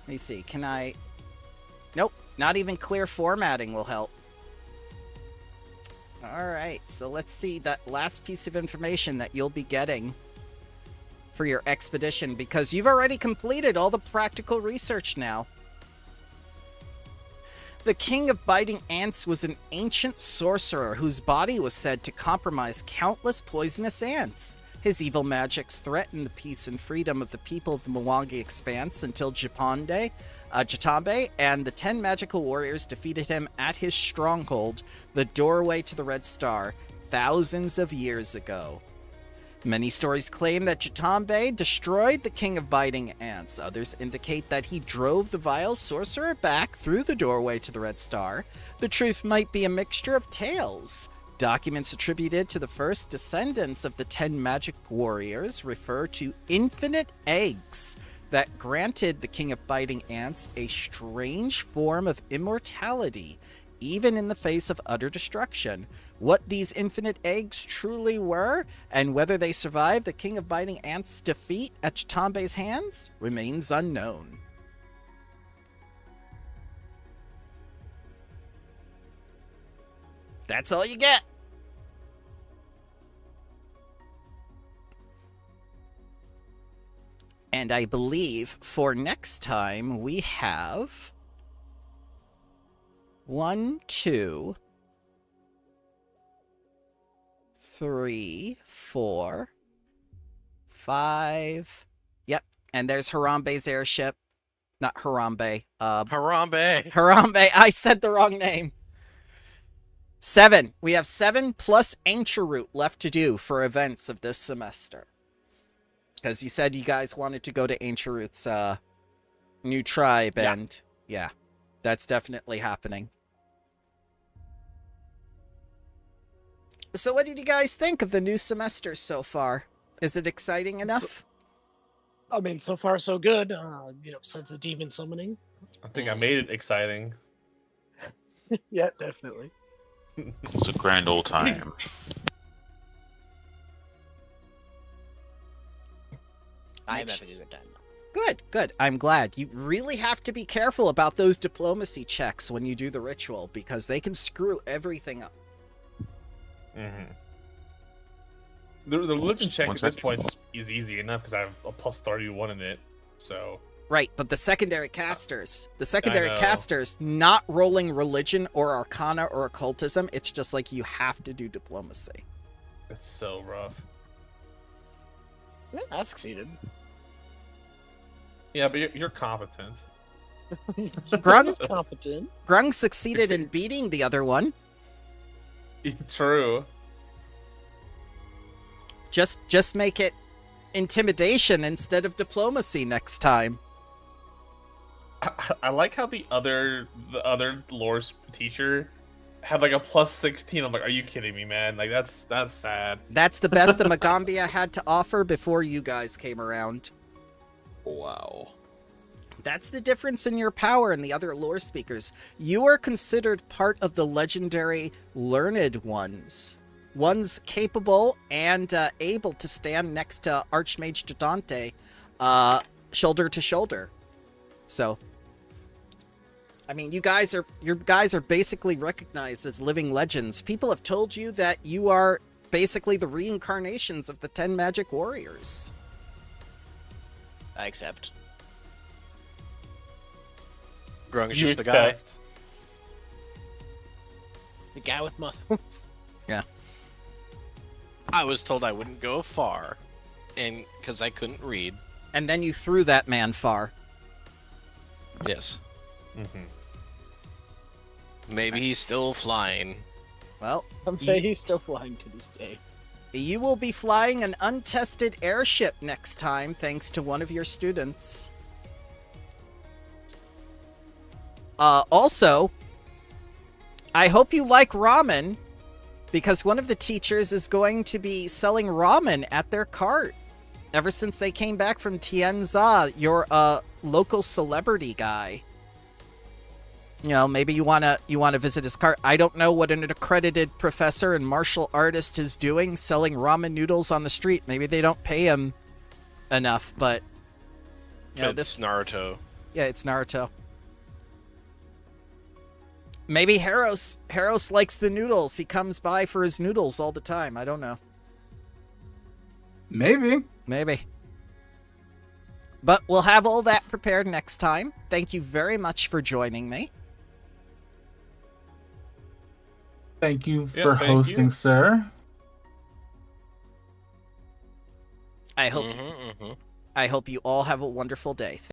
Let me see, can I... Nope, not even clear formatting will help. Alright, so let's see that last piece of information that you'll be getting for your expedition, because you've already completed all the practical research now. The King of Biting Ants was an ancient sorcerer whose body was said to compromise countless poisonous ants. His evil magics threatened the peace and freedom of the people of the Mwangi Expanse until Jatambe and the 10 magical warriors defeated him at his stronghold, the doorway to the Redstar, thousands of years ago. Many stories claim that Jatambe destroyed the King of Biting Ants. Others indicate that he drove the vile sorcerer back through the doorway to the Redstar. The truth might be a mixture of tales. Documents attributed to the first descendants of the 10 magic warriors refer to infinite eggs that granted the King of Biting Ants a strange form of immortality, even in the face of utter destruction. What these infinite eggs truly were, and whether they survived the King of Biting Ants' defeat at Chitambe's hands, remains unknown. That's all you get. And I believe for next time we have 1, 2, 3, 4, 5. Yep, and there's Harambe's airship. Not Harambe. Harambe. Harambe. I said the wrong name. 7. We have 7 plus Ancient Route left to do for events of this semester. Because you said you guys wanted to go to Ancient Route's new tribe, and yeah, that's definitely happening. So what did you guys think of the new semester so far? Is it exciting enough? I mean, so far so good. Since the demon summoning. I think I made it exciting. Yeah, definitely. It's a grand old time. I'm having a good time. Good, good. I'm glad. You really have to be careful about those diplomacy checks when you do the ritual, because they can screw everything up. Mm-hmm. The religion check at this point is easy enough because I have a plus 31 in it, so... Right, but the secondary casters, not rolling religion or arcana or occultism, it's just like you have to do diplomacy. It's so rough. Yeah, I succeeded. Yeah, but you're competent. Grung, competent. Grung succeeded in beating the other one. True. Just make it intimidation instead of diplomacy next time. I like how the other lore teacher had like a plus 16. I'm like, are you kidding me, man? Like that's sad. That's the best the Magambia had to offer before you guys came around. Wow. That's the difference in your power and the other lore speakers. You are considered part of the legendary learned ones. Ones capable and able to stand next to Archmage Dodante, shoulder to shoulder. So, I mean, you guys are basically recognized as living legends. People have told you that you are basically the reincarnations of the 10 magic warriors. I accept. Grung's just the guy. The guy with muscles. Yeah. I was told I wouldn't go far, and because I couldn't read. And then you threw that man far. Yes. Mm-hmm. Maybe he's still flying. Well, Some say he's still flying to this day. you will be flying an untested airship next time, thanks to one of your students. Also, I hope you like ramen, because one of the teachers is going to be selling ramen at their cart. Ever since they came back from Tianza, you're a local celebrity guy. You know, maybe you wanna visit his cart. I don't know what an accredited professor and martial artist is doing, selling ramen noodles on the street. Maybe they don't pay him enough, but you know, It's Naruto. Yeah, it's Naruto. Maybe Haros likes the noodles. He comes by for his noodles all the time. I don't know. Maybe. But we'll have all that prepared next time. Thank you very much for joining me. Thank you for hosting, sir. I hope you all have a wonderful day.